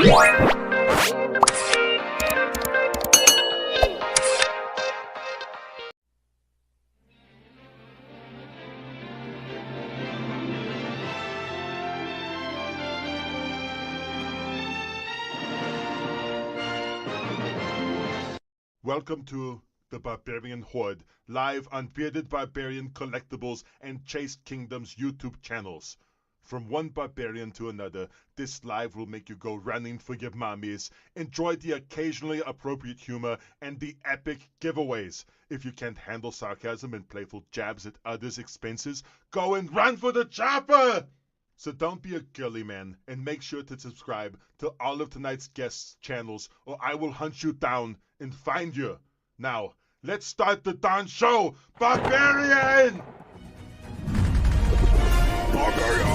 Welcome to the Barbarian Horde, live on Bearded Barbarian Collectibles and Chased Kingdoms YouTube channels. From one barbarian to another, this live will make you go running for your mommies, enjoy the occasionally appropriate humor, and the epic giveaways. If you can't handle sarcasm and playful jabs at others' expenses, go and run for the chopper! So don't be a girly man, and make sure to subscribe to all of tonight's guests' channels, or I will hunt you down and find you. Now, let's start the darn show! Barbarian! Barbarian!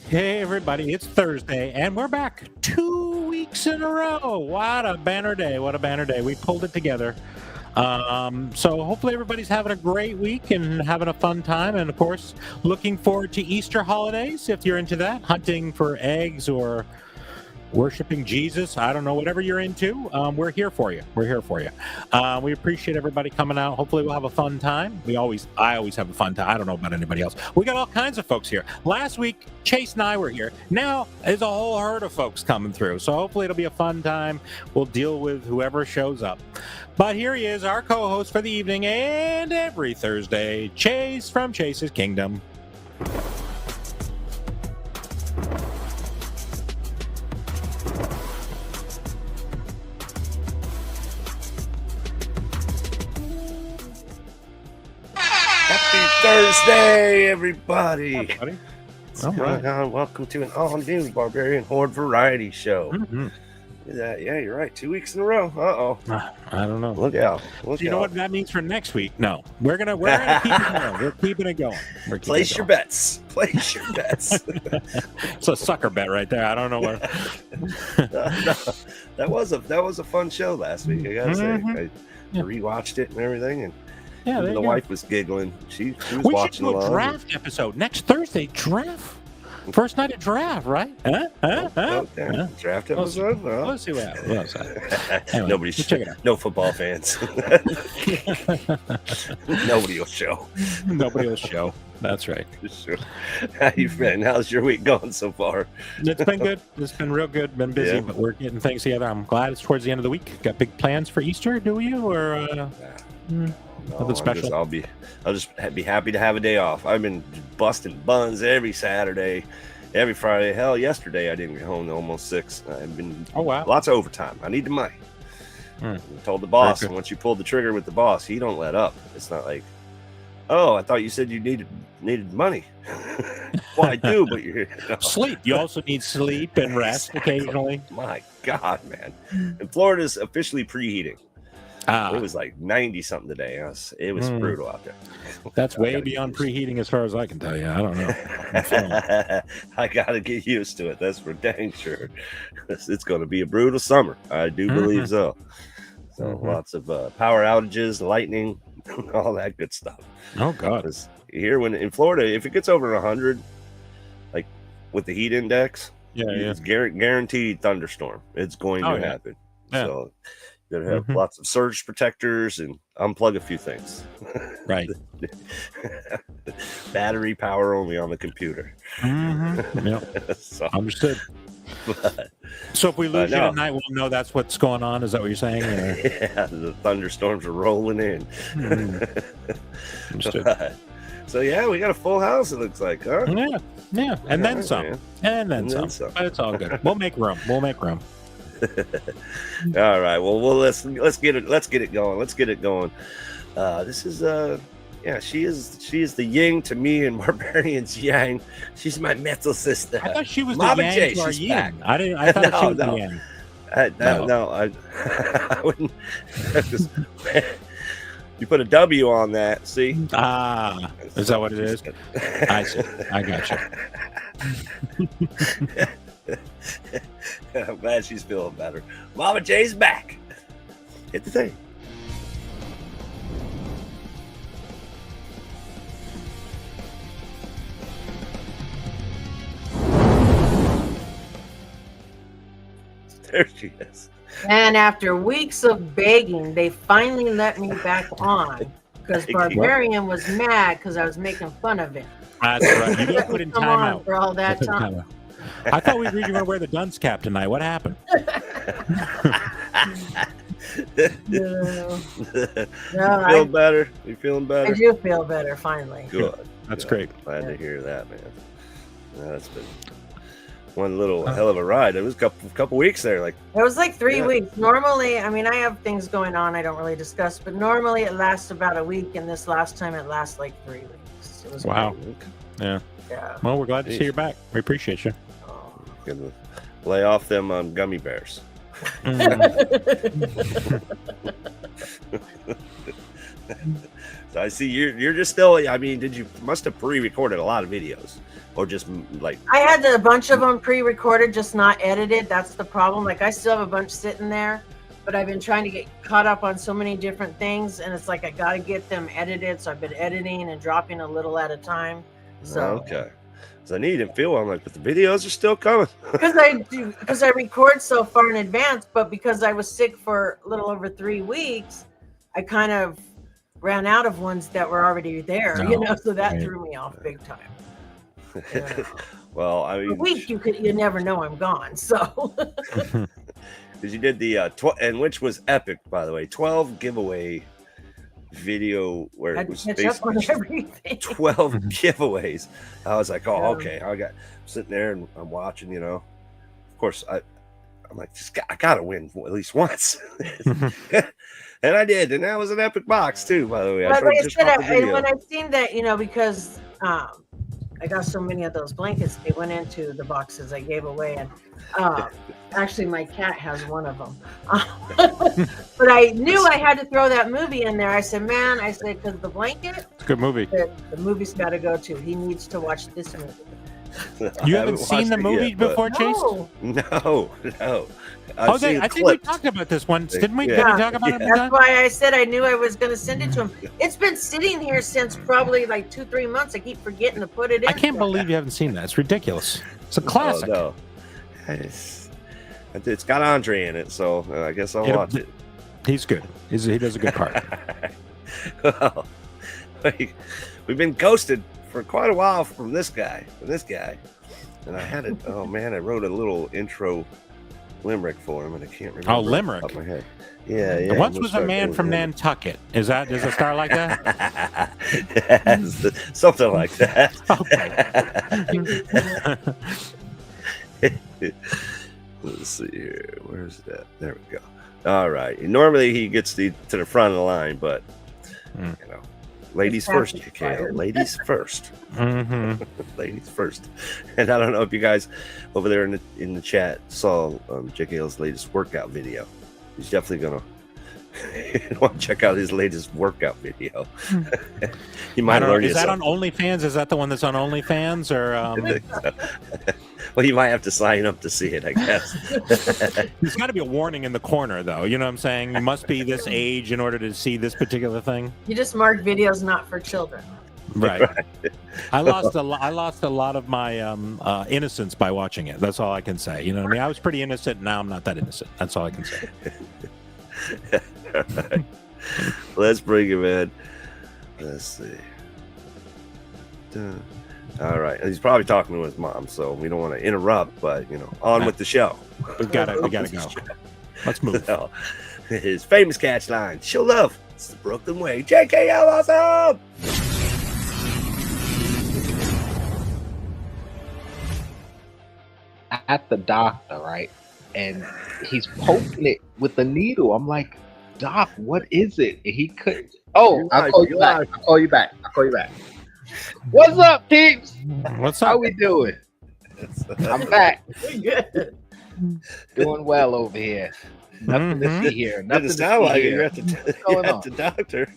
Hey everybody, it's Thursday and we're back 2 weeks in a row. What a banner day. We pulled it together. So hopefully everybody's having a great week and having a fun time, and of course looking forward to Easter holidays if you're into that, hunting for eggs or worshiping Jesus. I don't know, whatever you're into, we're here for you. We appreciate everybody coming out. Hopefully we'll have a fun time. I always have a fun time. I don't know about anybody else. We got all kinds of folks here. Last week, Chase and I were here. Now there's a whole herd of folks coming through. So hopefully it'll be a fun time. We'll deal with whoever shows up. But here he is, our co-host for the evening and every Thursday, Chase from Chase's Kingdom. Thursday, everybody. Hi, buddy. What's going on? Welcome to an all-new Barbarian Horde Variety show. Mm-hmm. Yeah, you're right. 2 weeks in a row. I don't know. Look out. You know what that means for next week? No. We're gonna keep it going. We're keeping it going. Place your bets. It's a sucker bet right there. I don't know where. That was a fun show last week, I gotta say. I rewatched it and everything, and the wife was giggling. She was watching along. We should do a draft episode next Thursday. Draft. First night of draft, right? Draft episode? Let's see what happens. Anyway, no football fans. Nobody will show. That's right. Sure. How you been? How's your week going so far? It's been good. It's been real good. Been busy, but we're getting things together. I'm glad it's towards the end of the week. Got big plans for Easter, do you? Or nothing special? I'll just be happy to have a day off. I've been busting buns every Saturday, every Friday. Hell, yesterday I didn't get home till almost 6. I've been lots of overtime. I need the money. I told the boss, and once you pull the trigger with the boss, he don't let up. It's not like, oh, I thought you said you needed money. Well, I do, but you're sleep. You also need sleep and rest occasionally. My God, man! And Florida's officially preheating. It was like 90 something today. It was brutal out there. That's way beyond preheating as far as I can tell you. I don't know. I gotta get used to it. That's for dang sure. It's going to be a brutal summer. I do believe so. So lots of power outages, lightning, all that good stuff. Oh God! Here, in Florida, if it gets over 100, like with the heat index, it's guaranteed thunderstorm. It's going to happen. Yeah. So you gotta have lots of surge protectors and unplug a few things. Right. Battery power only on the computer. Yep. So, understood. So if we lose you tonight, we'll know that's what's going on. Is that what you're saying? Yeah, the thunderstorms are rolling in. So yeah, we got a full house. It looks like, huh? Yeah, and then some, man. And then some. But it's all good. We'll make room. All right. Well, let's get it going. This is she is the yin to me, and Barbarian's yang. She's my metal sister. I thought she was Mama the yang to our yin. I thought she was the yang. I wouldn't. You put a W on that, see? Is that what it is? I see. I got you. I'm glad she's feeling better. Mama J's back. Hit the thing. There she is. And after weeks of begging, they finally let me back on because Barbarian was mad because I was making fun of him. That's right. You didn't put in time out for all that time. I thought we were going to wear the dunce cap tonight. What happened? Feel better? You feeling better? I do feel better finally. Good. That's great. Glad to hear that, man. That's been one little hell of a ride. It was a couple weeks there. It was like 3 weeks. Normally, I mean, I have things going on I don't really discuss, but normally it lasts about a week, and this last time it lasts like 3 weeks. It was great. Yeah. Well, we're glad to see you back. We appreciate you. Gonna lay off them gummy bears. So I see you're just still. I mean, must have pre-recorded a lot of videos, or just I had a bunch of them pre-recorded, just not edited. That's the problem. I still have a bunch sitting there, but I've been trying to get caught up on so many different things, and it's I got to get them edited. So I've been editing and dropping a little at a time. So okay. So I need to feel but the videos are still coming. because I record so far in advance, but because I was sick for a little over 3 weeks, I kind of ran out of ones that were already there, so that threw me off big time. Well, I mean, a week you never know I'm gone. So because you did the and which was epic, by the way, 12 giveaway video where it was basically 12 giveaways. I was like, okay. I'm sitting there and I'm watching, of course I'm like, I gotta win at least once. And I did, and that was an epic box too, by the way. But when I seen that, because I got so many of those blankets, they went into the boxes I gave away, and actually my cat has one of them. But I knew I had to throw that movie in there. I said, because the blanket, it's a good movie. The movie's got to go to. He needs to watch this movie. You haven't seen the movie before, Chase? No. I think we talked about this once, didn't we? Did we talk about it? That's why I said I knew I was going to send it to him. It's been sitting here since probably 2-3 months. I keep forgetting to put it in. I can't believe you haven't seen that. It's ridiculous. It's a classic. No. It's got Andre in it, so I guess I'll watch it. He's good. He does a good part. Well, we've been ghosted for quite a while from this guy. And I had it. Oh man, I wrote a little intro limerick for him, and I can't remember. Oh, limerick. Off my head. Yeah. Once was a man from Nantucket. Does it start like that? Something like that. Okay. Let's see here. Where's that? There we go. All right. Normally he gets to the front of the line, but ladies first, Jakale. Ladies first. Mm-hmm. Ladies first. And I don't know if you guys over there in the chat saw Jakale's latest workout video. He's definitely gonna want to check out his latest workout video. You might learn. Is that on OnlyFans? Is that the one that's on OnlyFans, or? Well, you might have to sign up to see it, I guess. There's got to be a warning in the corner, though. You know what I'm saying? You must be this age in order to see this particular thing. You just mark videos not for children. Right. I lost a lot of my innocence by watching it. That's all I can say. You know what I mean? I was pretty innocent. Now I'm not that innocent. That's all I can say. All right. Let's bring him in. Let's see. All right. He's probably talking to his mom, so we don't want to interrupt, but on with the show. We gotta go. Let's move. So, his famous catch line, "Show love. It's the Brooklyn way." JKL awesome. At the doctor, right? And he's poking it with the needle. I'm like, "Doc, what is it?" And he couldn't. Oh, I'll call you back. I'll call you back. What's up, peeps? What's up? How we doing? I'm back. Doing well over here. Nothing to see here. Nothing to sound see like here. you're at the doctor.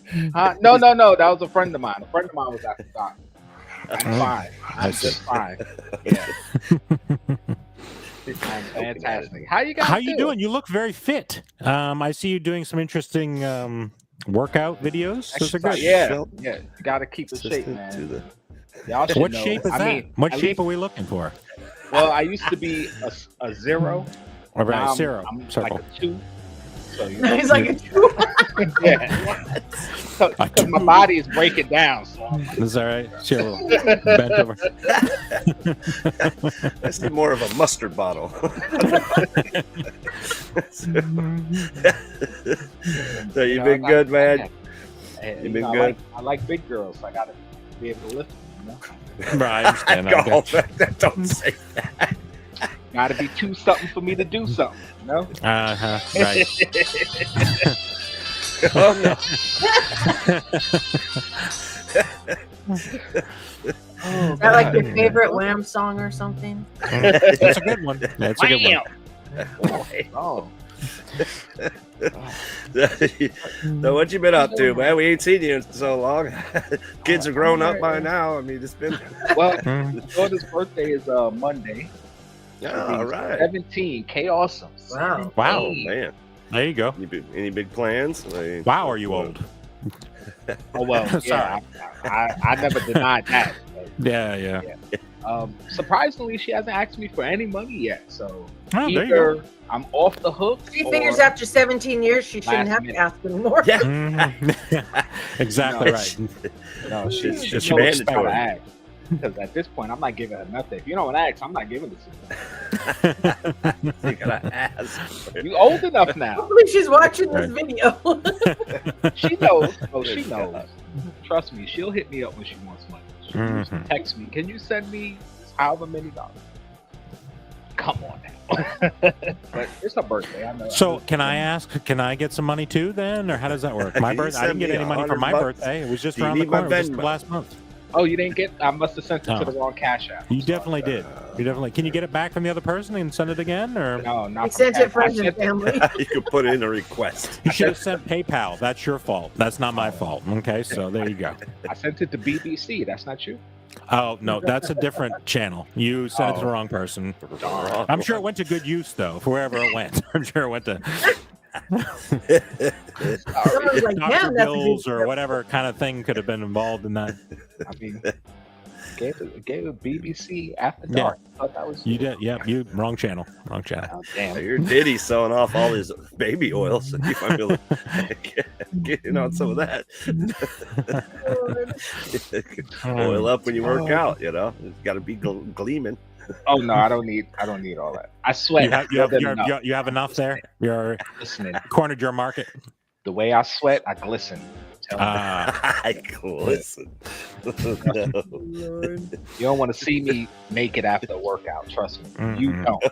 No. That was a friend of mine. A friend of mine was at the doctor. I'm fine. I'm just fine. Yeah. I'm fantastic. How you guys? How you doing? You look very fit. I see you doing some interesting workout videos. Those are good. Yeah. You got to keep the shape, man. What shape is that? What shape are we looking for? Well, I used to be a 0. Around 0. I'm circle. like a 2. So He's like a 2. Yeah. Because my body is breaking down. So. Is that right? Chill. Bent over. I see more of a mustard bottle. So you've been good, man. You've been good. I like big girls. So I got to be able to lift them. Right, I understand. Don't say that. Got to be 2 something for me to do something. Right. Oh, no. Is that like your favorite Wham song or something? That's a good one. That's a good one. Oh. So what you been up to, man? We ain't seen you in so long. Kids are grown up by now. I mean, it's been. Well, the daughter's birthday is Monday. All right. 17. K-Awesome. Wow, man. There you go. Any big plans? Wow, are you old? Oh well, yeah. I never denied that. Yeah. Surprisingly, she hasn't asked me for any money yet. So either I'm off the hook. She figures after 17 years she shouldn't have to ask anymore. Yeah. Exactly right. No, It's she mandatory. Because at this point, I'm not giving her nothing. If you don't ask, I'm not giving it to you. You gotta ask. You old enough now. Hopefully she's watching this video. She knows. Oh, she knows. Trust me, she'll hit me up when she wants money. She'll text me, "Can you send me however many dollars?" Come on now. But it's her birthday. I know. So can I ask? Can I get some money too then, or how does that work? My birthday. I didn't get any money for my birthday. It was just around the corner. It was just last month. Oh, you didn't get? I must have sent it to the wrong Cash App. You definitely did. You definitely. Can you get it back from the other person and send it again, or no? Not I sent it friends and family. You could put in a request. You should have sent PayPal. That's your fault. That's not my fault. Okay, so there you go. I sent it to BBC. That's not you. Oh no, that's a different channel. You sent it to the wrong person. I'm sure it went to good use though, for wherever it went. I'm sure it went to Dr. Bills or whatever kind of thing could have been involved in that. I mean, gave it BBC After Dark. I thought that was you did. Yeah, you wrong channel. Wrong channel. Oh, damn. Your Diddy selling off all his baby oil, so you might be able to get in on some of that. Oil up when you work out, It's got to be gleaming. Oh no, I don't need all that. I sweat. You have enough there. You're listening. Cornered your market. The way I sweat, I glisten. I glisten. You don't want to see me naked after a workout. Trust me, you don't.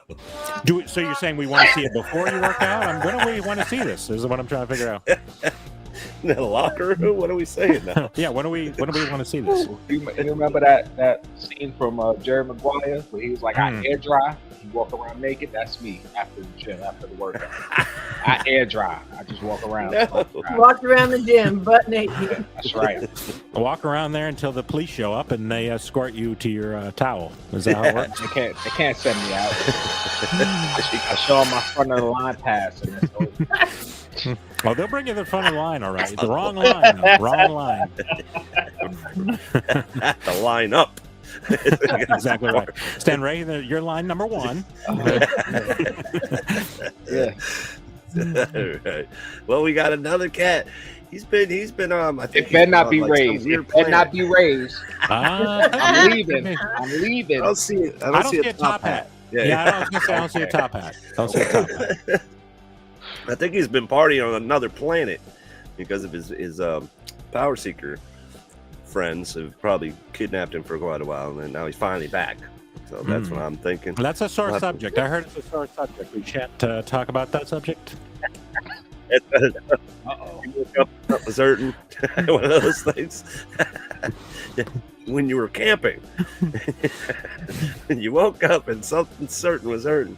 So you're saying we want to see it before you work out? When do we want to see this? This is what I'm trying to figure out. In the locker room? What are we saying now? Yeah, when do we want to see this? You remember that scene from Jerry Maguire where he was like, I air dry, you walk around naked? That's me after the gym, after the workout. I air dry. I just walk around. Walk around the gym, butt naked. That's right. Walk around there until the police show up and they escort you to your towel. Is that how it works? They can't send me out. I show them my front of the line pass and it's over. Oh, they'll bring you the front of the line, all right. The wrong line. Wrong line. Have to line up. Exactly right. Stan Ray, you're line number 1. Yeah. Right. Well, we got another cat. He's been I think It better not be raised. It better not be raised. I'm leaving. I don't see it. I don't see a top hat. Yeah, I don't see a top hat. Don't see a top hat. I think he's been partying on another planet because of his power seeker friends have probably kidnapped him for quite a while, and now he's finally back. So that's what I'm thinking. That's a sore subject. I heard it's a sore subject. We can't talk about that subject. Uh-oh. You woke up was hurting. One of those things. When you were camping, and you woke up and something certain was hurting.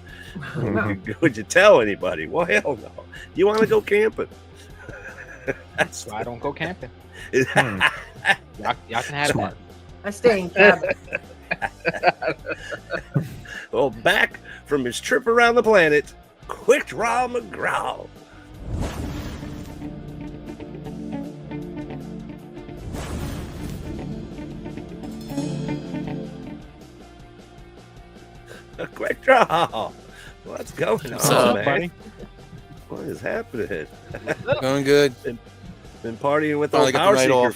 Would you tell anybody? Well, hell no. You want to go camping? That's why I don't go camping. Y'all can have that. I stay in cabin. Well, back from his trip around the planet, Quick Draw McGraw. A quick draw. What's going on, man? Buddy? What is happening? Going good. Been partying with Finally all got power the night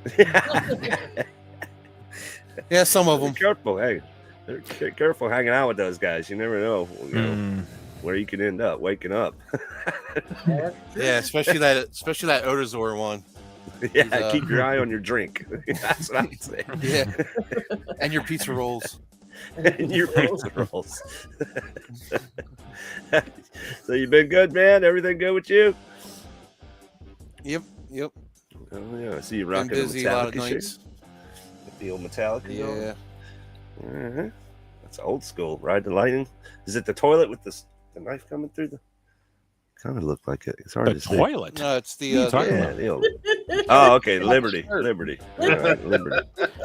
seekers. Yeah, some of them. Be careful, hey. Be careful hanging out with those guys. You never know, where you can end up waking up. Yeah, especially that Odazor one. Yeah, keep your eye on your drink. That's what I'd say. Yeah, and your pizza rolls. And your pizza rolls. So you've been good, man? Everything good with you? Yep. Oh yeah, I see you rocking busy the a lot of Metallica nights. shirt. The old Metallica. Yeah. Uh-huh. That's old school. Ride the lightning. Is it the toilet with the knife coming through the? Kind of look like it. It's hard to see. Toilet. No, it's the. Oh, okay. Liberty. Right, Liberty.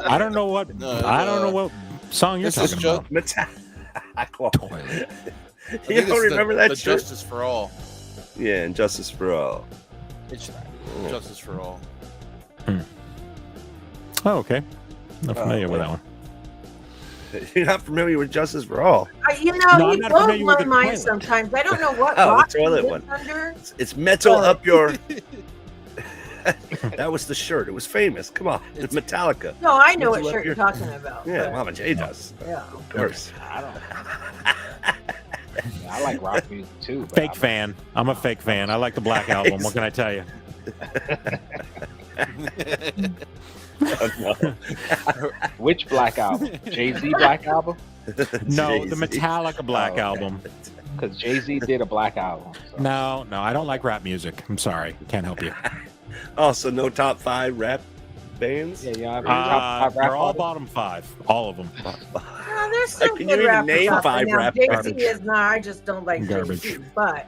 I don't know what. I don't know what song you're talking about. Toilet. You don't remember that? The Justice for All. Yeah, and Justice for All. It's Justice for All. Oh, okay. Not familiar with that one. You're not familiar with Justice for All? He blows my mind sometimes. I don't know what rock the toilet one. Under. It's metal up your. That was the shirt. It was famous. Come on, it's Metallica. No, I know what shirt you're talking about. Yeah, Mama J does. Yeah, of course. I don't. I like rock music too. Fake fan. I'm a fake fan. I like the Black Album. What can I tell you? No. Which Black Album? Jay-Z Black Album? No, Jay-Z. the Metallica Black Album. Because Jay-Z did a Black Album. So. No, I don't like rap music. I'm sorry. Can't help you. Also, no top 5 rap bands? Yeah. Top 5 they're all bottom 5. All of them. There's some Can good you even rappers name out 5 there. rap Jay-Z is not. I just don't like garbage. Jay-Z. But,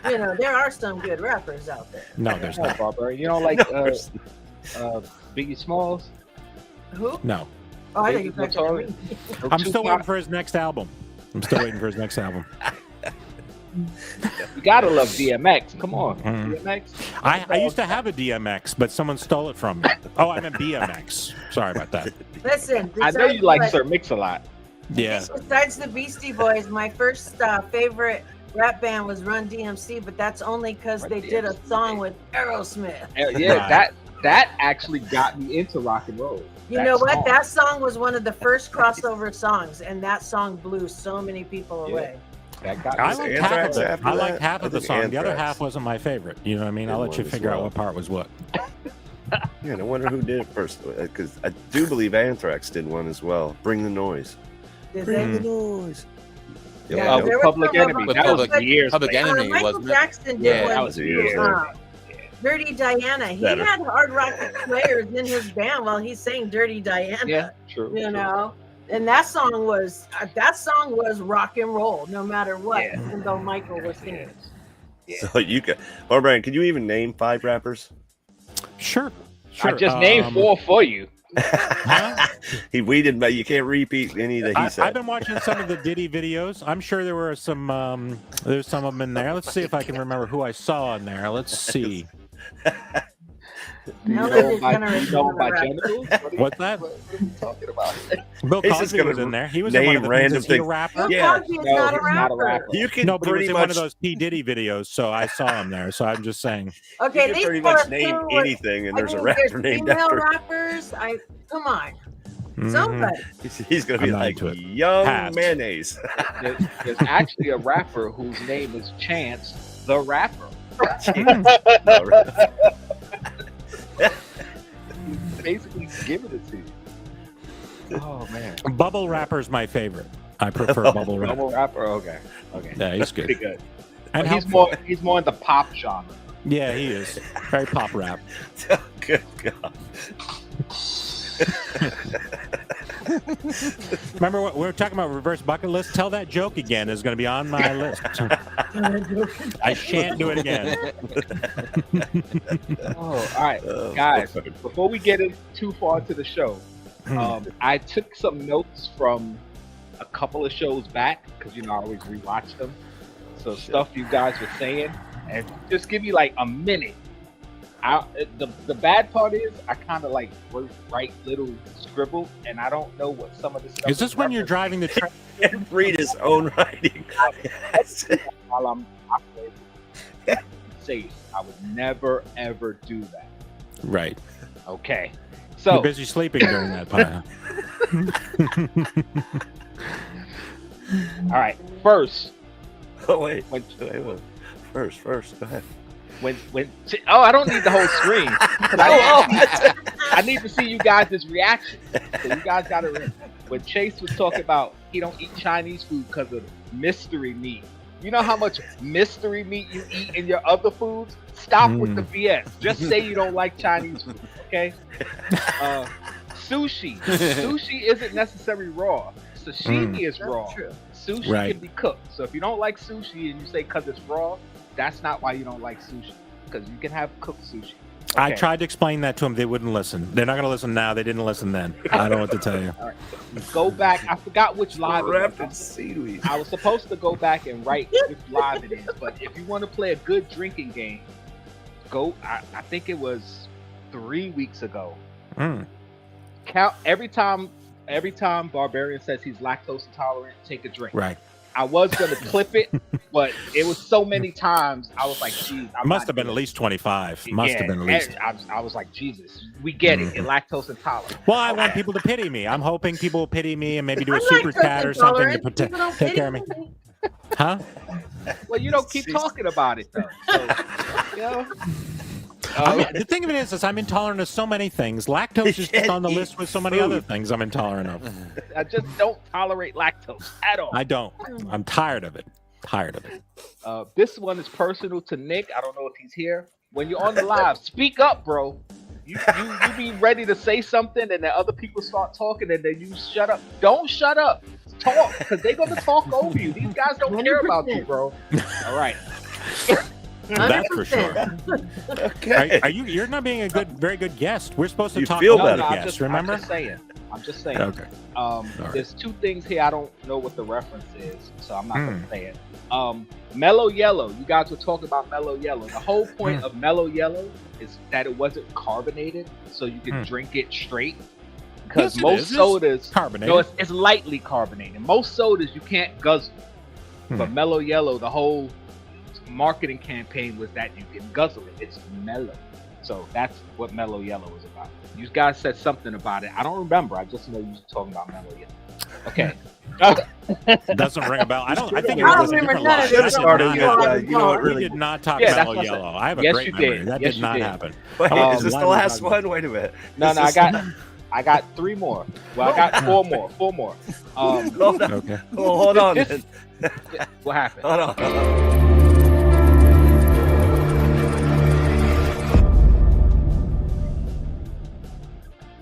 there are some good rappers out there. No, there's not. Barbarian. You don't like Biggie Smalls? Who? No. Oh, I know you picked me. I'm still waiting for his next album. You gotta love DMX. Come on, DMX. I used to have a DMX, but someone stole it from me. Oh, I meant BMX. Sorry about that. Listen, I know you like Sir Mix a lot. Yeah. Besides the Beastie Boys, my first favorite rap band was Run DMC, but that's only because they did a song with Aerosmith. Yeah, right. That actually got me into rock and roll. You know what? That song was one of the first crossover songs, and that song blew so many people away. I liked half of the song. The other half wasn't my favorite. You know what I mean? I'll let you figure out what part was what. Yeah, I wonder who did it first. Because I do believe Anthrax did one as well. Bring the Noise. Bring the Noise. Yeah, Public Enemy. That was years. Public Enemy, Michael wasn't Jackson did one. That was years. Dirty Diana. He had hard rock players in his band while he sang Dirty Diana. Yeah, true. You know, and that song was rock and roll, no matter what. Even though Michael was singing. Yeah. So you can, Barbarian, can you even name 5 rappers? Sure. I just named 4 for you. We didn't, but you can't repeat any that he said. I've been watching some of the Diddy videos. I'm sure there were some. There's some of them in there. Let's see if I can remember who I saw in there. Let's see. Do you Now know that my, you're gonna you know my remember genitals? What's that? What are you talking about? Bill He's just Cosby gonna was in there. He was in one name of the random things. Is he a things. rapper? Bill Yeah. Cosby is No, not a he's not a rapper. rapper. You can No, but he was pretty in one of much those P. Diddy videos, so I saw him there. So I'm just saying. Okay, you can these pretty much first name two were- anything, and I there's a mean, rapper named female after. rappers. Come on, Mhm. somebody. He's gonna be I'm not like into it. Young Pass. Mayonnaise. There's actually a rapper whose name is Chance the Rapper. Basically giving it to you. Oh man. Bubble Rapper's my favorite. I prefer Bubble Rapper. Bubble Rapper. Okay. Yeah, he's Pretty good. good. And But helpful. he's more in the pop genre. Yeah, he is. Very pop rap. Good God. Remember what we were talking about reverse bucket list? Tell that joke again is going to be on my list. I shan't do it again. Oh, all right, Oh, guys. perfect. Before we get in too far to the show, I took some notes from a couple of shows back because I always rewatch them. So stuff you guys were saying, and just give me like a minute. The bad part is I kind of like write little scribble, and I don't know what some of the stuff Is this when you're driving the train? Can't read his own writing. while I'm operating. Say it. I would never ever do that. Right. Okay. You're So busy sleeping during that time. all right. First, Oh wait. when First. Go ahead. I don't need the whole screen. I need to see you guys' reaction. So you guys got to remember when Chase was talking about he don't eat Chinese food because of mystery meat. You know how much mystery meat you eat in your other foods? Stop with the BS. Just say you don't like Chinese food, okay? Sushi. Sushi isn't necessarily raw. Sashimi is raw. True. Sushi Right. can be cooked. So if you don't like sushi and you say because it's raw, that's not why you don't like sushi. Because you can have cooked sushi. I Okay. tried to explain that to them. They wouldn't listen. They're not going to listen now. They didn't listen then. I don't know what to tell you. All right. Go back. I forgot which live it Wrapped in was. seaweed. I was supposed to go back and write which live it is, but if you want to play a good drinking game, go. I think it was 3 weeks ago. Mm. Count every time Barbarian says he's lactose intolerant, take a drink. Right. I was gonna clip it, but it was so many times. I was like, "Geez, Must have been at least 25. Must have been at least. I was like, Jesus, we get it. You're lactose intolerant. Well, I want people to pity me. I'm hoping people will pity me and maybe do a I'm super lactose chat or something to intolerant. People don't take pity care of me. Huh? Well, you don't keep talking about it though. So, you know. I mean, the thing of it is I'm intolerant of so many things. Lactose is just on the list with so many other things I'm intolerant of. I just don't tolerate lactose at all. I don't. I'm tired of it. This one is personal to Nick. I don't know if he's here. When you're on the live, speak up, bro. You be ready to say something, and then other people start talking, and then you shut up. Don't shut up. Talk, because they're gonna talk over you. These guys don't care about you, bro. All right. That's for sure. 100%. Okay. Are you? You're not being a very good guest. We're supposed to You talk feel over better. the I'm guests. Remember? I'm just saying. Okay. right. There's two things here. I don't know what the reference is, so I'm not gonna say it. Mellow Yellow. You guys were talking about Mellow Yellow. The whole point of Mellow Yellow is that it wasn't carbonated, so you can drink it straight. Because Yes, it most is. It's sodas, carbonated. no, it's lightly carbonated. Most sodas you can't guzzle, but Mellow Yellow, the whole marketing campaign was that you can guzzle it. It's mellow, so that's what Mellow Yellow is about. You guys said something about it. I don't remember. I just know you were talking about Mellow Yellow. Okay. Doesn't ring a bell. I think it I don't was a remember different none live. of I this. did started not with, have- you know what, we really- did not talk Yeah, that's Mellow what I said. Yellow. I have a Yes, great you memory. did. That Yes, did you not did. happen. Wait, Um, is this why the was last I- one? Wait a minute. No, This no, is- I got 3 more. Well, I got 4 more. 4 more. Hold on. Okay. Oh, hold on. This- What happened? Hold on.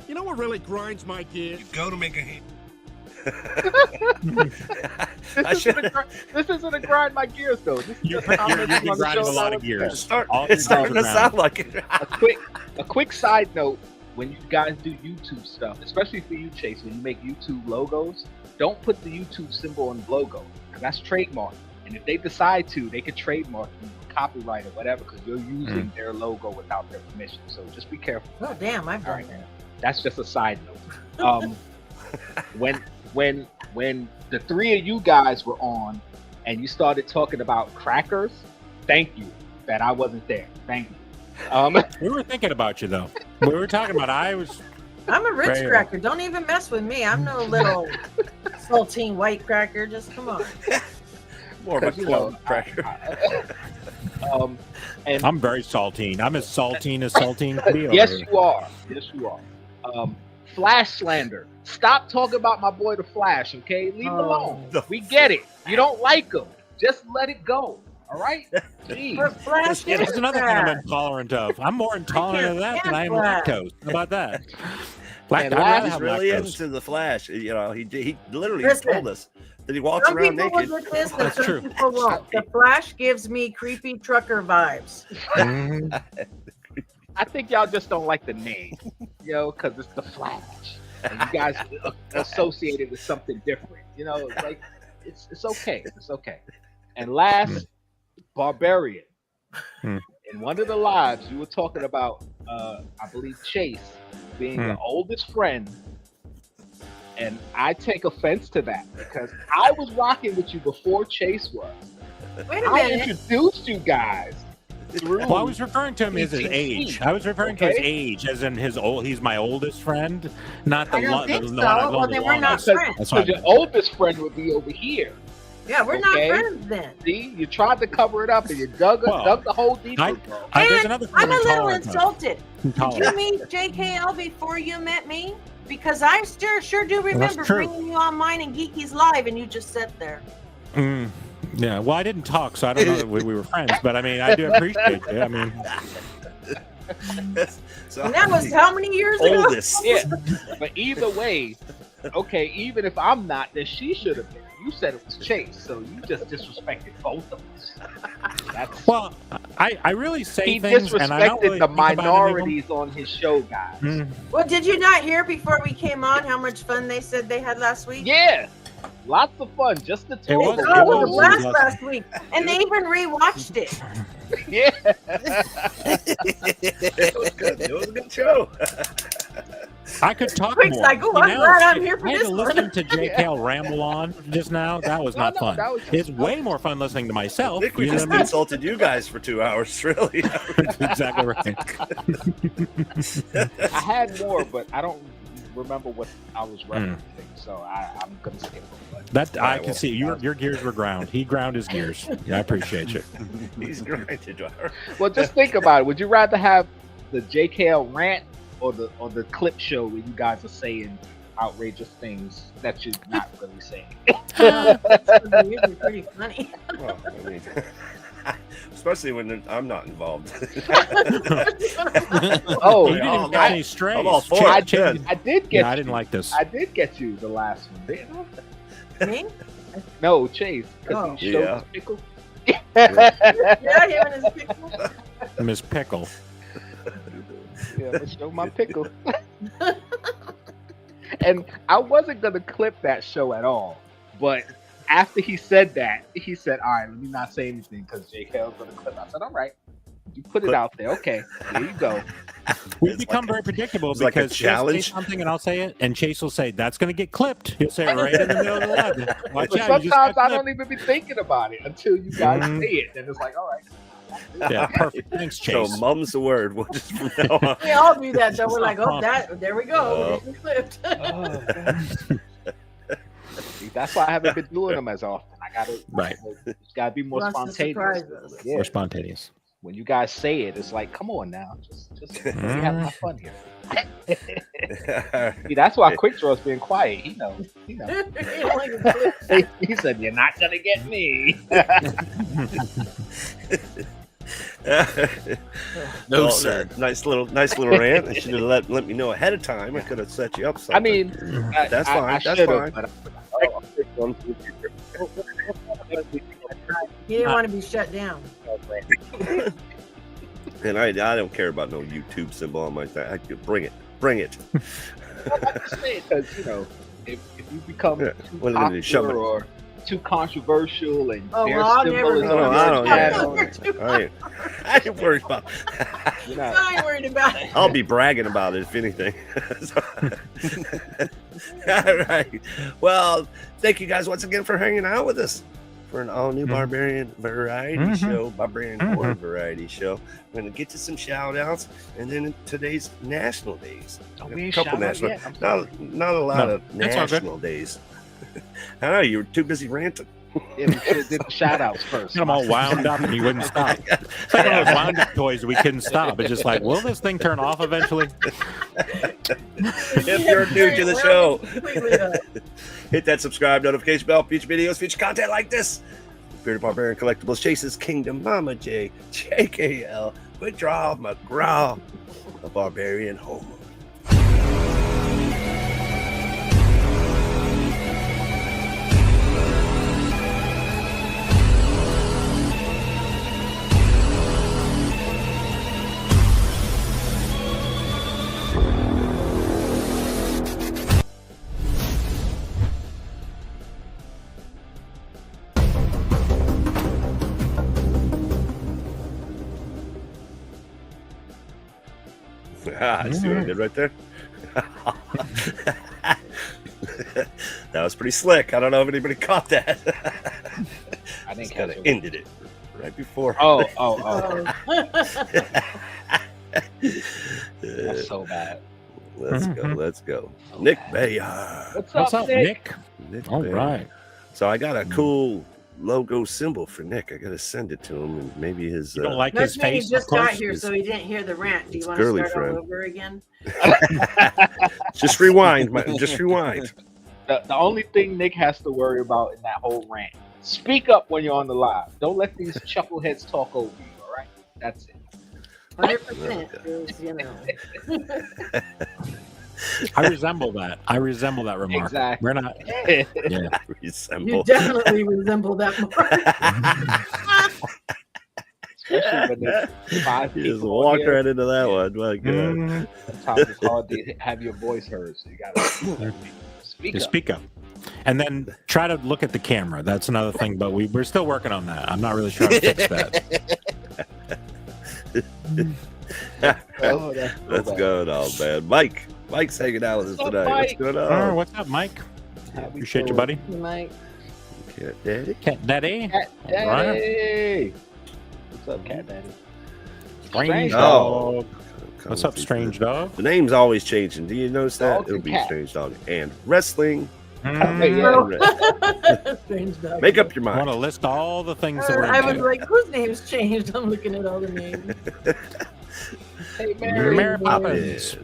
You know what really grinds my gears? Go to make a hit. This isn't a grind my gears though. This is You're just how grinding much on the show a lot that of was gears. there. All It's starting to gears are sound ground. like it. A quick side note: when you guys do YouTube stuff, especially for you, Chase, when you make YouTube logos, don't put the YouTube symbol on the logo because that's trademark. And if they decide to, they could trademark you, copyright or whatever, because you're using their logo without their permission. So just be careful. Oh damn, I've done Alright. that. That's just a side note. When the three of you guys were on and you started talking about crackers, thank you that I wasn't there. Thank you. We were thinking about you though. We were talking about. I'm a Ritz Right. cracker. Don't even mess with me. I'm no little saltine white cracker. Just come on. More of a club cracker. And I'm very saltine. I'm as saltine as saltine can be. yes, over here. you are. Yes, you are. Flash slander. Stop talking about my boy the Flash, okay? Leave him alone. We get it. You don't like him. Just let it go. All right? Jeez. But Flash That's is another thing I'm trash. intolerant of. I'm more intolerant of that than I am Flash. lactose. How about that? And I'd rather He's have really lactose. into the Flash. You know, he literally Listen. told us that he walks Some around people naked. will get this, and That's some true. people won't. The Flash gives me creepy trucker vibes. Mhm. I think y'all just don't like the name, because it's the Flash. And you guys associate it with something different. It's like it's okay. It's okay. And last, Barbarian. Hmm. In one of the lives, you were talking about, I believe, Chase being the oldest friend. And I take offense to that because I was rocking with you before Chase was. Wait a I minute. introduced you guys through. Well, I was referring to him as his PTC. age. I was referring to his Okay. age, as in his old. He's my oldest friend, not the I don't one. think the so. one I've Well, known then the we're not longest. friends. That's Because fine. your oldest friend would be over here. Yeah, we're Okay. not friends then. See, you tried to cover it up and you dug the hole deeper, bro. There's And another thing I'm a little intolerant of. insulted. Did Intolerant. you meet JKL before you met me? Because I sure do remember true. bringing you on mine and Geeky's live, and you just sat there. Yeah, well, I didn't talk, so I don't know that we were friends. But I mean, I do appreciate it. I mean, So And that was how many years ago? oldest. Yeah, but either way, okay, even if I'm not, then she should have been. You said it was Chase, so you just disrespected both of us. That's, well, I really say he things, and I don't disrespected really the think about any of them. minorities on his show, guys. Well, did you not hear before we came on how much fun they said they had last week? Yeah, lots of fun. Just the two. It Oh, was- it it was a was blast awesome. last week, and they even rewatched it. Yeah. It was good. It was a good show. I could talk Quick's more. like, oh, You I'm know, glad I'm here for I had this to one. listen to JKL ramble on just now. That was not No, fun. that was- It's way more fun listening to I myself. think we You know just what I mean? insulted you guys for 2 hours, really. That's exactly right. I had more, but I don't remember what I was referencing, so I'm gonna skip them. But That I Alright, can well, see. Your gears were ground. He ground his gears. Yeah, I appreciate you. He's grinded. well, just think about it. Would you rather have the JKL rant or the clip show where you guys are saying outrageous things that you're not really saying? That's usually pretty funny. Well, I mean, especially when I'm not involved. Oh, You didn't even get I, any strays. I'm all for it. Chase- I did get. No, I didn't you. like this. I did get you the last one. Didn't I? Me? No, Chase, because Oh. he showed Yeah. his pickle. Yeah, him and his pickle. Miss Pickle. Yeah, let's show my pickle. And I wasn't gonna clip that show at all, but after he said that, he said, "All right, let me not say anything because JKL's gonna clip." I said, "All right, you put it out there. Okay, there you go." We've It's become like very predictable it's like a because Chase will say challenge. something and I'll say it, and Chase will say that's going to get clipped. He'll say it right in the middle of the live. Watch But out, you just sometimes got I clipped. don't even be thinking about it until you guys Mhm. say it, and it's like, "All right." Yeah, perfect. Thanks, So Chase. mum's the word. We'll just from now on. We all do that, though. We're like, oh, there we go. Oh. We're getting clipped. Oh, God. See, that's why I haven't been doing them as often. I gotta, Right. It's gotta be more Wants to spontaneous. surprise us. Yeah. More spontaneous. When you guys say it, it's like, come on now, just let me have my fun here. See, that's why Quick Draw's being quiet. He knows. He knows. You don't like to clip. He said, "You're not gonna get me." No, Well, sir. Nice little rant. They should have let me know ahead of time. I could have set you up something. I mean, That's fine, that's should've, fine. but He didn't want to be shut down. And I don't care about no YouTube symbol on my thing. I could bring it. I'm just saying, because if you become Yeah. too What are they gonna do, shove popular it? or too controversial and their I'll symbol never is be on I their don't- channel. I ain't worried about. You know, I ain't worried about it. I'll be bragging about it if anything. All right. Well, thank you guys once again for hanging out with us for an all-new Barbarian Variety show, Barbarian Horde Variety show. We're going to get to some shout-outs, and then today's national days. we ain't A couple shout out national, yet. I'm sorry. not a lot of that's all good. national days. I know you were too busy ranting. Yeah, we should have did the shout outs first. Get him all wound up and he wouldn't stop. It's like one of those wound up toys we couldn't stop. It's just like, will this thing turn off eventually? If you're new to the show, hit that subscribe notification bell. Future videos, future content like this. Bearded Barbarian Collectibles chases Kingdom, Mama J, JKL, Withdraw, McGraw, the Barbarian Horde. I see what I did right there. That was pretty slick. I don't know if anybody caught that. I didn't kind catch of it. ended it right before. Oh. That's That's so bad. Let's go. Nick Bayer. What's up, Nick? Nick All Bayer. right. So I got a cool logo symbol for Nick. I got to send it to him, and maybe his. You don't like his He face? just of course. got here, so he didn't hear the rant. Do you his want to girly start friend. all over again? Just rewind. Just rewind. The only thing Nick has to worry about in that whole rant: speak up when you're on the live. Don't let these chuckleheads talk over you. All right, that's it. 100% is, you know. I resemble that. I resemble that remark. Exactly. We're not. Yeah. Resemble. You definitely resemble that more. Especially when there's 5 You just people on walked here. right into that one. My God. Mhm. Sometimes it's hard to have your voice heard, so you gotta speak Just up. speak up. And then try to look at the camera. That's another thing, but we're still working on that. I'm not really sure how to fix that. Oh, that's so What's bad. going on, man? Mike's hanging out with us What's up, tonight. Mike? What's going Oh, on? what's up, Mike? Happy Appreciate you, Thor. buddy. You might. Cat Daddy. Cat Daddy. Cat All right. Daddy. What's up, Cat Daddy? Strange Oh. Dog. What's up, Strange Dog? The name's always changing. Do you notice that? Dogs It'll and be cats. Strange Dog and wrestling. Hey, yeah. And Strange dog. Make up your I want mind. to list all the things that we're I was into. like, whose name's changed? I'm looking at all the names. Hey, Mary. Mary Yeah. Poppins.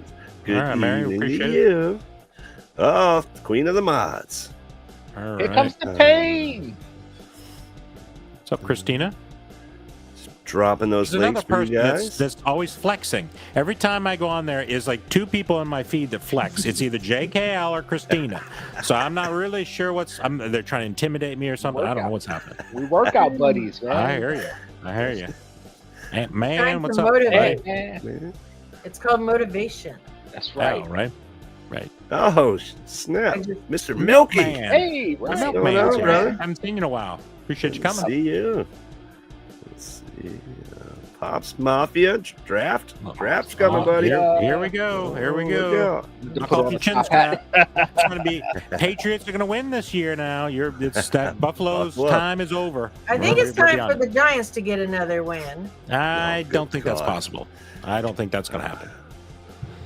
Good All right, Mary, evening to appreciate it. you. Oh, Queen of the Mods. All Here right. comes the pain. What's up, Christina? Dropping those There's another links for you person guys. that's always flexing. Every time I go on there, is like 2 people in my feed that flex. It's either JKL or Christina. So I'm not really sure they're trying to intimidate me or something. I don't know what's happening. We workout buddies, man. I hear you. Hey, Trying man, to what's up? motivate. Hey, man. Man. It's called motivation. That's Right. right. Right. Oh, snap. I just- Mr. Milky. Man. Hey, The right. Milk going Man's on, here. brother? I haven't seen you in a while. Appreciate you coming. See you. Let's see. Pops Mafia draft. Draft's coming, Oh, buddy. Here we go. Here we go. To Knock put off on your the chin top hat. strap. It's going to be Patriots are going to win this year. Now it's that Buffalo's Buffalo. time is over. I think it's We're time beyond for the Giants to get another win. it. I Oh, don't good think that's God. possible. I don't think that's going to happen.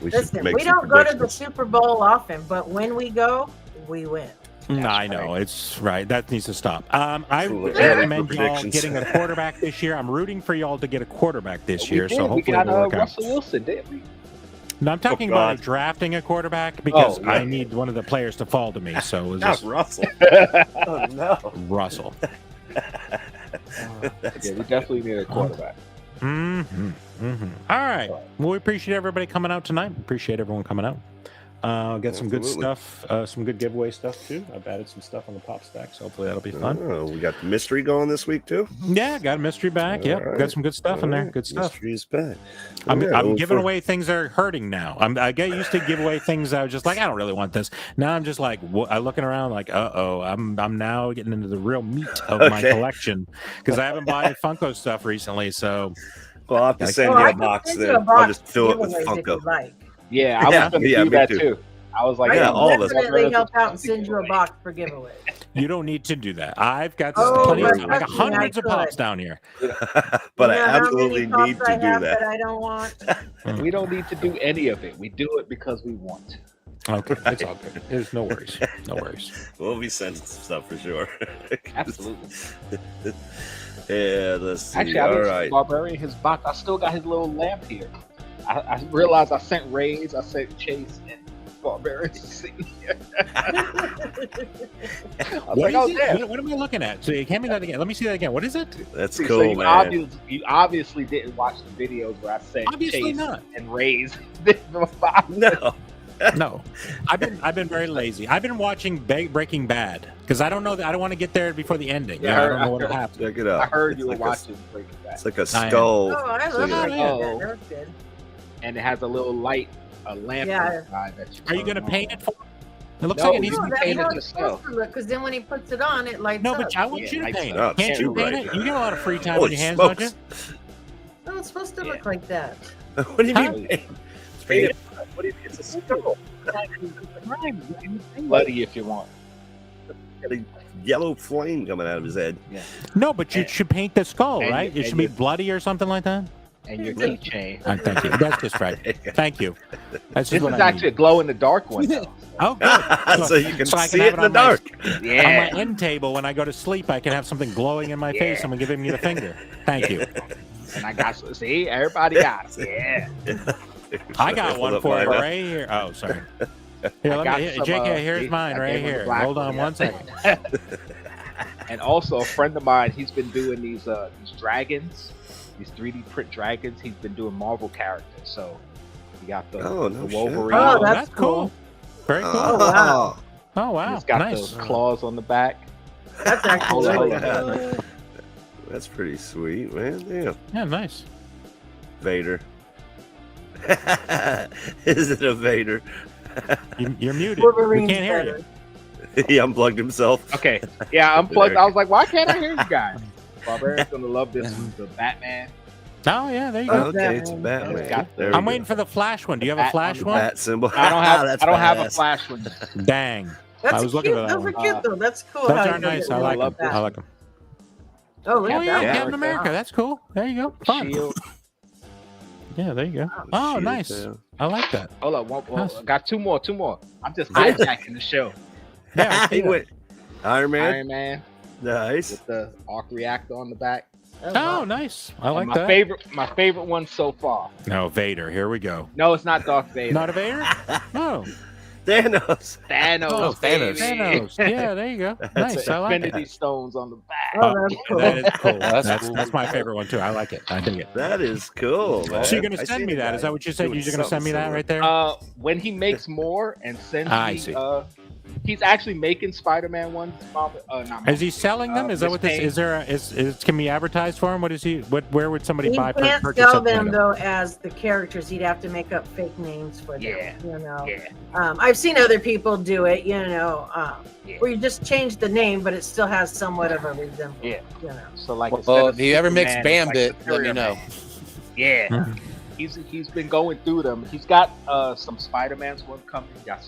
We should Listen, make we some don't go to the predictions. Super Bowl often, but when we go, we win. No, I know it's right. That needs to stop. I Early recommend y'all predictions. getting a quarterback this year. I'm rooting for y'all to get a quarterback this year. We So did. We hopefully got it'll work out. Russell Wilson, didn't we? No, I'm talking Oh, about God. drafting a quarterback because Oh, I yeah. need one of the players to fall to me. So it was Not just Russell. Oh, no. Russell. That's Yeah, we definitely need a quarterback. All right. Well, we appreciate everybody coming out tonight. Appreciate everyone coming out. Get some good stuff, some good giveaway stuff too. I've added some stuff on the pop stack, so hopefully that'll be fun. Oh, we got the mystery going this week too. Yeah, got a mystery back. Yep, got some good stuff in there. Good stuff. Mystery's back. I'm giving away things that are hurting now. I get used to give away things that I was just like, I don't really want this. Now I'm just like, I'm looking around like, I'm now getting into the real meat of my collection because I haven't bought any Funko stuff recently. So, well, I'll have to send you a box then. I'll just fill it with Funko. Yeah, I was going to do that too. I was like, all of us. Definitely help out and send you a box for giveaway. You don't need to do that. I've got plenty of time. I got hundreds of pops down here. But I absolutely need to do that. I don't want. We don't need to do any of it. We do it because we want. Okay, it's all good. There's no worries. No worries. We'll be sending some stuff for sure. Absolutely. Yeah, let's see. Actually, all right. Barbarian, his box. I still got his little lamp here. I realized I sent Ray's, I sent Chase, and Barbarian to see here. What am I looking at? So you hand me that again. Let me see that again. What is it? That's so cool, man. You obviously didn't watch the videos where I said Obviously Chase not. and Ray's. No. No, I've been very lazy. I've been watching Breaking Bad because I don't know that I don't want to get there before the ending. Yeah, I don't know what'll happen. Check it out. I heard you were watching Breaking Bad. It's like a skull. Oh, I love that. That was good. And it has a little light, a lamp inside that you Are you going to paint it for me? It looks No, like it needs to be painted. It's supposed to look, because then when he puts it on, it lights No, up. but I want you to lights paint up. it. Can't you Shoot, paint right. it? You get a lot of free time on Holy your hands, smokes. don't you? No, it's supposed to look like that. What do you mean? It's painted. What do you mean? It's a skull. bloody if you want. Got a yellow flame coming out of his head. Yeah. No, but you should paint the skull, and- right? It and should be you- bloody or something like that. And your keychain. Thank you. That's just right. Thank you. That's just This what is I actually a need. glow in the dark one. Though. Oh, good. So you can so I see have it in the on my- dark. Yeah. On my end table, when I go to sleep, I can have something glowing in my face. Someone giving me the finger. Thank you. And I got see everybody got it. Yeah. I got Hold one up for you mine. right here. Oh, sorry. Here, I let got me. some, JK, here's see, mine I right gave him the here. black Hold on one, one second. And also a friend of mine, he's been doing these dragons, these 3D print dragons. He's been doing Marvel characters. So he got the, Oh, the no shit. Wolverine. Oh, That's cool. Very cool. Oh, wow. Oh, wow. He's got Nice. the claws on the back. That's actually Hold really on. good. That's pretty sweet, man. Damn. Yeah, nice. Vader. Is it a Vader? You're muted. Wolverine's We can't hear better. you. He unplugged himself. Okay. Yeah, unplugged. I was like, why can't I hear you guys? Barbarian's gonna love this one, the Batman. Oh, yeah, there you Oh, go. okay, it's a Batman. Batman. It's got There I'm we waiting go. for the flash one. Do you have a flash The one? bat symbol. I don't have. That's I don't have a badass. flash one. Dang. That's I was looking cute. for that Those are one. cute, though. That's cool. Those how are you nice. did I it like like them. that. I like them. Oh, look Oh, at yeah, that. Captain America. That's cool. There you go. Fun. Shield. Yeah, there you go. Oh, Shield, nice. yeah. I like that. Hold up, one, Nice. I got two more. I'm just hijacking the show. Yeah, I see He that. went Iron Man. Iron Man Nice. with the arc reactor on the back. Oh, nice. I like And that. my favorite one so far. No, Vader. Here we go. No, it's not Darth Vader. Not a Vader? No. Thanos. Thanos. Oh, Thanos. baby. Thanos. Yeah, there you go. Nice. I like Infinity it. stones on the back. Oh, that's cool. That is cool. That's That's, cool. that's my favorite one, too. I like it. I dig it. That is cool, man. So you're going I to send see me the that? guy Is that what you said? doing You're going to send me that something right there? When he makes more and sends I me, see. he's actually making Spider-Man ones. Is he selling them? Is that what this is? There can be advertised for him? What is he? Where would somebody He buy? can't Purchase sell something them like that? though as the characters. He'd have to make up fake names for them. Yeah. You know. Yeah. I've seen other people do it. You know, Yeah. where you just change the name, but it still has somewhat of a resemblance. Yeah. You know. So like, Well, instead if of you ever mix Superman, it's Bambit, like let me Superior know. Man. Yeah. Mhm. He's been going through them. He's got some Spider-Man's one coming. He got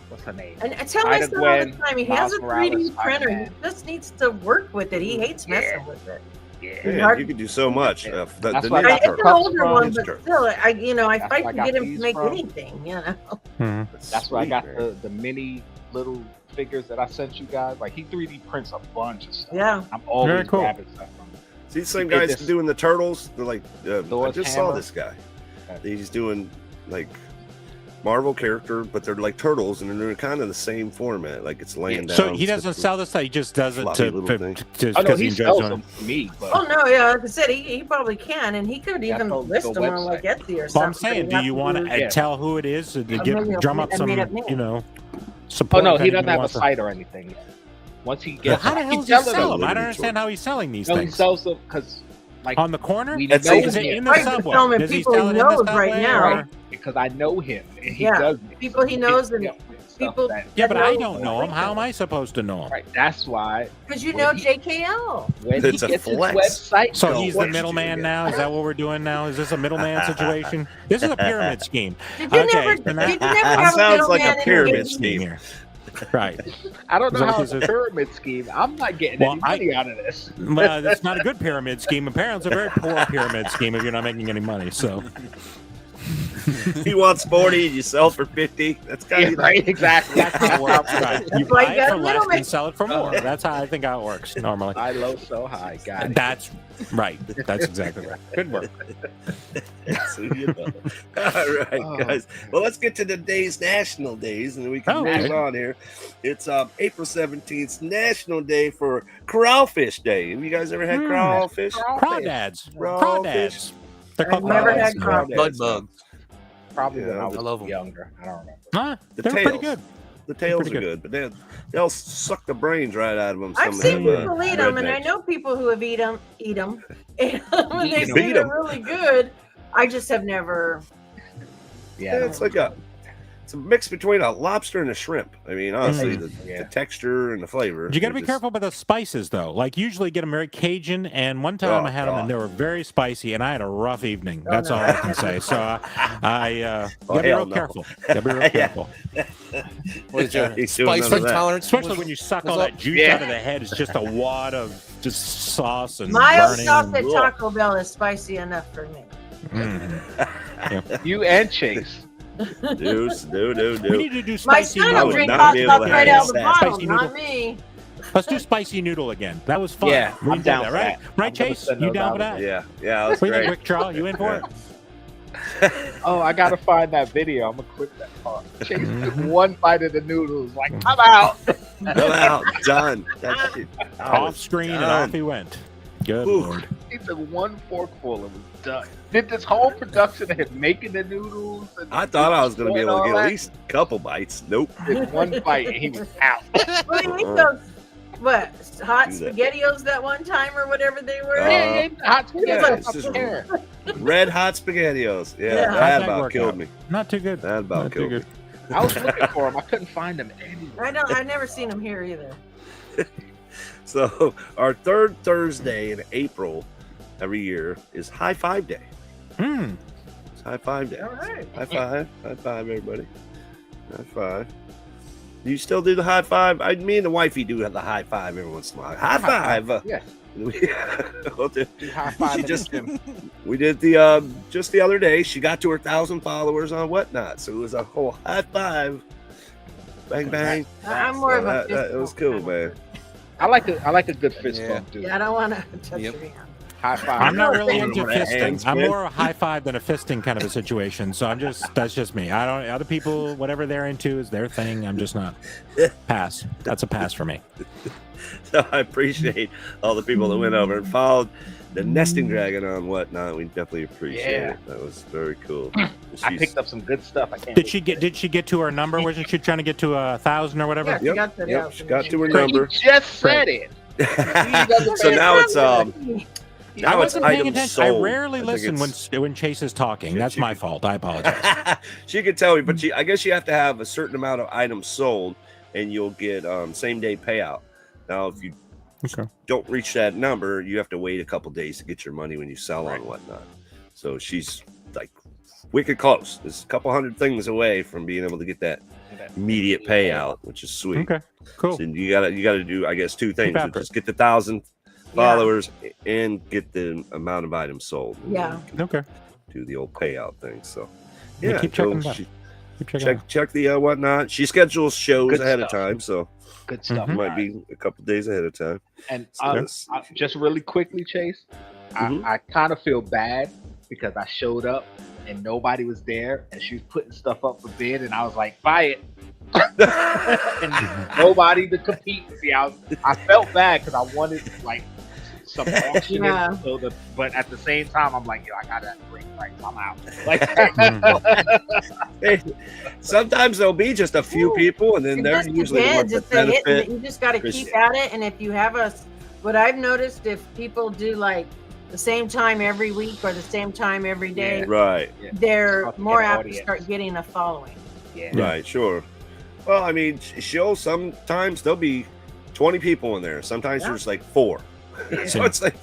what's her name? And I tell my son all the Spider-Gwen, time, he Miles has a Morales, 3D printer. He Spider-Man. just needs to work with it. He hates messing with it. Yeah. Yeah, hard- you can do so much. Yeah. The That's Ninja why I got It's an cups older from one, Ninja but Turtle. still, I That's fight where I to got get him to these make from. anything. You know. Mhm. That's where I Sweet, got man. the mini little figures that I sent you guys. Like he 3D prints a bunch of stuff. Yeah. I'm always Very cool. grabbing stuff from him. See the same He did guys this- doing the turtles. They're like, I Thor's just saw hammer. this guy. Okay. He's doing like Marvel character, but they're like turtles, and they're kind of the same format. Like it's laying down. So he doesn't sell this. He just does it to because he sells them for me. But... Oh no, yeah, like I said, he probably can, and he could even list them on like Etsy or something. Well, I'm saying, do you want to tell who it is to drum up some, support? Oh no, he doesn't have a site or anything. Once he gets, how the hell does he sell them? I don't understand how he's selling these things. He sells them because. Like on the corner? Is it in the subway? Does he sell it in the subway? Right now. Right? Because I know him and he does it. People he knows and people. Yeah, but I don't know him. How am I supposed to know him? Right. That's why. Because you know JKL. When it's he gets his website. So he's the middleman now? Is that what we're doing now? Is this a middleman situation? This is a pyramid scheme. Did you never have sounds like a pyramid scheme here. Right. I don't know how it's a pyramid scheme. I'm not getting any money out of this. Well, it's not a good pyramid scheme. Apparently, it's a very poor pyramid scheme if you're not making any money. So he wants 40, you sell for 50. That's kind of right. Exactly. That's how it works. Right. You buy it for less and sell it for more. That's how I think how it works normally. High low, so high. Got it. That's right. That's exactly right. Good work. All right, guys. Well, let's get to today's national days, and we can move on here. It's April 17th, National Day for Crawfish Day. Have you guys ever had crawfish? Crawdads. Crawdads. They're called blood bugs. Probably when I was younger. I don't remember. Huh? They're pretty good. The tails are good, but they'll suck the brains right out of them. I've seen people eat them, and I know people who have eat them. And they say they're really good. I just have never. Yeah, it's like a mix between a lobster and a shrimp. I mean, honestly, the texture and the flavor. You got to be careful with the spices, though. Like, usually get them very Cajun, and one time I had them, and they were very spicy, and I had a rough evening. That's all I can say. So I got to be real careful. Got to be real careful. What is your spice intolerance? Especially when you suck all that juice out of the head. It's just a wad of just sauce and mild sauce at Taco Bell is spicy enough for me. You and Chase. Deuce. We need to do spicy noodle. My son will drink hot sauce right out of the bottle, not me. Let's do spicy noodle again. That was fun. Yeah, I'm down for that, right? Right, Chase? You down for that? Yeah, that's great. Quick draw. You in for it? Oh, I gotta find that video. I'm gonna quit that part. Chase took one bite of the noodles, like I'm out. I'm out. Done. That's it. Off screen and off he went. Good Lord. He took one forkful and was done. Did this whole production of him making the noodles? And I thought I was going to be able to get at least a couple bites. Nope. Did one bite and he was out. What do you mean those? What, hot SpaghettiOs that one time or whatever they were? Hot SpaghettiOs. Red hot SpaghettiOs. Yeah, that about killed me. Not too good. That about killed me. I was looking for them. I couldn't find them anywhere. I've never seen them here either. So our third Thursday in April every year is High Five Day. It's High Five Day. All right. High five, everybody. High five. Do you still do the high five? Me and the wifey do have the high five every once in a while. High five. Yeah. We did the just the other day. She got to her 1,000 followers on Whatnot, so it was a whole high five. Bang bang. I'm more of a fist it was cool, man. I like a good fist bump, dude. Yeah, I don't want to touch your hand. High five. I'm not really into fisting. I'm more a high five than a fisting kind of a situation. So that's just me. I don't. Other people, whatever they're into is their thing. I'm just not. Pass. That's a pass for me. So I appreciate all the people that went over and followed the nesting dragon on Whatnot. We definitely appreciate it. That was very cool. I picked up some good stuff. Did she get to her number? Wasn't she trying to get to 1,000 or whatever? Yeah, she got to her number. He just said it. So now it's I wasn't paying attention. I rarely listen when Chase is talking. That's my fault. I apologize. She could tell me, but I guess you have to have a certain amount of items sold, and you'll get same day payout. Now, if you don't reach that number, you have to wait a couple days to get your money when you sell on Whatnot. So she's like wicked close. There's a couple hundred things away from being able to get that immediate payout, which is sweet. Okay, cool. So you gotta do, I guess, two things: just get the 1,000 followers and get the amount of items sold. Yeah. Okay. Do the old payout thing. So keep checking check the Whatnot. She schedules shows ahead of time, so good stuff. Might be a couple days ahead of time. And just really quickly, Chase, I kind of feel bad because I showed up and nobody was there, and she was putting stuff up for bid, and I was like, buy it. And nobody to compete with me. I felt bad because I wanted like some auction, but at the same time, I'm like, yo, I gotta break price. I'm out. Like, sometimes there'll be just a few people, and then they're usually the ones that benefit. You just got to keep at it, and if you have what I've noticed, if people do like the same time every week or the same time every day, right, they're more apt to start getting a following. Right, sure. Well, I mean, sometimes there'll be 20 people in there. Sometimes there's like 4. So it's like,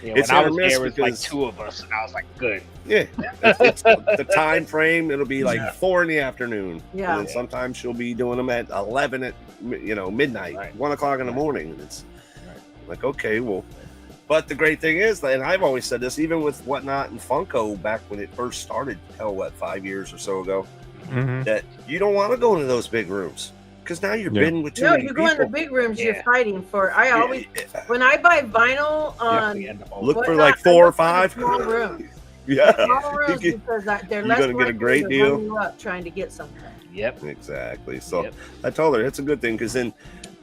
when I was there, it was like 2 of us, and I was like, good. Yeah, it's the time frame. It'll be like 4 in the afternoon. Yeah, and then sometimes she'll be doing them at 11 at midnight, 1 o'clock in the morning. And it's like, okay, well. But the great thing is, and I've always said this, even with Whatnot and Funko back when it first started, 5 years or so ago, that you don't want to go into those big rooms. Because now you're bidding with too many people. No, you go in the big rooms, you're fighting for. I always, when I buy vinyl on, look for like 4 or 5 small rooms. Small rooms because they're less gonna get a great deal. You up trying to get something. Yep, exactly. So I told her it's a good thing because then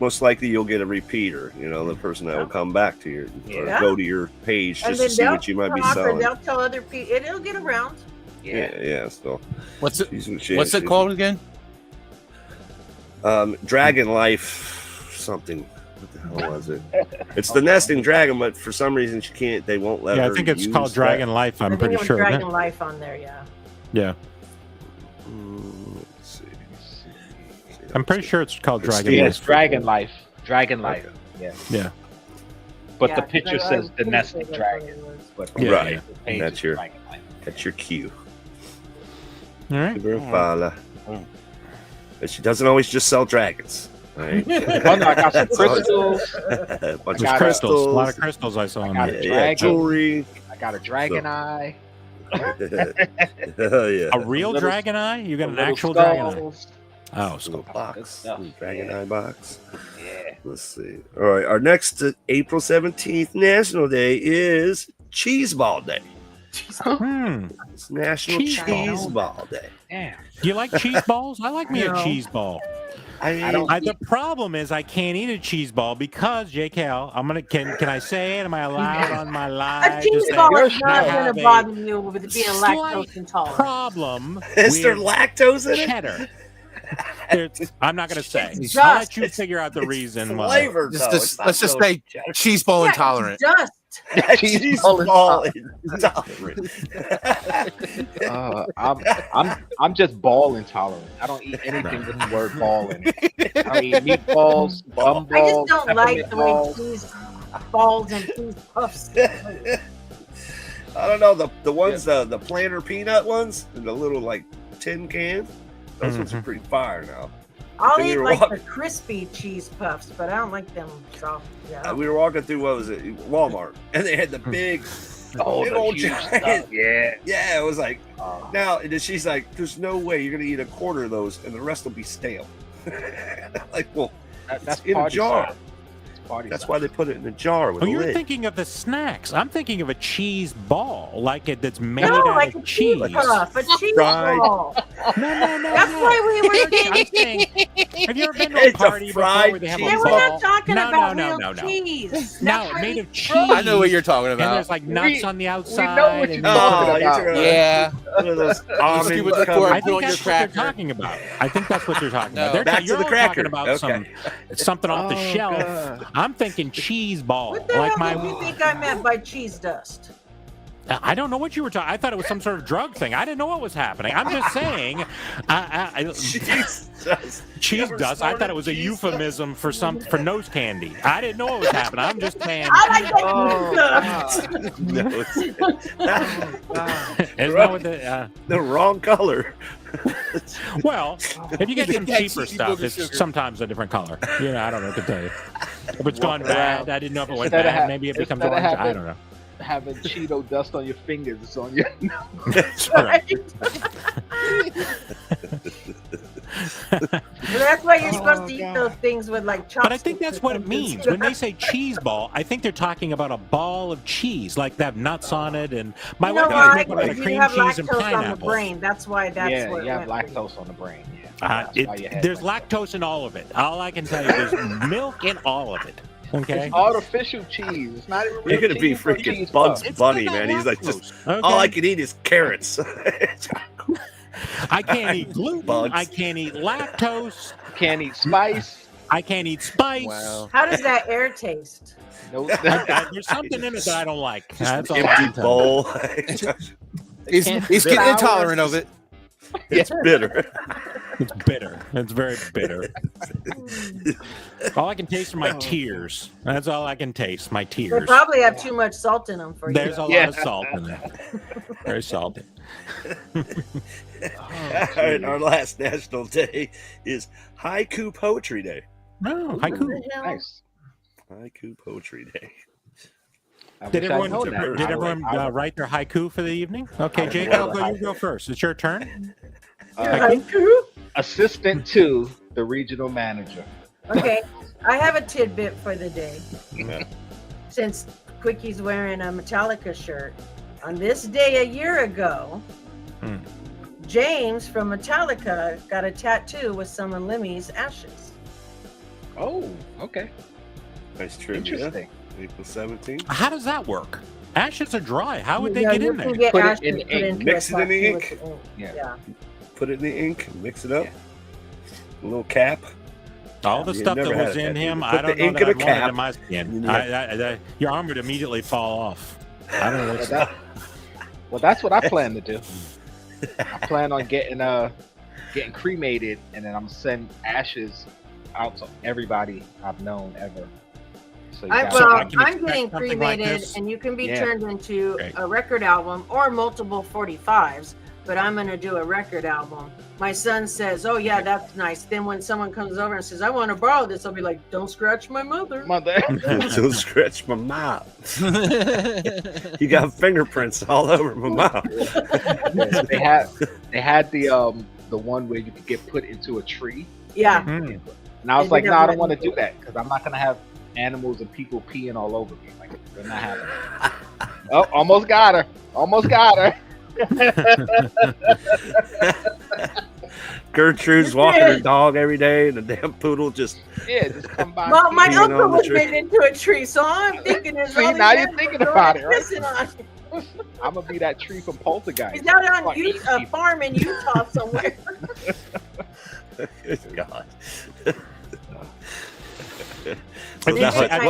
most likely you'll get a repeater. The person that will come back to you or go to your page just to see what you might be selling. They'll tell other people. It'll get around. Yeah. So what's it called again? Dragon Life something. What the hell was it? It's the nesting dragon, but for some reason they won't let her. I think it's called Dragon Life. I'm pretty sure. Dragon Life on there, Yeah. Let's see. I'm pretty sure it's called Dragon Life. It's Dragon Life. Dragon Life. Yeah. But the picture says the nesting dragon. But right. That's your cue. All right. But she doesn't always just sell dragons. Right? I got some crystals. A bunch of crystals. A lot of crystals I saw in there. Jewelry. I got a dragon eye. A real dragon eye? You got an actual dragon eye? Oh, skull box. Dragon eye box. Yeah. Let's see. All right. Our next April 17th National Day is Cheese Ball Day. It's National Cheese Ball Day. Yeah. Do you like cheese balls? I like me a cheese ball. The problem is I can't eat a cheese ball because JKL. Can I say it? Am I allowed on my live? A cheese ball is not going to bother you with it being lactose intolerant. Problem. Is there lactose in it? Cheddar. I'm not going to say. I'll let you figure out the reason. Flavor. Let's just say cheese ball intolerant. Just. Cheese ball intolerant. I'm just ball intolerant. I don't eat anything with the word ball in it. I eat meatballs, gumballs. I just don't like the way cheese balls and cheese puffs. I don't know the ones the planter peanut ones, the little like tin cans. Those ones are pretty fire now. I'll eat like the crispy cheese puffs, but I don't like them soft. Yeah. We were walking through Walmart, and they had the big old giant. Yeah. It was like now, and then she's like, "There's no way you're gonna eat a quarter of those, and the rest will be stale." Like, well, that's in a jar. That's why they put it in a jar with a you're lid. thinking of the snacks. I'm thinking of a cheese ball, that's made out of cheese. Puff, a cheese ball. No. That's why we were saying. Have you ever been to a party before where they have a ball? We're not talking about real cheese. No, made of cheese. I know what you're talking about. And there's like nuts on the outside. We know what you're talking about. Yeah. One of those almond I think that's what you're talking about. I think that's what you're talking about. Back to the cracker. Talking about something off the shelf. God. I'm thinking cheese ball. What the hell do you think I meant by cheese dust? I don't know what you were talking. I thought it was some sort of drug thing. I didn't know what was happening. I'm just saying. Cheese dust. I thought it was a euphemism for nose candy. I didn't know what was happening. I'm just saying. I like that. The wrong color. Well, if you get some cheaper stuff, it's sometimes a different color. I don't know what to tell you. If it's gone bad, I didn't know if it went bad. Maybe it becomes orange. I don't know. Having Cheeto dust on your fingers on your That's right. that's why you're supposed to eat those things with like chopsticks. But I think that's what it means. When they say cheese ball, I think they're talking about a ball of cheese, like that nuts on it. And my wife was making about a cream cheese and pineapple. On the brain. That's why that's what you have lactose on the brain. Yeah. There's lactose in all of it. All I can tell you, there's milk in all of it. Okay. It's artificial cheese. It's not even real. You're gonna be freaking Bugs Bunny, man. He's like, just all I can eat is carrots. I can't eat gluten. I can't eat lactose. Can't eat spice. I can't eat spice. Wow. How does that air taste? Nope. There's something in it that I don't like. That's all. Empty bowl. He's getting intolerant of it. It's bitter. It's bitter. It's very bitter. All I can taste are my tears. That's all I can taste. My tears. They probably have too much salt in them for you. There's a lot of salt in it. Very salty. All right, our last national day is Haiku Poetry Day. Oh, haiku. Nice. Haiku Poetry Day. Did everyone write their haiku for the evening? Okay, Jake, you go first. It's your turn. Haiku? Assistant to the regional manager. Okay, I have a tidbit for the day. Since Quickie's wearing a Metallica shirt, on this day a year ago, James from Metallica got a tattoo with some of Lemmy's ashes. Oh, okay. Nice trivia. Interesting. April 17th. How does that work? Ashes are dry. How would they get in there? Put it in the ink. Mix it in the ink. Yeah. Put it in the ink. Mix it up. Yeah. A little cap. All the stuff that was in him, I don't know that I want it in my skin. Your arm would immediately fall off. I don't know what's that. Well, that's what I plan to do. I plan on getting cremated, and then I'm gonna send ashes out to everybody I've known ever. So I'm getting cremated, and you can be turned into a record album or multiple 45s. But I'm going to do a record album. My son says, "Oh yeah, that's nice." Then when someone comes over and says, "I want to borrow this," I'll be like, "Don't scratch my mother." Don't scratch my mouth. You got fingerprints all over my mouth. They had the one where you could get put into a tree. Yeah. And I was like, "No, I don't want to do that because I'm not going to have animals and people peeing all over me. Like, they're not happening." Oh, almost got her. Almost got her. Gertrude's walking her dog every day, and the damn poodle just come by. Well, my uncle was made into a tree, so I'm thinking it's See, now you're thinking about it, right? I'm gonna be that tree from Poltergeist. He's out on a farm in Utah somewhere. God. What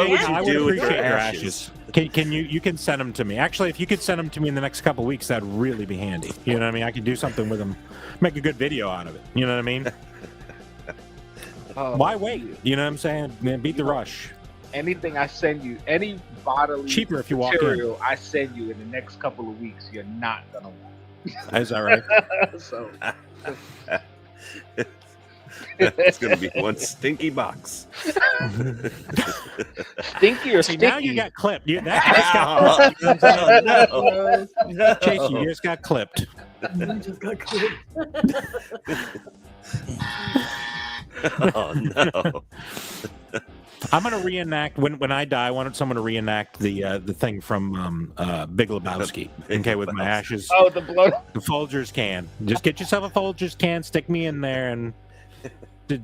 would you do with your ashes? Can you can send them to me? Actually, if you could send them to me in the next couple of weeks, that'd really be handy. You know what I mean? I could do something with them, make a good video out of it. You know what I mean? Why wait? You know what I'm saying? Beat the rush. Anything I send you, any bodily cheaper if you walk material in. I send you in the next couple of weeks, you're not gonna want. Is that right? So. It's gonna be one stinky box. Stinky or stinky? Now you got clipped. That just got clipped. No. Chase, you just got clipped. You just got clipped. Oh no. I'm gonna reenact when I die. I wanted someone to reenact the thing from Big Lebowski. Okay, with my ashes. Oh, the blood. The Folgers can. Just get yourself a Folgers can, stick me in there, and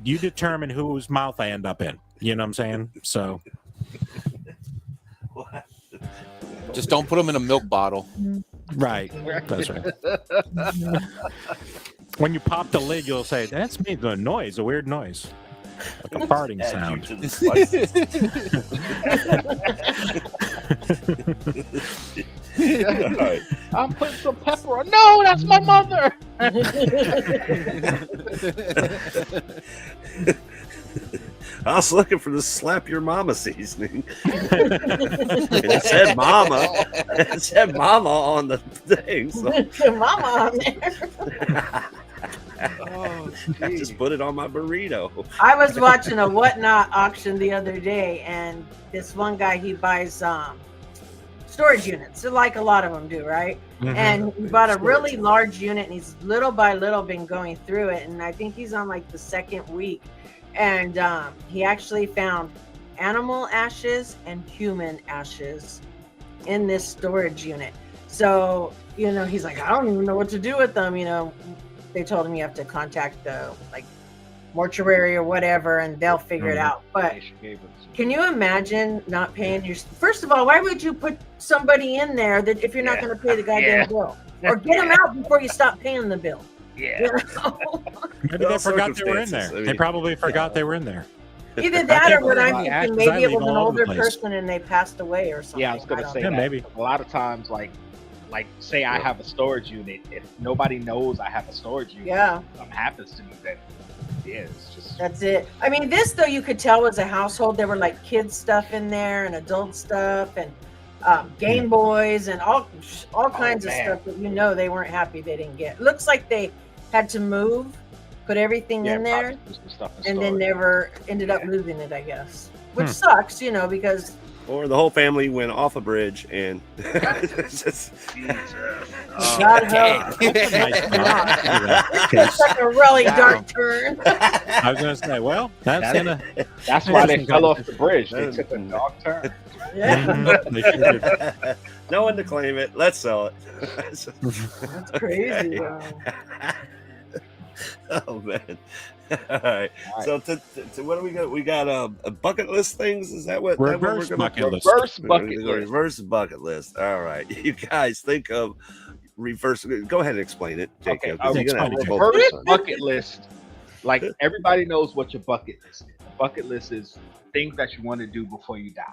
you determine whose mouth I end up in. You know what I'm saying? So, just don't put them in a milk bottle. Right. That's right. When you pop the lid, you'll say, "That's me." The noise, a weird noise. Like a farting sound. I'm putting some pepper on. No, that's my mother. I was looking for the slap your mama seasoning. It said mama. It said mama on the thing. So. Mama on there. I just put it on my burrito. I was watching a Whatnot auction the other day, and this one guy, he buys storage units, like a lot of them do, right? Mhm. And he bought a really large unit, and he's little by little been going through it. And I think he's on like the second week, and he actually found animal ashes and human ashes in this storage unit. So, you know, he's like, I don't even know what to do with them. You know, they told him you have to contact the like mortuary or whatever, and they'll figure it out. But can you imagine not paying your? First of all, why would you put somebody in there that if you're not going to pay the goddamn bill, or get them out before you stop paying the bill? Yeah. You know? Maybe they forgot they were in there. They probably forgot they were in there. Either that or what I'm Ashes, thinking, I maybe it leave was an all over the older place. person and they passed away or something. Yeah, I was gonna say Yeah, that. maybe. A lot of times, like say I have a storage unit. If nobody knows I have a storage unit, Yeah. something happens to me, then it's just That's it. I mean, this though you could tell was a household. There were like kids stuff in there and adult stuff and Game Boys and all kinds of man. stuff that you know they weren't happy they didn't get. Looks like they had to move, put everything in there, probably do some stuff in and then storage. never ended up losing it. I guess, which sucks, you know, because Or the whole family went off a bridge and it's just, God help. That's a nice thought. It's like a really dark turn. I was going to say, well, that's gonna. That's why they fell off the bridge. They took a dark turn. Yeah, Mhm, they sure did. no one to claim it. Let's sell it. that's crazy. Bro. Oh man! All right. So what do we got? We got a bucket list things. Is that what? Reverse that what we're bucket list. Reverse gonna, bucket we're gonna list. reverse bucket list. All right. You guys think of reverse. Go ahead and explain it, Jacob. Okay, 'cause you're gonna have to explain it, both Reverse this one. bucket list. Like everybody knows what your bucket list is. A bucket list is things that you want to do before you die.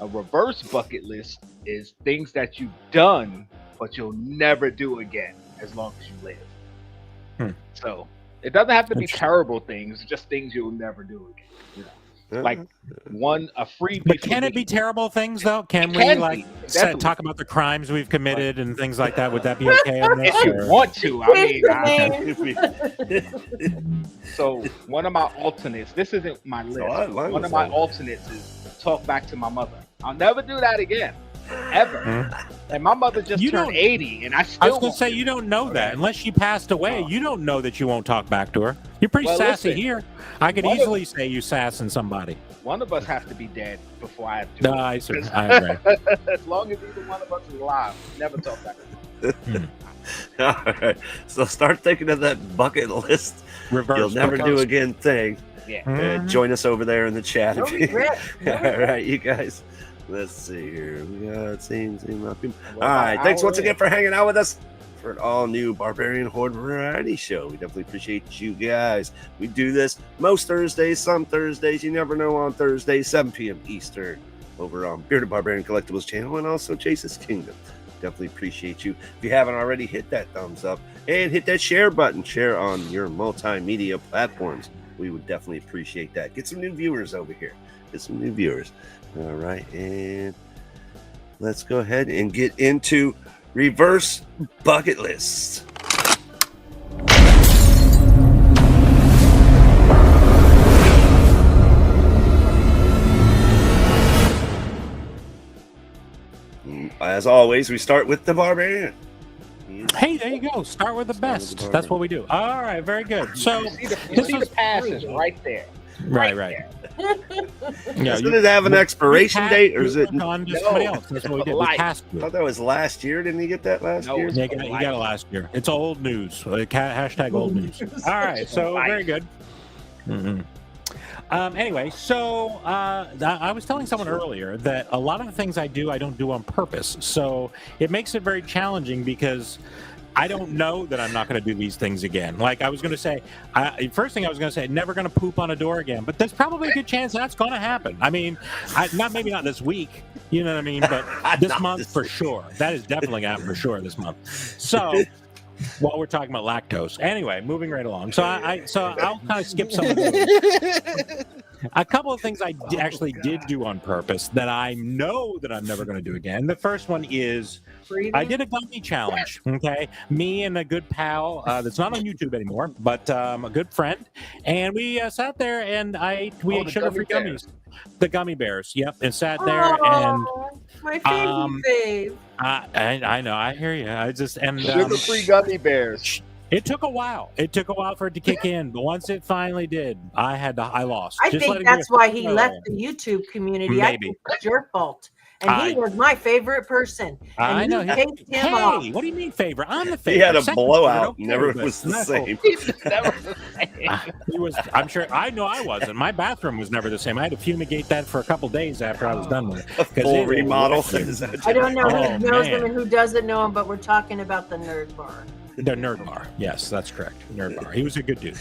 A reverse bucket list is things that you've done but you'll never do again as long as you live. So it doesn't have to be terrible things, just things you'll never do again. You know? Like a freebie. But can it be terrible things though? Can we can like be, definitely. talk about the crimes we've committed and things like that? Would that be okay on this? If you or- want to, So one of my alternates. This isn't my list. One of my alternates is talk back to my mother. I'll never do that again, ever. And my mother just turned 80, and I still. I was going to say you don't know that unless she passed away. You don't know that you won't talk back to her. You're pretty sassy here. I could easily say you sassing somebody. One of us has to be dead before I do. No, I agree. As long as either one of us is alive, never talk back. All right. So start thinking of that bucket list. Reverse You'll never do again thing. Yeah. Join us over there in the chat. No regret. All right, you guys. Let's see here. We got seen my people. All right. Thanks once again for hanging out with us for an all new Barbarian Horde Variety show. We definitely appreciate you guys. We do this most Thursdays, some Thursdays. You never know on Thursdays, 7 p.m. Eastern, over on Bearded Barbarian Collectibles channel and also Chase's Kingdom. Definitely appreciate you. If you haven't already, hit that thumbs up and hit that share button. Share on your multimedia platforms. We would definitely appreciate that. Get some new viewers over here. Get some new viewers. All right, and let's go ahead and get into reverse bucket lists. As always, we start with the Barbarian. Hey, there you go. Start with the best. That's what we do. All right, very good. So You see the passes right there. Right. Does it have an expiration date, or is it? On to somebody else. That's what we did. We passed I it. thought that was last year. Didn't he get that last year? Yeah, you got it last year. It's old news. Hashtag old news. All right, so very good. Anyway, so I was telling someone earlier that a lot of the things I do, I don't do on purpose. So it makes it very challenging because I don't know that I'm not going to do these things again. Like I was going to say, first thing I was going to say, never going to poop on a door again. But there's probably a good chance that's going to happen. I mean, maybe not this week, you know what I mean? But this month for sure. That is definitely going to happen for sure this month. So while we're talking about lactose. Anyway, moving right along. So I'll kind of skip some of those. A couple of things I actually did do on purpose that I know that I'm never going to do again. The first one is I did a gummy challenge. Okay, me and a good pal that's not on YouTube anymore, but a good friend, and we sat there and we ate sugar-free gummies. The gummy bears. Yep, and sat there and My favorite fave. I know. I hear you. I just and Sugar-free gummy bears. It took a while. It took a while for it to kick in, but once it finally did, I lost. I think that's why he left the YouTube community. Maybe. I think it's your fault. And he was my favorite person. And I know. Hey, what do you mean favorite? I'm the favorite. He had a Second blowout. favorite, Never but was the same. Never the same. He was. I'm sure. I know I wasn't. My bathroom was never the same. I had to fumigate that for a couple days after I was done with it. A full remodel. I don't know who knows him and who doesn't know him, but we're talking about the Nerd Bar. The Nerd Bar. Yes, that's correct. Nerd Bar. He was a good dude.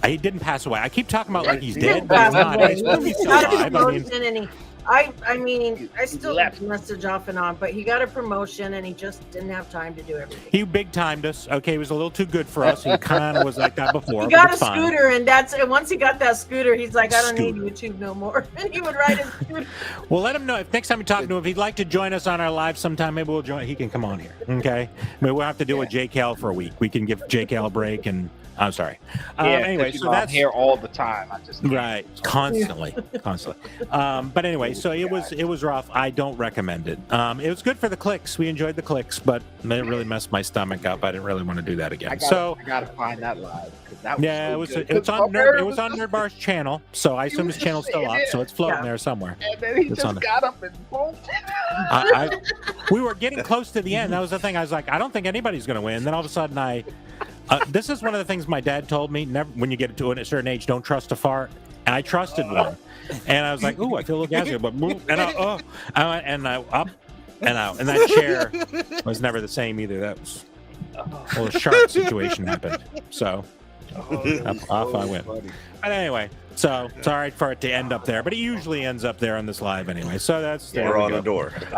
He didn't pass away. I keep talking about like he's dead, but he's not. He's still alive. I mean, I still message off and on, but he got a promotion and he just didn't have time to do everything. He big timed us. Okay, he was a little too good for us. He kind of was like that before. He got a scooter, and once he got that scooter, he's like, I don't need YouTube no more. And he would ride his scooter. Well, let him know if next time we talk to him, if he'd like to join us on our live sometime, maybe we'll join. He can come on here. Okay, maybe we'll have to do a JKL for a week. We can give JKL a break and. I'm sorry. Anyway, so that's I'm here all the time. I just right, constantly. But anyway, so it was rough. I don't recommend it. It was good for the clicks. We enjoyed the clicks, but it really messed my stomach up. I didn't really want to do that again. I gotta find that live. That was it's on Nerd Bar's channel, so I assume his channel's still up, so it's floating there somewhere. And then he just got up and boom. We were getting close to the end. That was the thing. I was like, I don't think anybody's going to win. Then all of a sudden, this is one of the things my dad told me. Never, when you get to a certain age, don't trust a fart. And I trusted one, and I was like, "Ooh, I feel a little gassy," but I up and out, and that chair was never the same either. That was a little sharp situation happened. So off I went. Funny. But anyway, so sorry for it to end up there, but it usually ends up there on this live anyway. So that's we're on a door. Okay,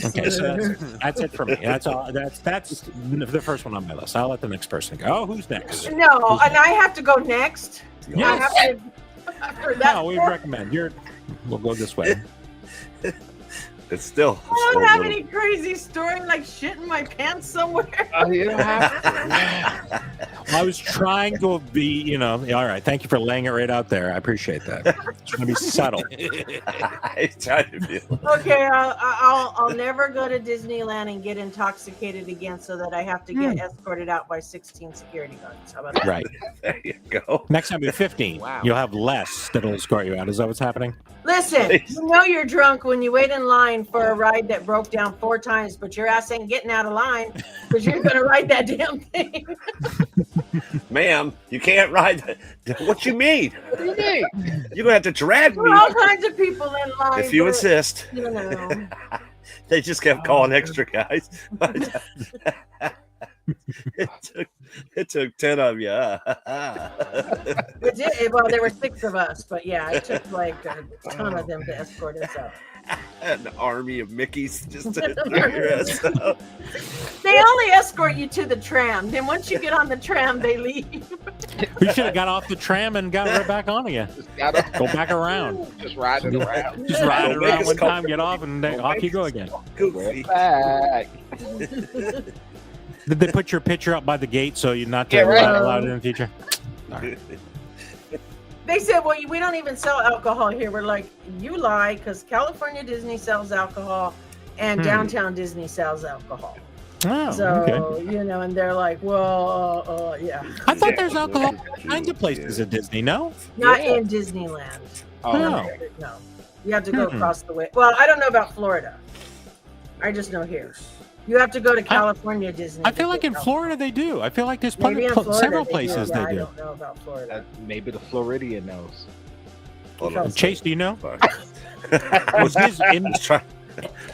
so that's it for me. That's all. That's the first one on my list. I'll let the next person go. Oh, who's next? No, and I have to go next. Yes. I have to, no, we recommend. We'll go this way. It's still. I don't have any crazy story like shit in my pants somewhere. I was trying to be, all right. Thank you for laying it right out there. I appreciate that. It's going to be subtle. I tried to be. Okay, I'll never go to Disneyland and get intoxicated again, so that I have to get escorted out by 16 security guards. How about that? Right. There you go. Next time, be 15. Wow. You'll have less that'll escort you out. Is that what's happening? Listen, you know you're drunk when you wait in line for a ride that broke down 4 times, but your ass ain't getting out of line because you're going to ride that damn thing. Ma'am, you can't ride that. What you mean? What do you mean? You're going to have to drag me. All kinds of people in line. If you insist. You know. They just kept calling extra guys. It took 10 of you. It did. Well, there were 6 of us, but yeah, it took like a ton of them to escort us out. An army of Mickeys just to figure us out. They only escort you to the tram. Then once you get on the tram, they leave. You should have got off the tram and got right back on again. Go back around. Just ride it around. Just ride it around one time, get off, and then off you go again. Back. Did they put your picture up by the gate so you're not allowed in the future? All right. They said, well, we don't even sell alcohol here. We're like, you lie, because California Disney sells alcohol and downtown Disney sells alcohol. Oh, so, okay. And they're like, well, yeah. I thought there's alcohol in kinds of places at Disney, no? Not in Disneyland. Oh. No. You have to go across the way. Well, I don't know about Florida. I just know here. You have to go to California Disney. I feel like in Florida they do. I feel like there's several places they do. I don't know about Florida. Maybe the Floridian knows. Chase, do you know?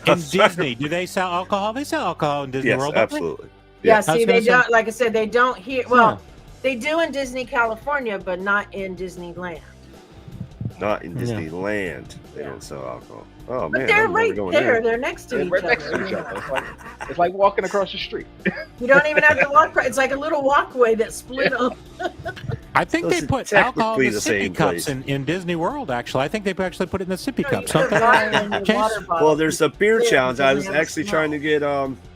In Disney, do they sell alcohol? They sell alcohol in Disney World. Absolutely. Yeah, see, they don't. Like I said, they don't here. Well, they do in Disney California, but not in Disneyland. Not in Disneyland. They don't sell alcohol. Oh, but man, they're right there. They're next to each other. It's like walking across the street. You don't even have to walk. It's like a little walkway that's split up. I think they put alcohol in the sippy cups in Disney World, actually. I think they actually put it in the sippy cups. Well, there's a beer challenge. I was actually trying to get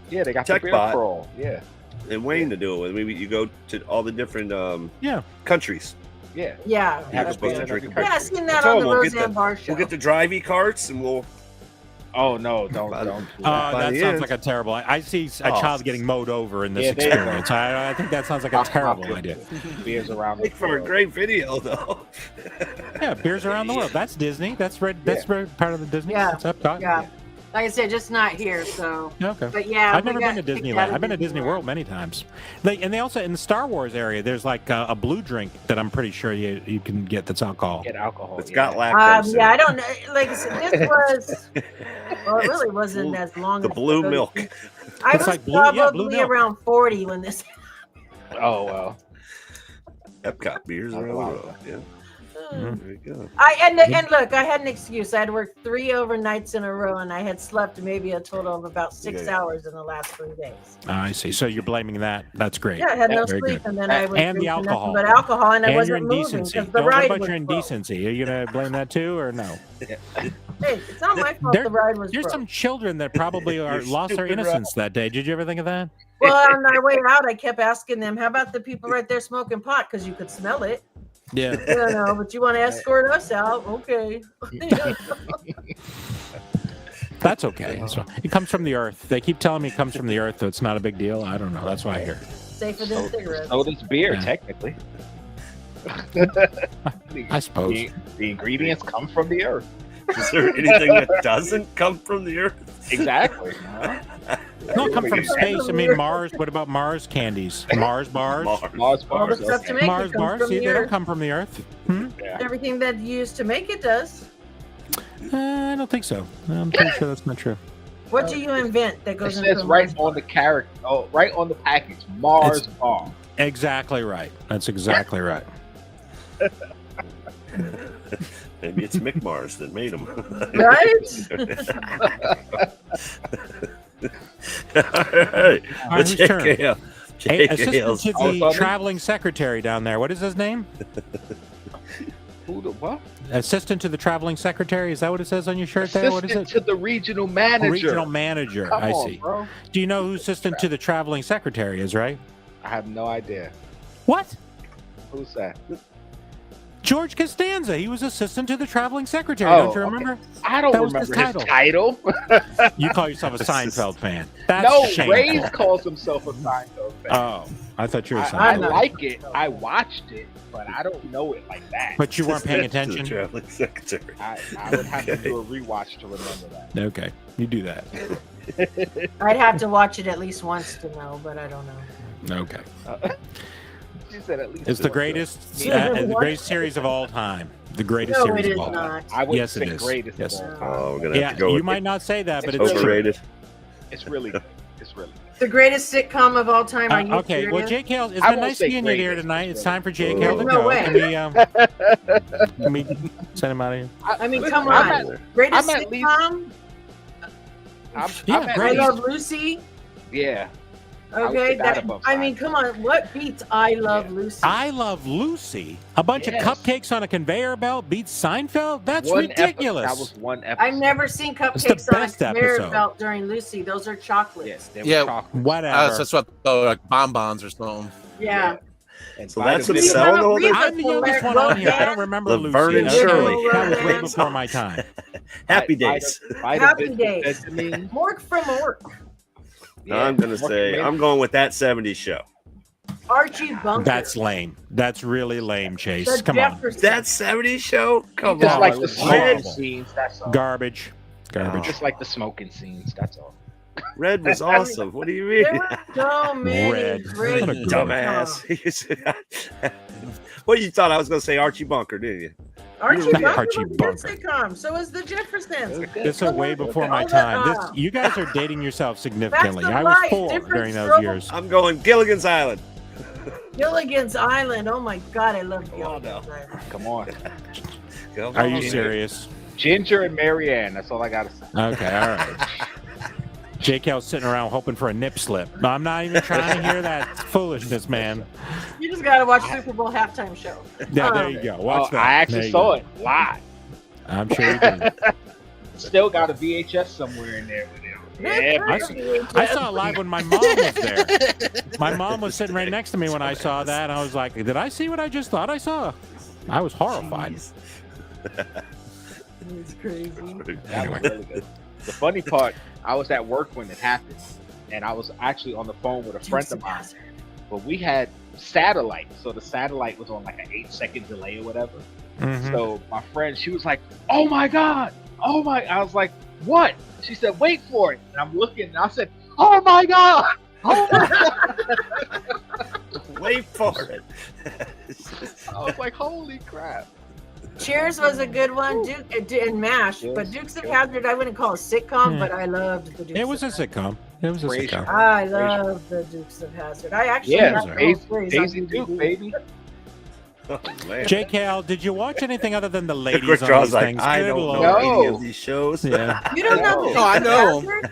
they got Tech the beer Bot. crawl. Yeah. And Wayne to do it with. Maybe you go to all the different countries Yeah. Yeah. We're supposed to drink. Yeah, I seen that on the Roseanne Barr show. We'll get the drivey carts and we'll. Oh no! Don't. That sounds like a terrible. I see a child getting mowed over in this experience. I think that sounds like a terrible idea. Beers around Make for a great video though. Yeah, beers around the world. That's Disney. That's part of the Disney. Yeah. It's Epcot. Yeah. Like I said, just not here. So. Okay. But yeah, I've never been to Disneyland. I've been to Disney World many times. They also in the Star Wars area. There's like a blue drink that I'm pretty sure you can get that's alcohol. Get alcohol. It's got lactose. Yeah, I don't know. Like I said, this was. Well, it really wasn't as long. The blue milk. I was probably around 40 when this. Oh well. Epcot beers around the world. Yeah. There you go. And look, I had an excuse. I had worked 3 overnights in a row, and I had slept maybe a total of about 6 hours in the last 3 days. I see. So you're blaming that. That's great. Yeah, I had no Very sleep, good. and then I was and the alcohol. But alcohol, and I wasn't moving indecency. because the Don't ride worry about was your indecency. Are you gonna blame that too, or no? Hey, it's not my fault. The ride was. There's some children that probably lost their innocence that day. Did you ever think of that? Well, on my way out, I kept asking them, "How about the people right there smoking pot? Because you could smell it." Yeah. No, but you want to escort us out? Okay. That's okay. So it comes from the earth. They keep telling me it comes from the earth, so it's not a big deal. I don't know. That's why I hear. Safer than cigarettes. So does beer, technically. I suppose. The ingredients come from the earth. Is there anything that doesn't come from the earth? Exactly. No, come from space. I mean, Mars. What about Mars candies? Mars bars? Mars bars. Mars bars. See, they don't come from the earth. Yeah. Everything that you use to make it does. I don't think so. I'm pretty sure that's not true. What do you invent that goes It into says a right Mars on the character. Oh, right on the package. Mars bar. Exactly right. That's exactly right. Maybe it's Mick Mars that made them. Right? All right. Whose turn? Hey, assistant to the JKL's. traveling secretary down there. What is his name? Who the what? Assistant to the traveling secretary. Is that what it says on your shirt there? What is it? To the regional manager. Regional manager. Come I on, see. bro. Do you know who assistant to the traveling secretary is, right? I have no idea. What? Who's that? George Costanza. He was assistant to the traveling secretary. Oh, Don't you remember? okay. I don't That was remember his his title. You call yourself a Seinfeld fan. That's No, shameful. Ray calls himself a Seinfeld fan. Oh, I thought you were a I Seinfeld. like it. I watched it, but I don't know it like that. But you weren't paying attention? To the traveling secretary. I would have to do a rewatch to remember that. Okay, you do that. I'd have to watch it at least once to know, but I don't know. Okay. She said at least It's the once. greatest, Yeah. the greatest series of all time. The greatest No, series it of is all time. not. I would Yes, it say is. greatest Yes. of all time. Oh, we're gonna have Yeah, to go you with might not say that, but it's true. overrated. It's really good. It's really good. The greatest sitcom of all time. Are you Okay, serious? well, JKL, it's I been won't nice say seeing you here greatest. tonight. It's time for JKL to No go. way. Can we send him out of here? I mean, Listen, come I'm on. Greatest I'm at least- sitcom? Yeah, I'm at great. I least- Love Lucy. Yeah. I would Okay, put that above I mean, Seinfeld. come on. What beats I Love Lucy? I Love Lucy. A bunch Yes. of cupcakes on a conveyor belt beats Seinfeld? That's One ridiculous. That was one episode. I've never seen It's cupcakes the on a best conveyor episode. belt during Lucy. Those are chocolates. Yes, they Yeah. were chocolate. Whatever. So that's what like bonbons or something. Yeah. And So that's what's vitamin- selling all this? I'm the youngest one on here. I don't remember The Lucy. Vernon Okay? Shirley. That was way Romance. before my time. Happy days. Happy days. Vitamin. Mork from Ork. No, I'm gonna say I'm going with that '70s show. Archie Bunker. That's lame. That's really lame, Chase. The Come on. Jeffersons. That '70s show? Come Just on. like the Red. smoking scenes. That's all. Garbage. Garbage. Just like the smoking scenes. That's all. Red was awesome. What do you mean? There were so many Red. great What a Dumbass. Well, you thought I was going to say Archie Bunker, didn't you? Archie Bunker Archie was a good Bunker. sitcom. So is the Jeffersons. This is way before my All time. that- You guys are dating yourself significantly. That's the I was life. 4 Different during those strokes. years. I'm going Gilligan's Island. Gilligan's Island. Oh my God, I love Come on Gilligan's Island. Come on. Come Are on. you serious? Ginger and Marianne. That's all I gotta say. Okay, all right. JK's sitting around hoping for a nip slip. No, I'm not even trying to hear that foolishness, man. You just gotta watch Super Bowl halftime show. Yeah, there you go. Watch that. I There actually you saw go. it live. I'm sure you did. Still got a VHS somewhere in there with him. Yeah, I saw it live when my mom was there. My mom was sitting right next to me when I saw that. I was like, did I see what I just thought I saw? I was horrified. Jeez. It's crazy. That was really good. The funny part, I was at work when it happened, and I was actually on the phone with a friend of mine. But we had satellite, so the satellite was on like an 8-second delay or whatever. Mhm. So my friend, she was like, "Oh my god, oh my!" I was like, "What?" She said, "Wait for it." And I'm looking, and I said, "Oh my god, oh my god!" Wait for it. I was like, "Holy crap!" Cheers was a good one, Duke and MASH, but Dukes of Hazzard I wouldn't call a sitcom, but I loved the Dukes. It was a sitcom. It was a sitcom. I love the Dukes of Hazzard. I actually have Daisy Duke, baby. Oh, man. JKL, did you watch anything other than the ladies Quick on Draw's these like, things? I Good don't Lord. know any of these shows. Yeah. You don't know the No, I Dukes of know 'em.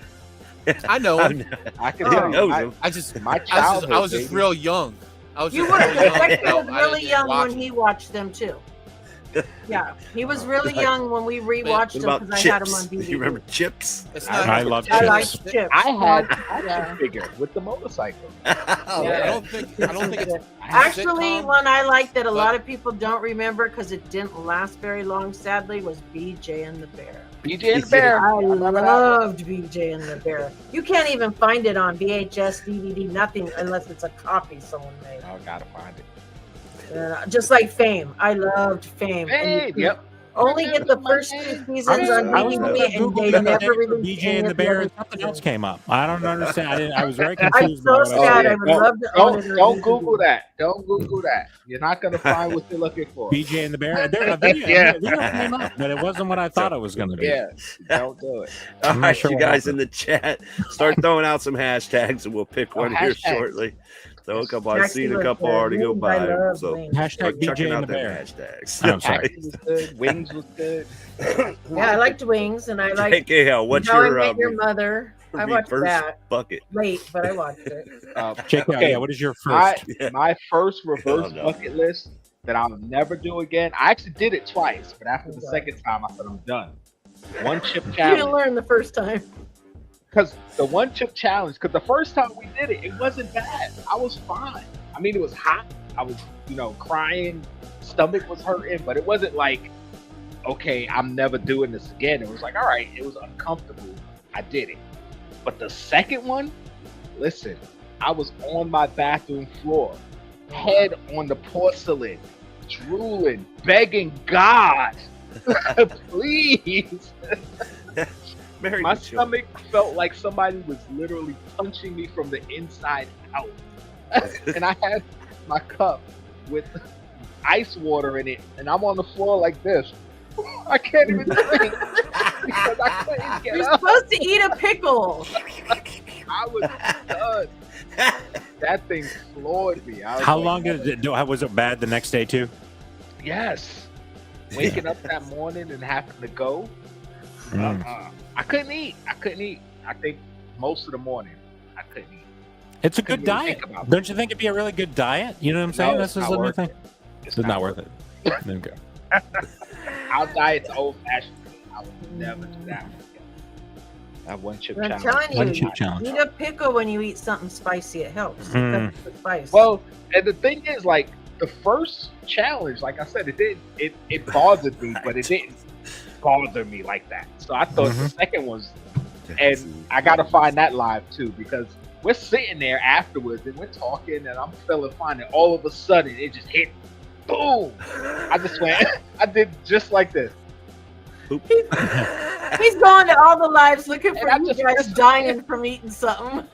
Hazzard? I know him. I can He tell you, knows I, him. I just, my I childhood, was just baby. real young. I was You just were. real young. Becky was I really didn't young watch when he watched them too. Yeah, he was really Like- young when we rewatched What them about because I had him Chips? on Do DVD. you remember Chips? It's I not. love I Chips. liked Chips. I had Yeah. action figure with the motorcycle. Oh, I yeah. don't think it's Actually, sitcom, one I like that a but- lot of people don't remember because it didn't last very long, sadly, was BJ and the Bear. BJ and the Bear. I remember that. loved BJ and the Bear. You can't even find it on VHS, DVD, nothing unless it's a copy someone made. I gotta find it. Just like Fame. I loved Fame. And you Hey, could yep. only get the first 2 seasons on I was DVD, and Google they the other never day for released BJ any and the of Bear, other and something else seasons. came up. I don't understand. I was very I'm confused. so by what I was sad. seeing. I would love to own it. on Don't DVD. Google that. Don't Google that. You're not gonna find what you're looking for. BJ and the Bear. There, a video, Yeah. a video came up, but it wasn't what I thought it was going to be. Yeah, don't do it. All I'm not right, sure you what guys happened. in the chat, start throwing out some hashtags, and we'll pick one here hashtags. shortly. Throw a couple. I've Jackie seen a was couple good. already go Wings, I by. love So Wings. Hashtag start BJ checking and out the them Bear. hashtags. I'm sorry. Taxi was good. Wings was good. Yeah, I liked Wings, and I liked JKL, what's How I your Met Your Mother. I watched reverse that bucket? late, but I watched it. JKL, Okay. yeah, what is your first? My first reverse Oh, no. bucket list that I'll never do again. I actually did it twice, but after the second time, I said I'm done. One chip You didn't challenge. learn the first time. Because the one chip challenge, because the first time we did it, it wasn't bad. I was fine. I mean, it was hot. I was, crying. Stomach was hurting, but it wasn't like, okay, I'm never doing this again. It was like, all right, it was uncomfortable. I did it. But the second one, listen, I was on my bathroom floor, head on the porcelain, drooling, begging God, please. Married My with children. stomach felt like somebody was literally punching me from the inside out. And I had my cup with ice water in it, and I'm on the floor like this. I can't even think because I couldn't get You're up. supposed to eat a pickle. I was done. That thing floored me. I was How like, long did it do? Was it bad the next day too? Yes. Waking up that morning and having to go. I couldn't eat. I think most of the morning I couldn't eat. It's a Couldn't good really diet. think about it. Don't you think it'd be a really good diet? You know what I'm saying? No, This it's is not the new worth thing. it. It's not worth it. Okay. Our diet's old fashioned. I would never do that one again. That one chip I'm challenge. telling One you, chip challenge. eat a pickle when you eat something spicy. It helps. It Mm. cuts the spice. Well, and the thing is, like the first challenge, like I said, it bothered me, but it didn't bother me like that. So I thought the second was, and I gotta find that live too because we're sitting there afterwards and we're talking and I'm feeling fine, and all of a sudden it just hit, boom! I just went, I did just like this. He's going to all the lives looking for And I you just- guys dying from eating something.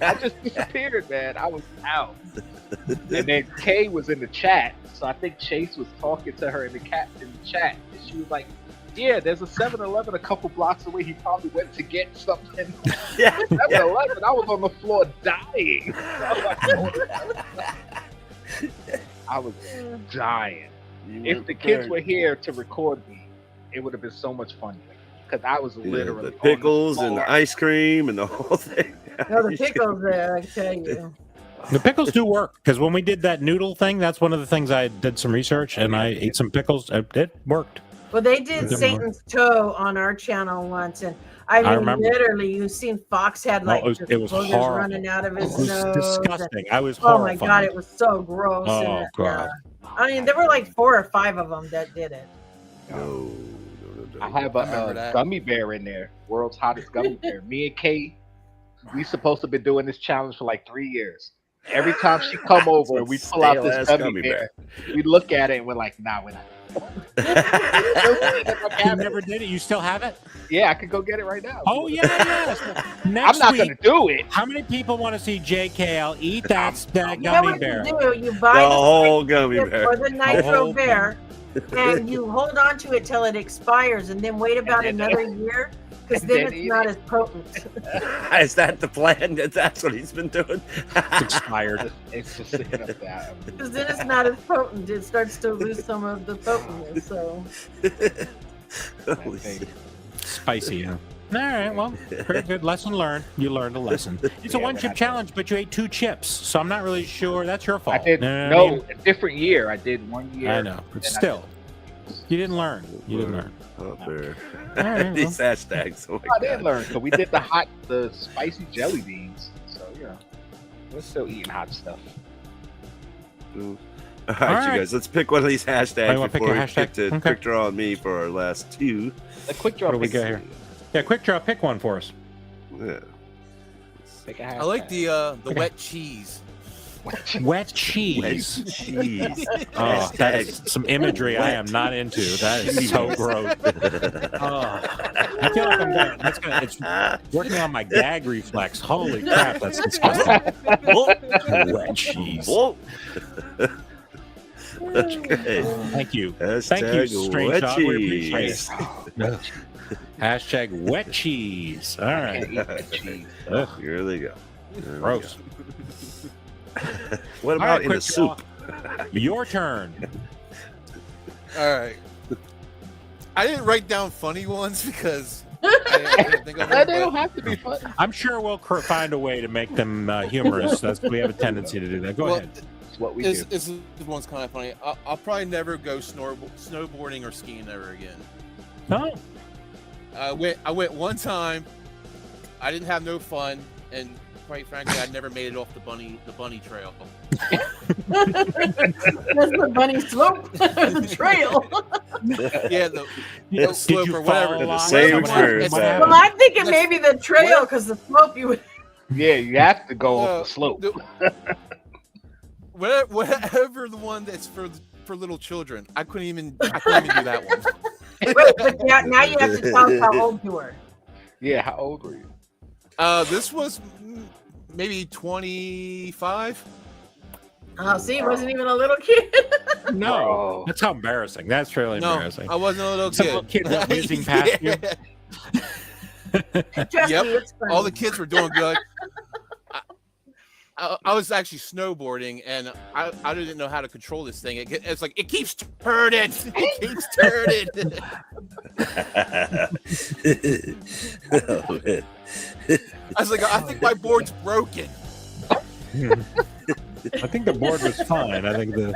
I just disappeared, man. I was out. And then Kay was in the chat, so I think Chase was talking to her in the chat, and she was like, "Yeah, there's a 7-Eleven a couple blocks away. He probably went to get something." Yeah. 7-Eleven. I was on the floor dying. I was dying. If the kids were here to record me, it would have been so much fun because I was literally the pickles on the and the floor. ice cream and the whole thing. No, the pickles there, I tell you. The pickles do work because when we did that noodle thing, that's one of the things I did some research and I ate some pickles. It worked. Well, they did It didn't Satan's Toe on our channel once, and I mean, remember. literally, you've seen Fox had like it was just boogers horrible. running out of his It was nose. disgusting. I was Oh my horrified. god, it was so gross. Oh, and, God. I mean, there were like 4 or 5 of them that did it. No. I have a gummy bear in there. World's hottest gummy bear. Me and Kay, we supposed to be doing this challenge for like 3 years. Every time she come over and we pull out this gummy bear, we look at it and we're like, nah, we're not. You never did it? You still have it? Yeah, I could go get it right now. Oh, yeah. I'm not going to do it. How many people want to see JKL eat that gummy bear? You know what you do? You buy the whole gummy bear. or the nitro bear, and you hold on to it till it expires, and then wait about another year, because then it's not as potent. Is that the plan? That's what he's been doing? It's expired. It's just sitting up there. Because then it's not as potent. It starts to lose some of the potentness. So spicy, huh? All right, well, very good. Lesson learned. You learned a lesson. It's a one-chip challenge, but you ate 2 chips, so I'm not really sure. That's your fault. I did a different year. I did 1 year. I know, but still, you didn't learn. You didn't learn. Right, these hashtags. Oh I did learn. So we did the spicy jelly beans. So we're still eating hot stuff. All right, you guys. Let's pick one of these hashtags before we pick the quick draw on me for our last 2. The quick draw. What do we got here? Yeah, quick draw. Pick one for us. Yeah. I like the wet cheese. Wet cheese. Wet cheese. Oh, that is some imagery I am not into. That is so gross. Oh, I feel like I'm going. It's working on my gag reflex. Holy crap, that's disgusting. Wet cheese. That's good. Thank you. Thank you, Strange Dog. We appreciate it. Hashtag wet cheese. All right. Here they go. Gross. What about in the soup? Your turn. All right. I didn't write down funny ones because I didn't think of it. They don't have to be funny. I'm sure we'll find a way to make them humorous. We have a tendency to do that. Go ahead. It's what we do. This one's kind of funny. I'll probably never go snowboarding or skiing ever again. No. I went one time. I didn't have no fun, and quite frankly, I never made it off the bunny trail. that's the bunny slope, the trail. Yeah, the slope or whatever. The same experience. Well, I'm thinking maybe the trail because the slope you would. Yeah, you have to go off the slope. Whatever the one that's for little children. I couldn't even do that one. Wait, but now you have to tell us how old you were. Yeah, how old were you? This was maybe 25. Oh, see, he wasn't even a little kid. No, that's how embarrassing. That's really embarrassing. I wasn't a little kid. Some little kid was whizzing past you. Yep, all the kids were doing good. I was actually snowboarding, and I didn't know how to control this thing. It's like, it keeps turning. It keeps turning. Oh, man. I was like, I think my board's broken. I think the board was fine. I think the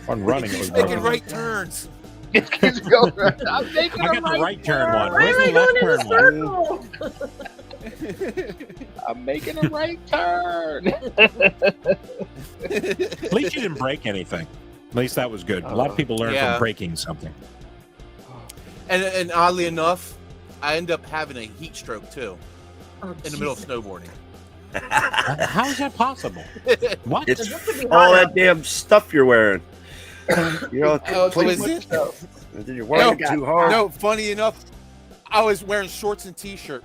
one running was making right turns. It keeps going. I'm making I got the right turn one. Why Where's am I the left going in turn a one? circle? I'm making a right turn. At least you didn't break anything. At least that was good. A lot of people learn from breaking something. And oddly enough, I end up having a heat stroke too, in the middle of snowboarding. How is that possible? What? It's all that damn stuff you're wearing. You know, you're wearing it too hard. No, funny enough, I was wearing shorts and t-shirt.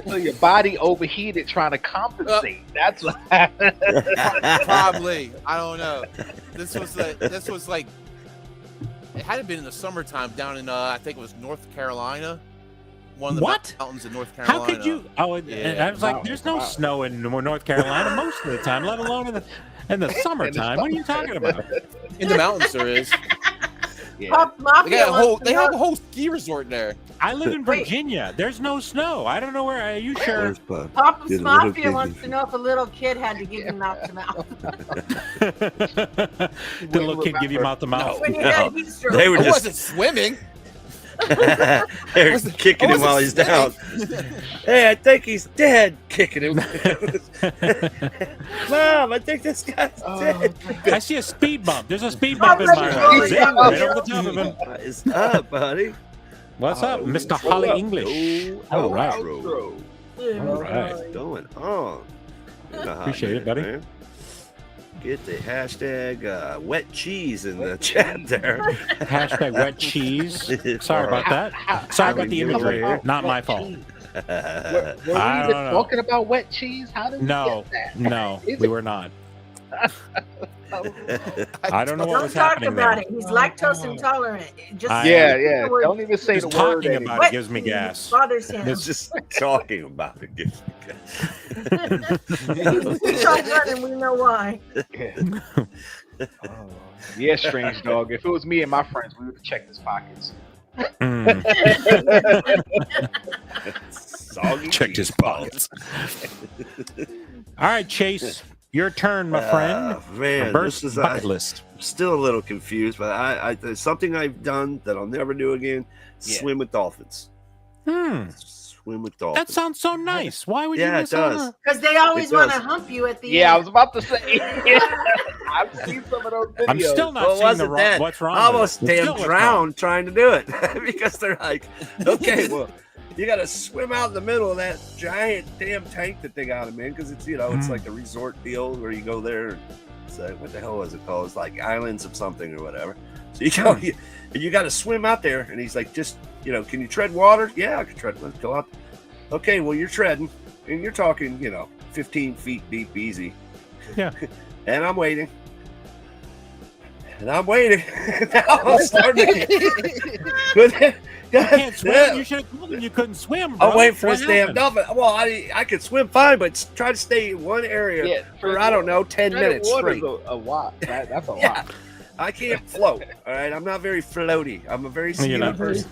So your body overheated trying to compensate. That's what happened. Probably. I don't know. This was like it had been in the summertime down in I think it was North Carolina. One of the mountains in North Carolina. How could you? Oh, yeah. I was like, there's no snow in North Carolina most of the time, let alone in the summertime. What are you talking about? In the mountains there is. Yeah. They have a whole ski resort there. I live in Virginia. There's no snow. I don't know where. Are you sure? Papa's Mafia wants to know if a little kid had to give you mouth to mouth. Did a little kid give you mouth to mouth? When you had heat stroke. I wasn't swimming. They're kicking him while he's down. Hey, I think he's dead. Kicking him. Mom, I think this guy's dead. I see a speed bump. There's a speed bump in my road. Zing, right over the top of him. What is up, buddy? What's up, Mr. Holly English? All right. All right. What's going on? Appreciate it, buddy. Man. Get the hashtag wet cheese in the chat there. Hashtag wet cheese. Sorry about that. Sorry about the imagery. Not my fault. Were we even talking about wet cheese? How did we get that? No, we were not. I don't know what was Don't talk happening about there. it. He's lactose intolerant. Just Yeah. Don't even say Just the word. talking about it gives me gas. bothers him. It's just talking about it gives me gas. He's so running, we know why. Yeah, strange dog. If it was me and my friends, we would have checked his pockets. Checked his pockets. All right, Chase. Your turn, my friend. Man, First this is bucket list. Still a little confused, but I there's something I've done that I'll never do again. Yeah. Swim with dolphins. Swim with dolphins. That sounds so nice. Why would you Yeah, it miss out does. on Because they always It want to does. hump you at the Yeah, I end. was about to say. I've seen some of those videos. I'm still not Well, it seeing the wasn't wrong. that. What's wrong? I almost with it. It damn still looks drowned trying to do it because they're like, okay, well, you got to swim out in the middle of that giant damn tank that they got them in because it's it's like a resort deal where you go there. And it's like, what the hell was it called? It's like islands of something or whatever. So you go, you got to swim out there, and he's like, just can you tread water? Yeah, I can tread. Let's go out. Okay, well, you're treading, and you're talking, 15 feet deep, easy. Yeah. And I'm waiting. And I'm waiting. Now I'm starting to You can't swim. You should have told him you couldn't swim, bro. I'm waiting for What this damn happened? dolphin. Well, I could swim fine, but try to stay in one area for, I don't know, 10 minutes straight. A lot. That's a Yeah. lot. I can't float, all right? I'm not very floaty. I'm a very skinny person.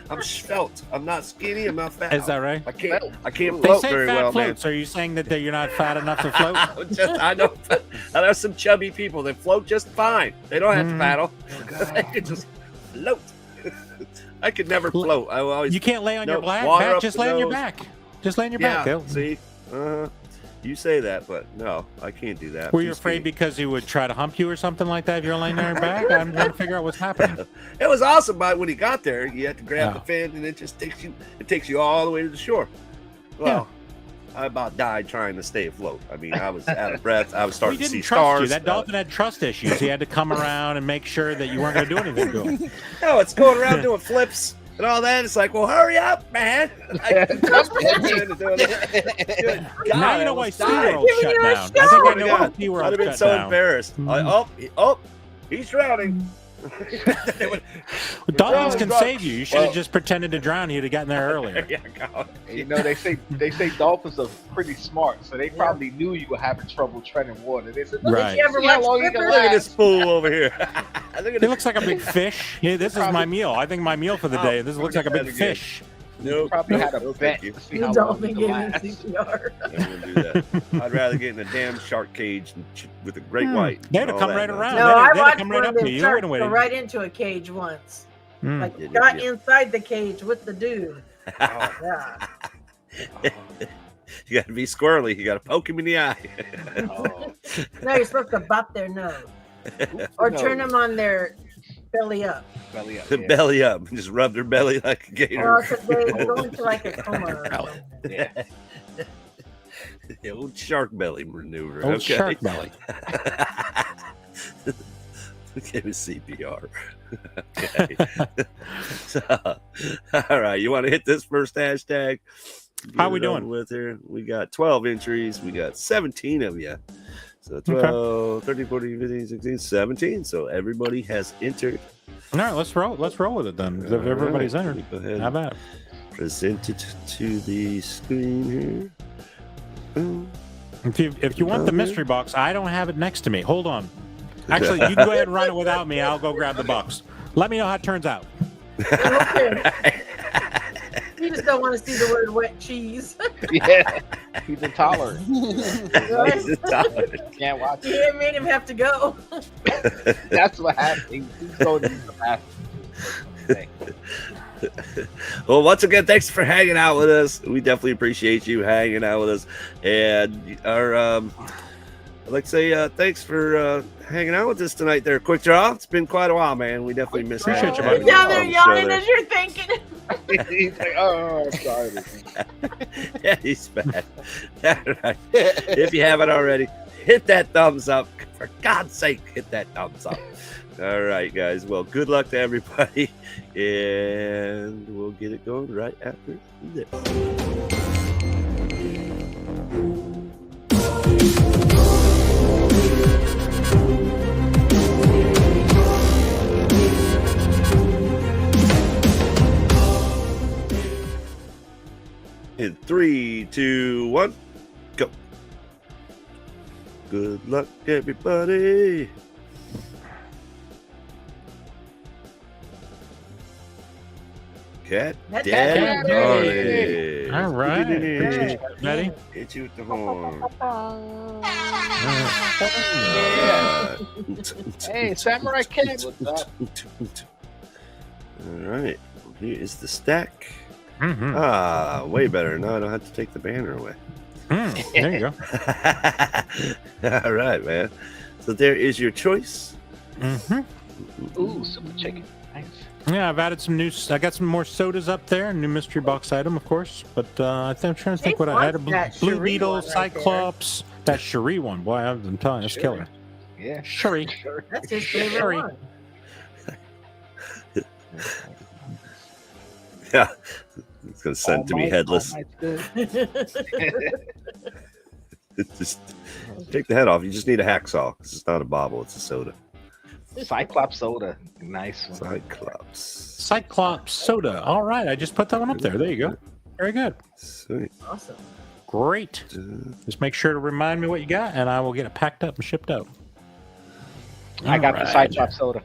I'm svelte. I'm not skinny. I'm not fat. Is that right? I can't They float say very fat well, floats. Are you saying that you're not fat enough to float? I know there's some chubby people that float just fine. They don't have to paddle. They can just float. I could never float. I always You can't lay on your back. water up Just the lay on your nose. back. Just lay on your Yeah, back. see? You say that, but no, I can't do that. Were you afraid because he would try to hump you or something like that if you're laying on your back? I'm trying to figure out what's happening. It was awesome, but when he got there, you had to grab the fin, and it just takes you all the way to the shore. Well, I about died trying to stay afloat. I mean, I was out of breath. I was He starting to didn't see trust stars. you. That dolphin had trust issues. He had to come around and make sure that you weren't going to do anything to him. No, it's going around doing flips and all that. It's like, well, hurry up, man. Now you know why SeaWorld shut down. I think I know why SeaWorld I'd have been shut so down. embarrassed. He's drowning. Dolphins can save you. You should have just pretended to drown. He'd have gotten there earlier. They say dolphins are pretty smart, so they probably knew you were having trouble treading water. They said, Right. Did you ever See how watch long you can Flipper? Look at this fool over here. He looks like a big fish. Yeah, this is my meal. I think my meal for the day. This looks like a big fish. Nope. probably had a No, bet thank you. to see The how long dolphin you gave can him last. CPR. I wouldn't do that. I'd rather get in a damn shark cage with a great white. They'd and have all come that right nonsense. around. No, They'd I have watched come one right of up to them you. You sharks wouldn't go wait. right into a cage once. Mm. Like, Yeah, got yeah. inside the cage with the dude. Oh, yeah. You got to be squirrely. You got to poke him in the eye. Oh, No, you're supposed to bop their nose. Or turn them on their belly up. belly up. Yeah. Belly up. Just rub their belly like a gator. Or else they go into like a coma or something. Yeah. The old shark belly maneuver. Old okay. shark belly. Give me CPR. Okay. So, all right. You want to hit this first hashtag? How we Get it over doing? with here? We got 12 entries. We got 17 of you. So 12, 13, 14, 15, 16, 17. So everybody has entered. All right, let's roll. Let's roll with it then. If everybody's All right. entered, Go ahead. how about it? Present it to the screen here. Boom. If you want the mystery box, I don't have it next to me. Hold on. Actually, you go ahead and run it without me. I'll go grab the box. Let me know how it turns out. Okay. You just don't want to see the word wet cheese. Yeah. He's intolerant. Right? He's intolerant. Can't watch it. It made him have to go. That's what happened. He's going to use the bathroom. Well, once again, thanks for hanging out with us. We definitely appreciate you hanging out with us. And I'd like to say thanks for hanging out with us tonight there, Quick Draw. It's been quite a while, man. We definitely miss you. Appreciate you, You're buddy. down there yawning as you're thinking. He's like, oh, I'm sorry. Yeah, he's bad. All right. If you haven't already, hit that thumbs up. For God's sake, hit that thumbs up. All right, guys. Well, good luck to everybody. And we'll get it going right after this. In 3, 2, 1, go. Good luck, everybody. Cat Daddy. All right. Appreciate you, buddy. Hit you with the horn. Hey, Samurai Cat. What's up? All right. Here is the stack. Mm-hmm. Way better. Now I don't have to take the banner away. There you go. All right, man. So there is your choice. Ooh, super chicken. Nice. Yeah, I've added some new. I got some more sodas up there. New mystery box item, of course. But I'm trying to think what I had. That Blue Cherie Beetle, one right Cyclops. That Cherie one. Boy, I'm telling you, it's killer. Yeah. Cherie. Sure. That's his favorite one. Yeah. It's going to send to me headless. Just take the head off. You just need a hacksaw because it's not a bobble. It's a soda. Cyclops soda. Nice one. Cyclops soda. All right. I just put that one up there. There you go. Very good. Sweet. Awesome. Great. Just make sure to remind me what you got, and I will get it packed up and shipped out. I got the Cyclops soda.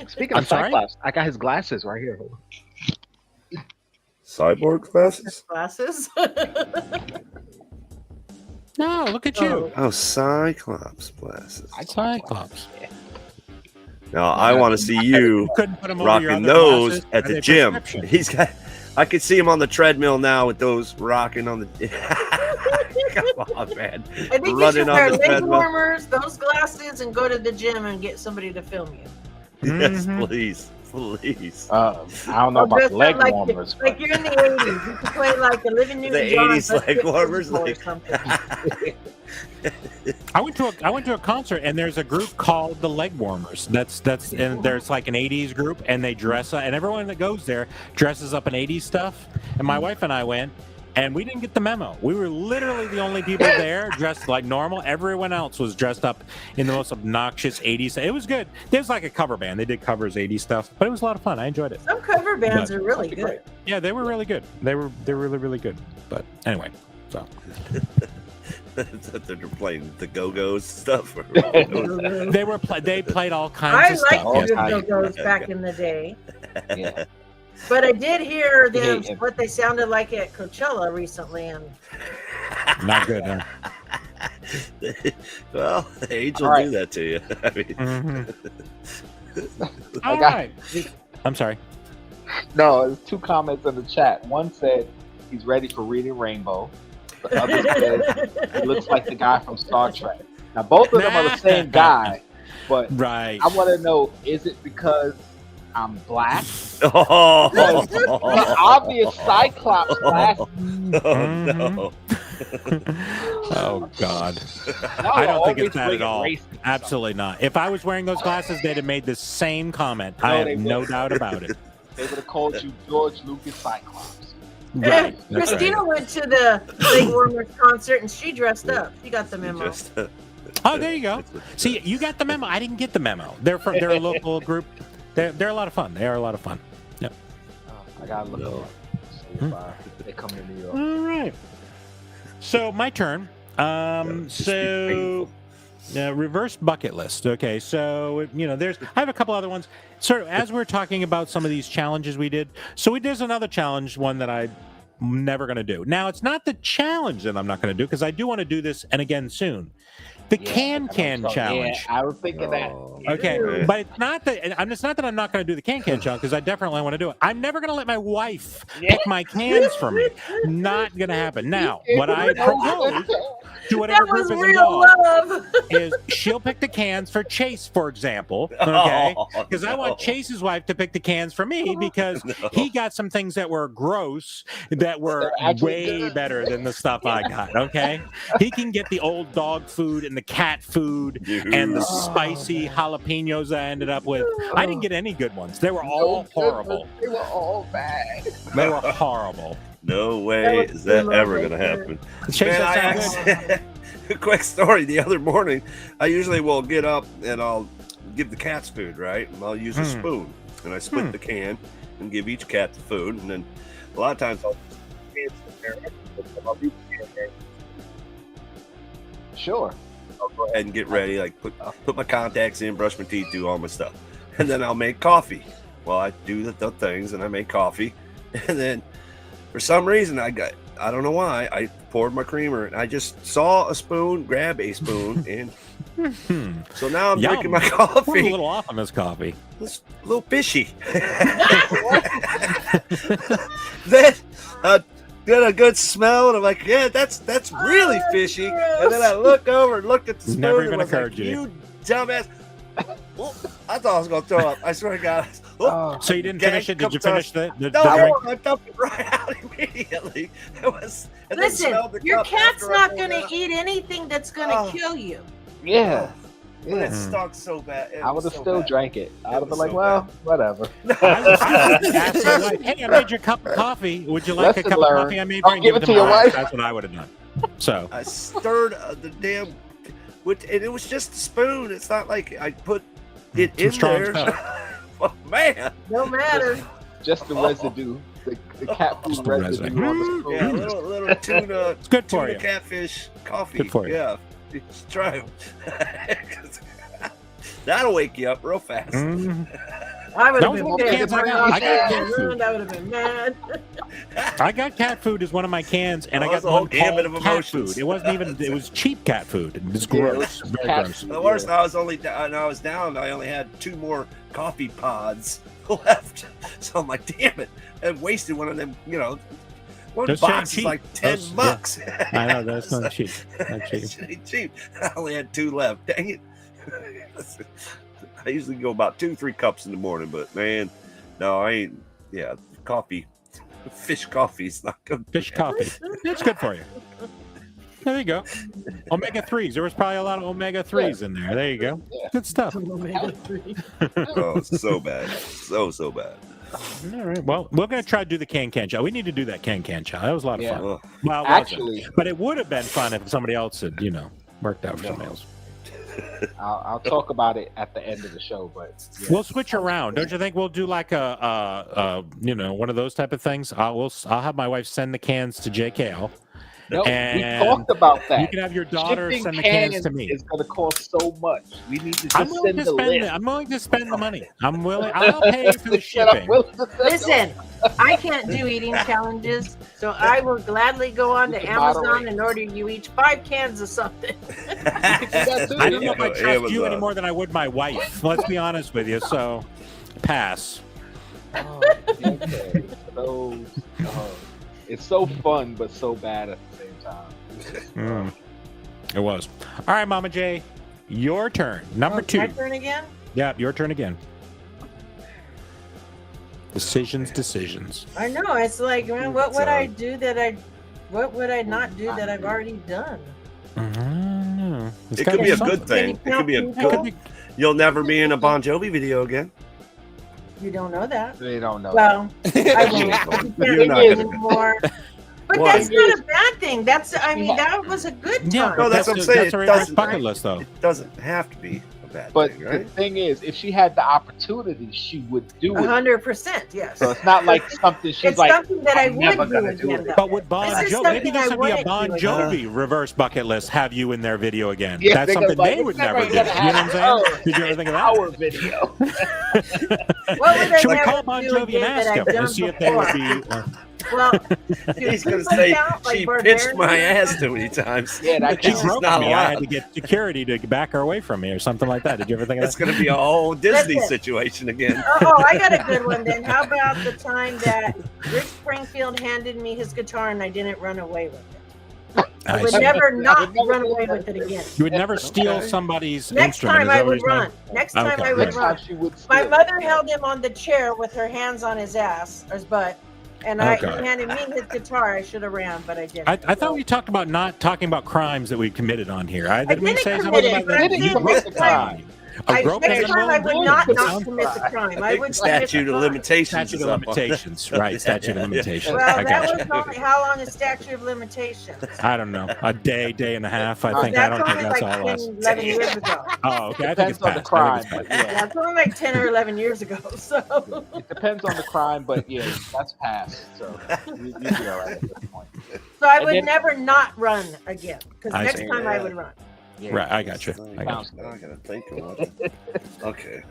Speaking of sorry? Cyclops, I got his glasses right here. Cyborg glasses? Glasses. No, look at you. Oh, Cyclops glasses. Cyclops. Now, I want to see you Couldn't put 'em over your rocking other those glasses. at Are the they gym. prescription? He's got. I could see him on the treadmill now with those rocking on the. Come on, man! I think you should Running wear on the leg treadmill. warmers, those glasses, and go to the gym and get somebody to film you. Yes, Mhm. please. I don't know about dress the leg up like, warmers. Like you're in the 80s. You can play like the Living New The 80s leg warmers, or like- something. I went to a concert, and there's a group called the Leg Warmers. That's and there's like an 80s group, and they dress up, and everyone that goes there dresses up in 80s stuff. And my wife and I went, and we didn't get the memo. We were literally the only people there dressed like normal. Everyone else was dressed up in the most obnoxious 80s. It was good. There's like a cover band. They did covers 80s stuff, but it was a lot of fun. I enjoyed it. Some cover bands are really good. Yeah, they were really good. They were really, really good. But anyway, so. They're playing the Go-Go's stuff. Or They played all kinds of I stuff. liked Yes. the Go-Go's back in the day. Yeah. But I did hear them Yeah. what they sounded like at Coachella recently, and Not good, huh? Well, age will All right. do that to you. I mean, All got- right. I'm sorry. No, there's two comments in the chat. One said he's ready for reading Rainbow. The other said he looks like the guy from Star Trek. Now, both of them are the same guy, but Right. I want to know, is it because I'm black? oh, The obvious Cyclops glasses. no. Oh God. Y'all I don't think always it's that at bring all. race- Absolutely not. If I was wearing those glasses, they'd have made the same comment. No, I they have no wouldn't. doubt about it. They would have called you George Lucas Cyclops. Right. That's Christina right. went to the Leg Warmers concert and she dressed up. She got the memo. Just, Oh, there you go. See, you got the memo. I didn't get the memo. They're a local group. They're a lot of fun. They are a lot of fun. Yep. I gotta look No. them up. See if they come to New York. All right. So my turn. So reverse bucket list. Okay, so I have a couple other ones. Sort of as we're talking about some of these challenges we did. So there's another challenge, one that I'm never going to do. Now it's not the challenge that I'm not going to do because I do want to do this and again soon. The can challenge. Yeah, I was thinking that. Okay, but it's not that. It's not that I'm not going to do the can challenge because I definitely want to do it. I'm never going to let my wife pick my cans for me. Not going to happen. Now, what I propose to whatever group is involved is she'll pick the cans for Chase, for example. Okay, because I want Chase's wife to pick the cans for me because he got some things that were gross that were way better than the stuff I got. Okay, he can get the old dog food and the cat food and the spicy jalapenos I ended up with. I didn't get any good ones. They were all horrible. They were all bad. They were horrible. No way is that ever going to happen. Man, a quick story. The other morning, I usually will get up and I'll give the cats food, right? And I'll use a spoon. And I split the can and give each cat the food. And then a lot of times I'll Sure. I'll go ahead and get ready, like put my contacts in, brush my teeth, do all my stuff. And then I'll make coffee. Well, I do the things and I make coffee. And then for some reason I don't know why, I poured my creamer and I just saw a spoon, grab a spoon, and so now I'm drinking my coffee. We're a little off on this coffee. It's a little fishy. Then get a good smell, and I'm like, yeah, that's really fishy. And then I look over and look at the spoon. Never even and occurred like, to you. You dumbass. Well, I thought I was going to throw up. I swear to God. So you didn't finish it? Did you finish the No, drink? I dumped it right out immediately. Listen, your cat's not going to eat anything that's going to kill you. Yeah. But it stunk so bad. I would have still drank it. I would have been like, well, whatever. Hey, I made you a cup of coffee. Would you like a cup of coffee I made for you? Give it to your wife. That's what I would have done. So I stirred the damn, and it was just a spoon. It's not like I put it in there. Oh, man. No matter. Just the residue. The cat food residue on the spoon. Yeah, little tuna. It's good for tuna you. Catfish coffee. Good for you. Yeah. Just try them. That'll wake you up real fast. I would have been pissed. I would have been mad. I got cat food as one of my cans, and I got a whole one gambit called of cat emotions. food. It wasn't even. It was cheap cat food. It was gross. Very gross. The worst, I was down. I only had 2 more coffee pods left. So I'm like, damn it! I wasted one of them. You know, one Those box cheap. is like $10. Yeah. I know that's not cheap. Not cheap. It's cheap. I only had 2 left. Dang it! I usually go about 2-3 cups in the morning, but man, no, I ain't. Yeah, coffee, fish coffee is not good. Fish coffee. It's good for you. There you go. Omega-3s. There was probably a lot of omega-3s in there. There you go. Good stuff. Oh, so bad. So bad. All right. Well, we're going to try to do the can challenge. We need to do that can challenge. That was a lot of fun. Oh. Well, it actually, wasn't. But it would have been fun if somebody else had, worked out for somebody else. I'll talk about it at the end of the show, but we'll switch around. Don't you think we'll do like a one of those type of things? I'll have my wife send the cans to JKL. No, and we talked about that. You can have your daughter Shipping send the cans to me. It's going to cost so much. We need to just send the list. I'm willing to spend the money. I'm willing. I'll pay for the shipping. Listen, I can't do eating challenges, so I will gladly go on to Amazon and order you each 5 cans of something. I don't know if I trust you any more than I would my wife. Let's be honest with you. So, pass. Oh, okay. So, it's so fun, but so bad at the same time. It was. All right, Mama J, your turn. Number 2. My turn again? Yeah, your turn again. Decisions. I know. It's like, man, what would I do what would I not do that I've already done? It could be a good thing. It could be a good. You'll never be in a Bon Jovi video again. You don't know that. They don't know. Well, I won't. You're not gonna anymore. But that's not a bad thing. That was a good time. Yeah, no, that's what I'm saying. That's a bucket list, though. It doesn't have to be a bad but thing, right? the thing is, if she had the opportunity, she would do it. 100%, yes. So it's not like something she's it's like, something that I'm I never would gonna do do again. it. But with Bon This is Jovi, maybe something this I would be a wouldn't Bon do again. Jovi reverse bucket list. Have you in their video again? Yeah, That's something like, they would it's never do. You never know gonna what I'm saying? happen. Did you ever think of that? Our video. What would I Should we never call Bon do Jovi and again that ask I've him done and see if they would before? be? Well, he's going to say she pitched my ass too many times. Yeah, that She counts. broke me. I had to get security to back her away from me or something like that. Did you ever think of that? It's going to be a whole Disney Listen. situation again. Oh, I got a good one then. How about the time that Rick Springfield handed me his guitar and I didn't run away with it? I would never not run away with it again. You would never steal somebody's Next instrument. time is that I what would you're saying? run. Next time Okay, I would right. run. My mother held him on the chair with her hands on his ass or his butt, and he handed me his guitar. I should have ran, but I didn't. I thought we talked about not talking about crimes that we committed on here. didn't commit it, but I didn't commit the crime. Next time I would not commit the crime. I would Statute of limitations. Statute of limitations, right? Statute of limitations. Well, I that got was you. only how long is statute of limitations? I don't know. A day, day and a half. I think. That's I don't think only that's like all 10, us. 11 years ago. Oh, okay. I think it's Depends on the past. crime, I think it's but past. yeah, That's only like 10 or 11 years ago. So it depends on the crime, but yeah, that's past. So you'd be all right at this point. So I And would then- never not run again because I next see. time I would run. Yeah. Right, I got you. I got you. Now I gotta think about it. Okay.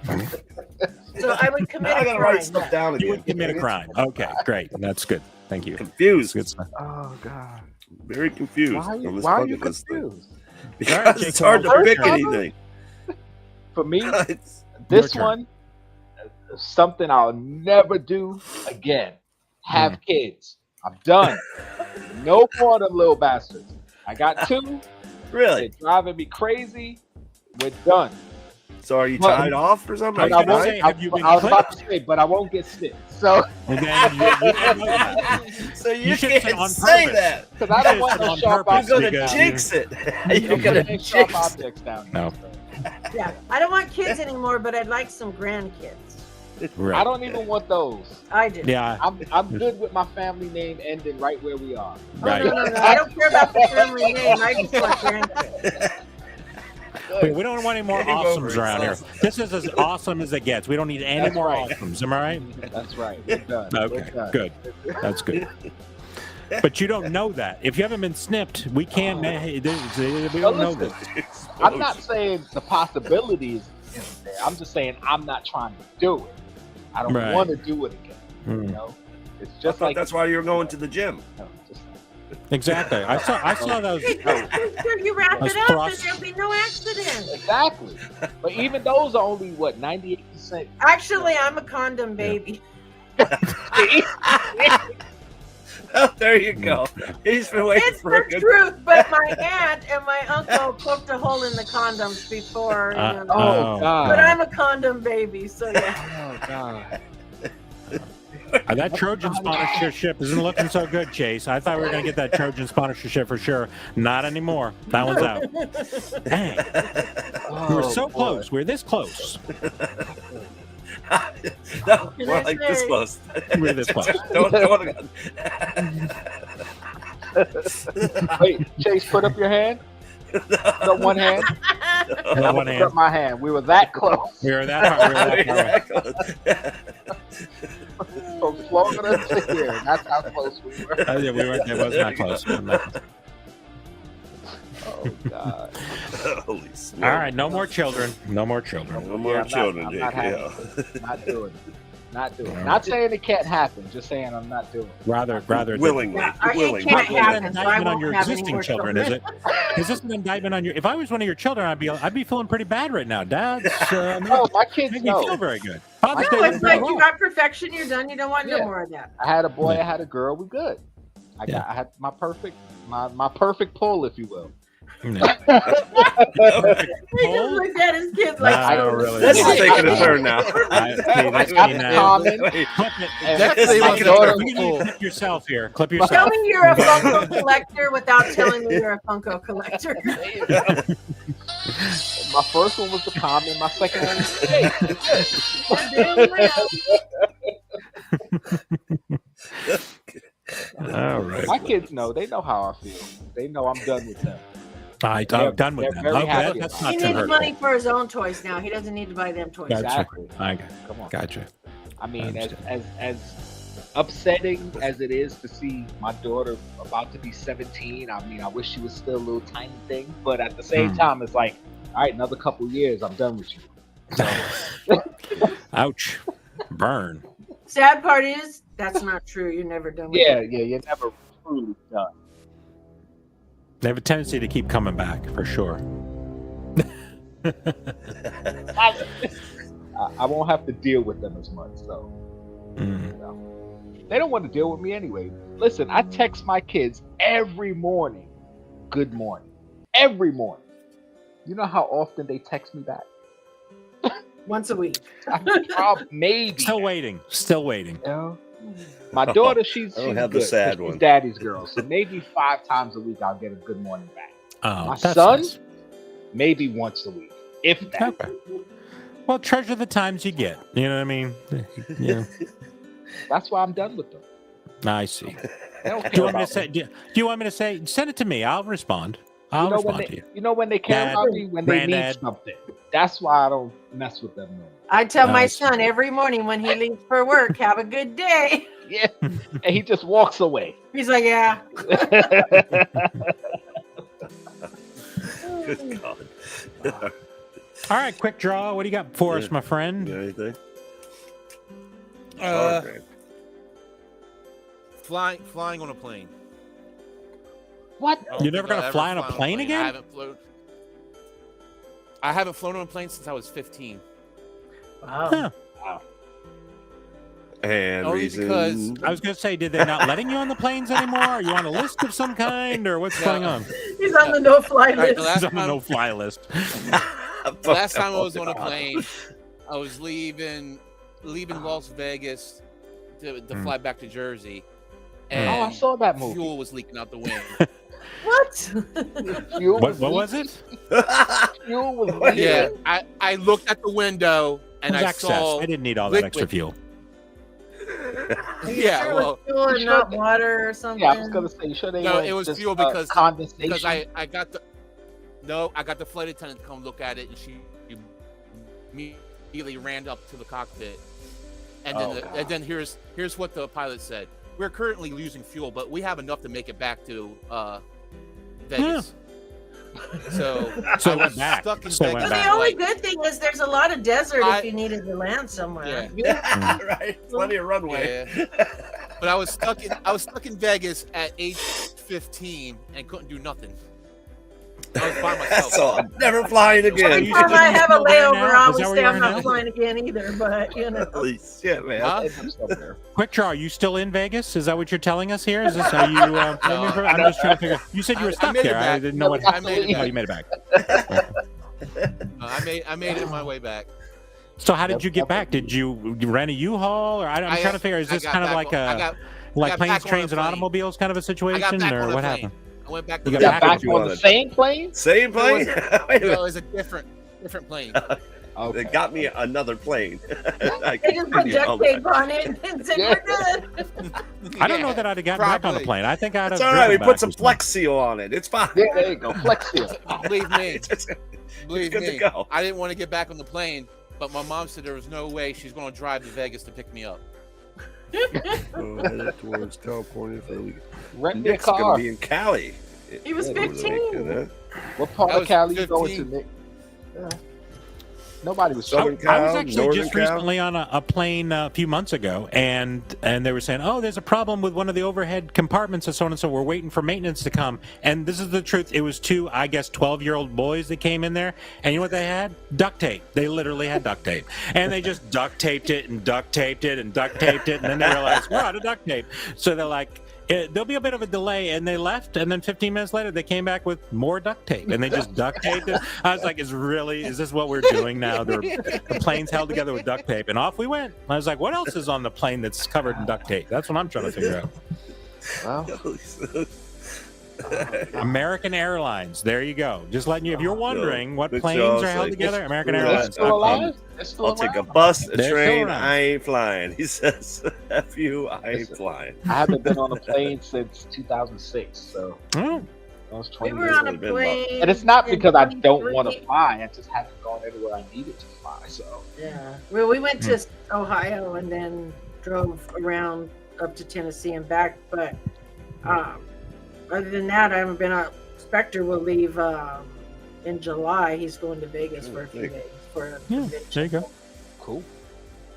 So I would commit I a gotta crime. write stuff down You again. would commit a crime. Okay, great. That's good. Thank you. Confused. Good stuff. Oh God. Very confused. Why on this are you bucket list thing. confused? Because it's hard to First pick cover? anything. For me, It's- this turn. one is something I'll never do again. Have kids. I'm done. No more of them little bastards. I got 2. They're Really? driving me crazy. We're done. So are you But- tied off or something? I was I gonna won't- say, have you been I was about clipped? to say, but I won't get sick. So, And then you didn't know that. So you, You should have said can't on say purpose. that. because I don't want It's no on sharp purpose. You're objects. gonna because jinx it. You're I'm gonna putting sharp jinx it. objects down. No. Yeah, I don't want kids anymore, but I'd like some grandkids. Right. I don't even want those. I do. Yeah. I'm good with my family name ending right where we are. Oh, Right. no. I don't care about the family name. I just want grandkids. We don't want any more Game over. awesomes around here. This is as awesome as it gets. We don't need any That's more right. awesomes. Am I right? That's right. We're done. We're Okay, done. good. That's good. But you don't know that. If you haven't been snipped, we can't. We don't know listen. this. I'm not saying the possibilities isn't there. I'm just saying I'm not trying to do it. I don't Right. want to do it again. You Mm. know, it's I just thought like that's why you're going to the gym. no, just, Exactly. I saw those. Hey, just make sure you wrap Those it up and thrust- there'll be no accident. exactly. But even those are only what 98%. Actually, I'm a condom baby. Oh, there you go. He's been waiting It's for the a good. truth, but my aunt and my uncle poked a hole in the condoms before. You know. Oh, God. But I'm a condom baby, so yeah. Oh God. That Trojan sponsorship isn't looking so good, Chase. I thought we were going to get that Trojan sponsorship for sure. Not anymore. That one's out. Dang. We were so boy. close. We were this close. No, Can more I like this say- close. We were this close. Don't. Wait, Chase, put up your hand. Put up one hand. No, one Put hand. up my hand. We were that close. We were that far. We were that far away. From Florida to here. That's how close we were. Yeah, we weren't. It was not close. It was not close. Oh God. Holy smoke. All right, no more children. No more children. No more I'm children, not Dick. having Yeah. it. Not doing it. Not doing All it. right. Not saying it can't happen. Just saying I'm not doing it. Rather. Willingly. Yeah, it Willingly. can't Not an happen, so I indictment on won't your have any existing more children, is it? Is this an indictment on your? If I was one of your children, I'd be feeling pretty bad right now. Dad's No, my kids making me feel know. very good. Father's No, Day it's was like very you well. got perfection, you're done, you don't want no Yeah. more of that. I had a boy, I had a girl, we good. I had my perfect pull, if you will. Yeah. He just Pull? looked at his kids like, Nah, I don't really. This is I- taking a turn now. That's got me the now. common. Clip it. And Definitely my wasn't daughter- a You need to clip yourself here. Clip tell yourself. me you're a Funko collector without telling me you're a Funko collector. My first one was the common, my second one was the cake. Damn well. All right. My kids know, they know how I feel. They know I'm done with them. I'm done with They're that. very Okay, happy that's about not He too needs hurtful. money for his own toys now. He doesn't need to buy them toys. Gotcha. Exactly. Come on. Gotcha. I mean, I as upsetting as it is to see my daughter about to be 17, I mean, I wish she was still a little tiny thing, but at the same time, it's like, all right, another couple years, I'm done with you. So, Ouch. Burn. Sad part is That's not true. You're never done with Yeah, it. yeah, you're never truly done. They have a tendency to keep coming back, for sure. I won't have to deal with them as much, so. You know. They don't want to deal with me anyway. Listen, I text my kids every morning, good morning. Every morning. You know how often they text me back? Once a week. Maybe. Still waiting. Still waiting. You know? My daughter, she's I don't she's have good, the sad 'cause she's one. daddy's girl, so maybe 5 times a week I'll get a good morning back. Oh, My that's son, nice. maybe once a week, if that. Okay. Well, treasure the times you get. You know what I mean? Yeah. That's why I'm done with them. I see. They don't Do you care want me to about say? me. Do you want me to say? Send it to me. I'll respond. I'll respond to you. You know when they care Dad, about me? When they need Granddad. something. That's why I don't mess with them no more. I tell my I see. son every morning when he leaves for work, have a good day. Yeah. And he just walks away. He's like, yeah. Good God. All right, quick draw. What do you got for us, Yeah. my friend? You got anything? Uh, Great. flying on a plane. What? I don't You're never think I'll gonna ever fly on a plane again? I haven't flown on a plane since I was 15. Wow. Huh. And Only reason. because- I was going to say, did they not letting you on the planes anymore? Are you on a list of some kind, or what's No. going on? He's on the no-fly All right, list. the last He's on the time- no-fly list. The last time I was on a plane, I was leaving Las Vegas to fly back to Jersey, and Oh, I saw that movie. fuel was leaking out the wing. What? Fuel What was it? Fuel was leaking. Yeah, I looked at the window and It was I excess. saw. I didn't need all that extra liquid. fuel. Yeah, Sure, well, with fuel and not water or something. Yeah, I was gonna say, sure they No, weren't it was just, fuel because condensation. I got the flight attendant to come look at it, and she immediately ran up to the cockpit, and then God. and then here's what the pilot said: "We're currently losing fuel, but we have enough to make it back to Vegas." So So I it went was back. stuck in So it Vegas. went But back. the only Like, good thing is there's a lot of desert I- if you needed to land somewhere. Yeah. Right. Plenty of runway. But I was stuck in Vegas at age 15 and couldn't do nothing. I was by myself. That's all. Never flying Every again. you time just I have a still there layover, now? I Is always that where say you I'm are not now? flying again either. But you know, Holy shit, man. Huh? I'm still there. Quick draw. Are you still in Vegas? Is that what you're telling us here? Is this? Are you? I'm just trying to figure. You said you were I stuck made it there. I back. didn't know what I happened. made it Oh, back. you made it back. I made it my way back. So how did you get back? Did you rent a U-Haul, or I'm trying to figure? Is I this got kind of back like on- I a got like back planes, on trains, the and plane. automobiles kind of a I got situation, back or on the what plane. happened? I went back You to got Yeah, back back you on on the it. same plane? Same plane? Wait a No, it minute. was a different plane. They got me another plane. I they just put can duct tell tape that. on it and said Yeah. we're good. I don't know that I'd have gotten back on the Probably. plane. I think I'd have. It's all right. We driven put back some or something. Flex Seal on it. It's fine. Yeah, there you go. Flex seal. Believe me, It's believe good me. to go. I didn't want to get back on the plane, but my mom said there was no way she's going to drive to Vegas to pick me up. Headed towards California for the weekend. Rent me a Nick's gonna car. be in Cali. He was over the 15. weekend, huh? What part I of was Cali you going to, 15. Nick? Yeah. Nobody was Southern I Cal, was actually Northern just Cal? recently on a plane a few months ago, and they were saying, "Oh, there's a problem with one of the overhead compartments, and so on and so. We're waiting for maintenance to come." And this is the truth: it was two, I guess, 12-year-old boys that came in there, and you know what they had? Duct tape. They literally had duct tape, and they just duct taped it and duct taped it and duct taped it, and then they realized we're out of duct tape. So they're like, there'll be a bit of a delay, and they left, and then 15 minutes later they came back with more duct tape, and they just duct taped it. I was like, is this what we're doing now? The plane's held together with duct tape, and off we went. I was like, what else is on the plane that's covered in duct tape? That's what I'm trying to figure out. Well, American Airlines, there you go. Just letting you, if you're wondering what Good planes job, are held say, together, American screw Airlines. that. still alive? They're still I'll take a around? bus, a They're still train. around. I ain't flying. He says, F you, I ain't Listen. flying. I haven't been on a plane since 2006, so Oh, I was We 20 were years on a old. been plane. And it's not in because I don't want to 23. fly. I just haven't gone anywhere I needed to fly. So Yeah. Well, we went to Ohio and then drove around up to Tennessee and back. But other than that, I haven't been out. Spectre will leave in July. He's going to Vegas for a few okay. days for a yeah, convention. there you go. cool.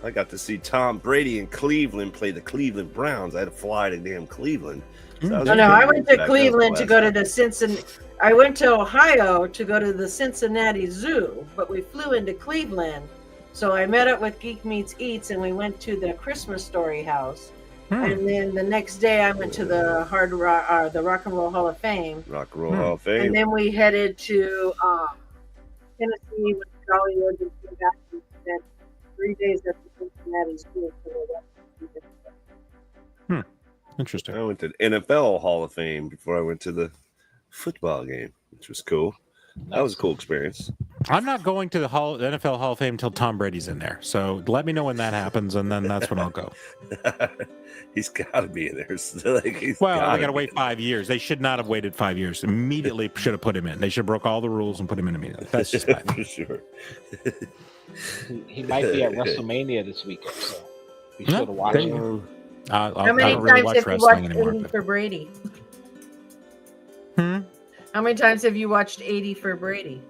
I got to see Tom Brady in Cleveland play the Cleveland Browns. I had to fly to damn Cleveland. So I went to Cleveland to go to the Cincinnati. I went to Ohio to go to the Cincinnati Zoo, but we flew into Cleveland. So I met up with Geek Meets Eats, and we went to the Christmas Story house. And then the next day, I went to the Rock and Roll Hall of Fame. Rock and Roll Hall of Fame. And then we headed to Tennessee with Hollywood and came back and spent 3 days at the Cincinnati Zoo. Interesting. I went to the NFL Hall of Fame before I went to the football game, which was cool. That was a cool experience. I'm not going to the NFL Hall of Fame until Tom Brady's in there. So let me know when that happens, and then that's when I'll go. He's got to be in there. They got to wait 5 years. They should not have waited 5 years. Immediately should have put him in. They should have broke all the rules and put him in immediately. That's just fine. For sure. He might be at WrestleMania this weekend, so be sure to watch him. How many times have you watched 80 for Brady? How many times have you watched 80 for Brady?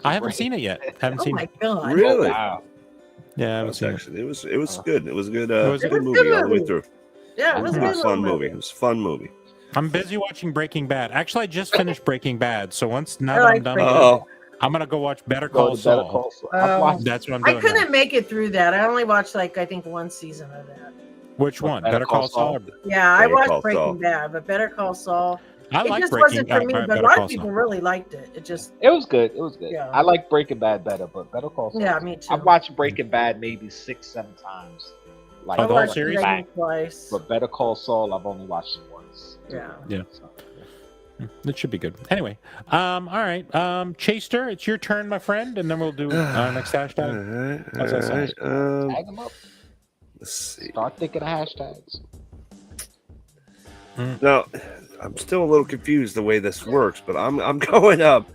I haven't seen it yet. Oh my God! Really? Oh, wow. Yeah, I haven't seen it. It was good. It was a good. It was a good movie all the way through. Yeah, it was a good fun movie. It was a fun movie. I'm busy watching Breaking Bad. Actually, I just finished Breaking Bad. So now that I'm done with it, I'm gonna go watch Better Call Saul. That's what I'm doing. I couldn't make it through that. I only watched I think one season of that. Which one? Better Call Saul? Yeah, I watched Breaking Bad, but Better Call Saul. I like just Breaking wasn't for me, but a lot of people really liked it. It was good. It was good. Yeah. I like Breaking Bad better, but Better Call Saul. Yeah, me too. I've watched Breaking Bad maybe 6-7 times. Like the whole series? Twice. But Better Call Saul, I've only watched it once. Yeah. Yeah. It should be good. Anyway, all right. Chaster, it's your turn, my friend, and then we'll do our next hashtag. How's that sound? Tag them up. Let's see. Start thinking of hashtags. Now, I'm still a little confused the way this works, but I'm going up.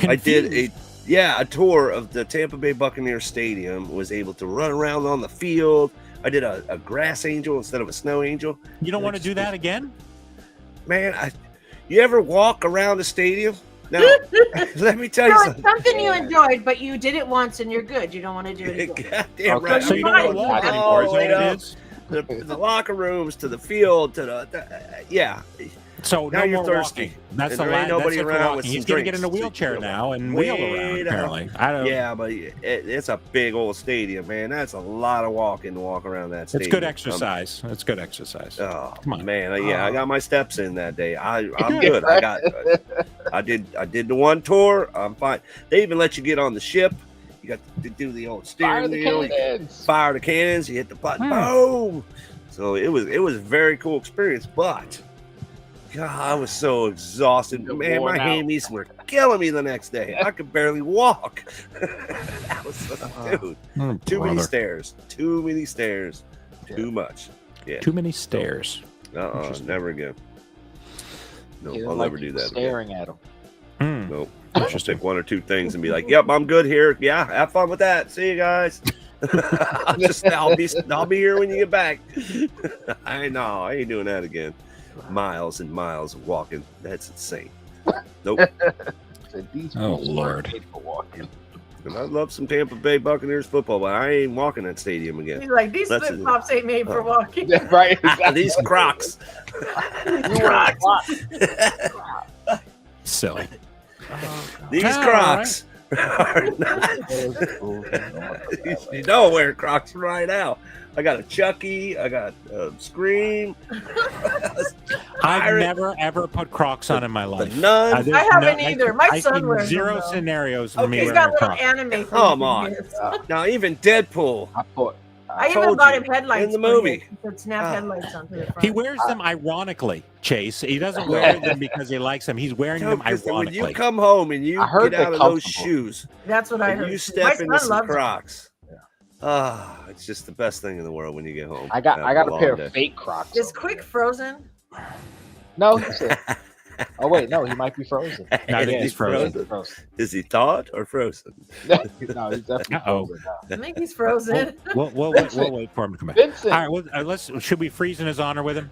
I did a tour of the Tampa Bay Buccaneers Stadium. Was able to run around on the field. I did a grass angel instead of a snow angel. You don't want to do that again? Man, you ever walk around the stadium? Now, let me tell you something. It's something you enjoyed, but you did it once and you're good. You don't want to do it again. Goddamn right. So you don't want to walk anymore. Is that what it is? The locker rooms, to the field, to the So now no you're more thirsty. Walking. That's there ain't nobody around with some He's going to drinks. get in a wheelchair now and wheel around, apparently. Yeah, but it's a big old stadium, man. That's a lot of walking to walk around that stadium. It's good exercise. It's good exercise. Oh, come on, man. I got my steps in that day. I'm good. I did the one tour. I'm fine. They even let you get on the ship. You got to do the old steering wheel. Fire the cannons. You hit the button. Boom. So it was a very cool experience, but God, I was so exhausted. Man, my hammies were killing me the next day. I could barely walk. That was dude. Too many stairs. Too many stairs. Too much. Yeah. Too many stairs. Never again. No, I'll never do that. Staring at them. Nope. I'll just take one or two things and be like, "Yep, I'm good here. Yeah, have fun with that. See you guys." I'll be here when you get back. I ain't doing that again. Miles and miles of walking. That's insane. Nope. Oh Lord. And I love some Tampa Bay Buccaneers football, but I ain't walking that stadium again. He's like, these flip flops ain't made for walking. Right. These Crocs. Crocs. Silly. These Crocs. You don't wear Crocs right now. I got a Chucky. I got a Scream. I've never ever put Crocs on in my life. None. I haven't either. My son wears zero scenarios of me he's wearing got little Crocs. anime. Come on. Now even Deadpool. I even bought him headlights in the movie. Put snap headlights onto the front. He wears them ironically, Chase. He doesn't wear them because he likes them. He's wearing them ironically. When you come home and you get out of those shoes, that's what I heard. You step into some Crocs. It's just the best thing in the world when you get home. I got a pair of fake Crocs. Is Quick frozen? No, oh wait, no, he might be frozen. No, I think he's frozen. Is he thawed or frozen? No, he's definitely frozen. I think he's frozen. We'll wait for him to come back. Vincent. All right, well, should we freeze in his honor with him?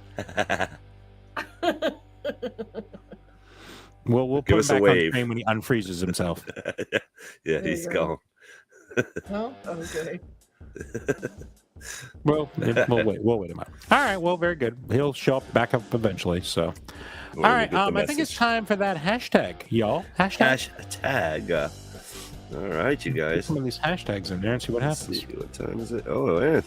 We'll put him back on screen when he unfreezes himself. Yeah, he's gone. Oh, okay. Well, we'll wait him out. All right. Well, very good. He'll show up back up eventually. So, all right. I think it's time for that hashtag, y'all. Hashtag. All right, you guys. Put some of these hashtags in there and see what happens. See, what time is it? Oh, man.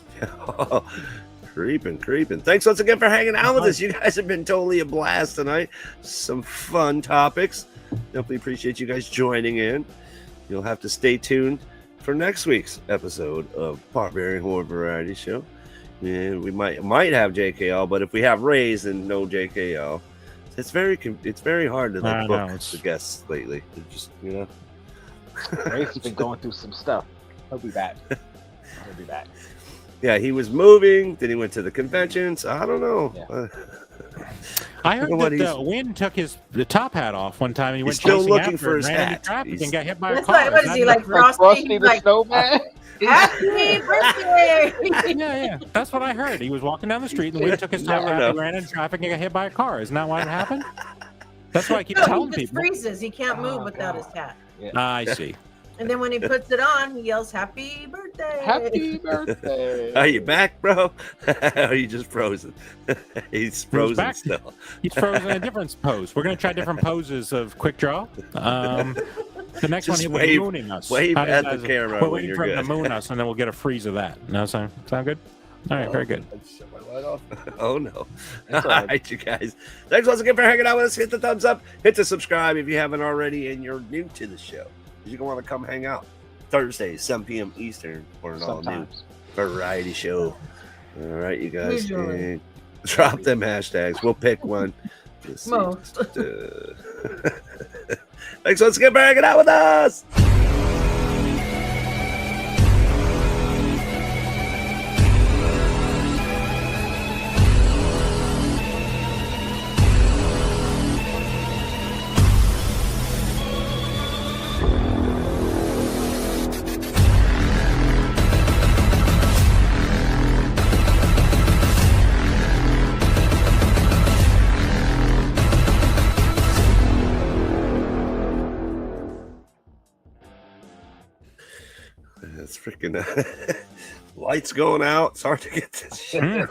Creeping. Thanks once again for hanging out with us. You guys have been totally a blast tonight. Some fun topics. Definitely appreciate you guys joining in. You'll have to stay tuned for next week's episode of Barbarian Horde Variety Show. And we might have JKL, but if we have Rays, then no JKL. It's very hard to book the guests lately. They're just, Ray's been going through some stuff. He'll be back. Yeah, he was moving. Then he went to the conventions. I don't know. Yeah. I heard that Wynn took the top hat off one time and he went still chasing looking after for it his and ran hat. into traffic and got hit by a That's car. like, what is he, like Frosty? the Snowman? Happy birthday! Yeah. That's what I heard. He was walking down the street and Wynn took his top hat and ran into traffic and got hit by a car. Isn't that why it happened? That's why I keep telling he just people. freezes. He can't move without his hat. Yeah. I see. And then when he puts it on, he yells, "Happy birthday!" Happy birthday! Are you back, bro? Or are you just frozen? He's frozen back. still. He's frozen in a different pose. We're going to try different poses of quick draw. The next one, he'll be mooning us. Wave at the camera We're when waiting you're for him good. to moon us, and then we'll get a freeze of that. No, sound good? All right, very good. Shut my light off. Oh, no. All right, you guys. Thanks once again for hanging out with us. Hit the thumbs up. Hit the subscribe if you haven't already and you're new to the show. You're going to want to come hang out. Thursdays, 7 p.m. Eastern for an all-new variety show. All right, you guys. Drop them hashtags. We'll pick one. Thanks once again for hanging out with us. It's freaking lights going out. It's hard to get this shit.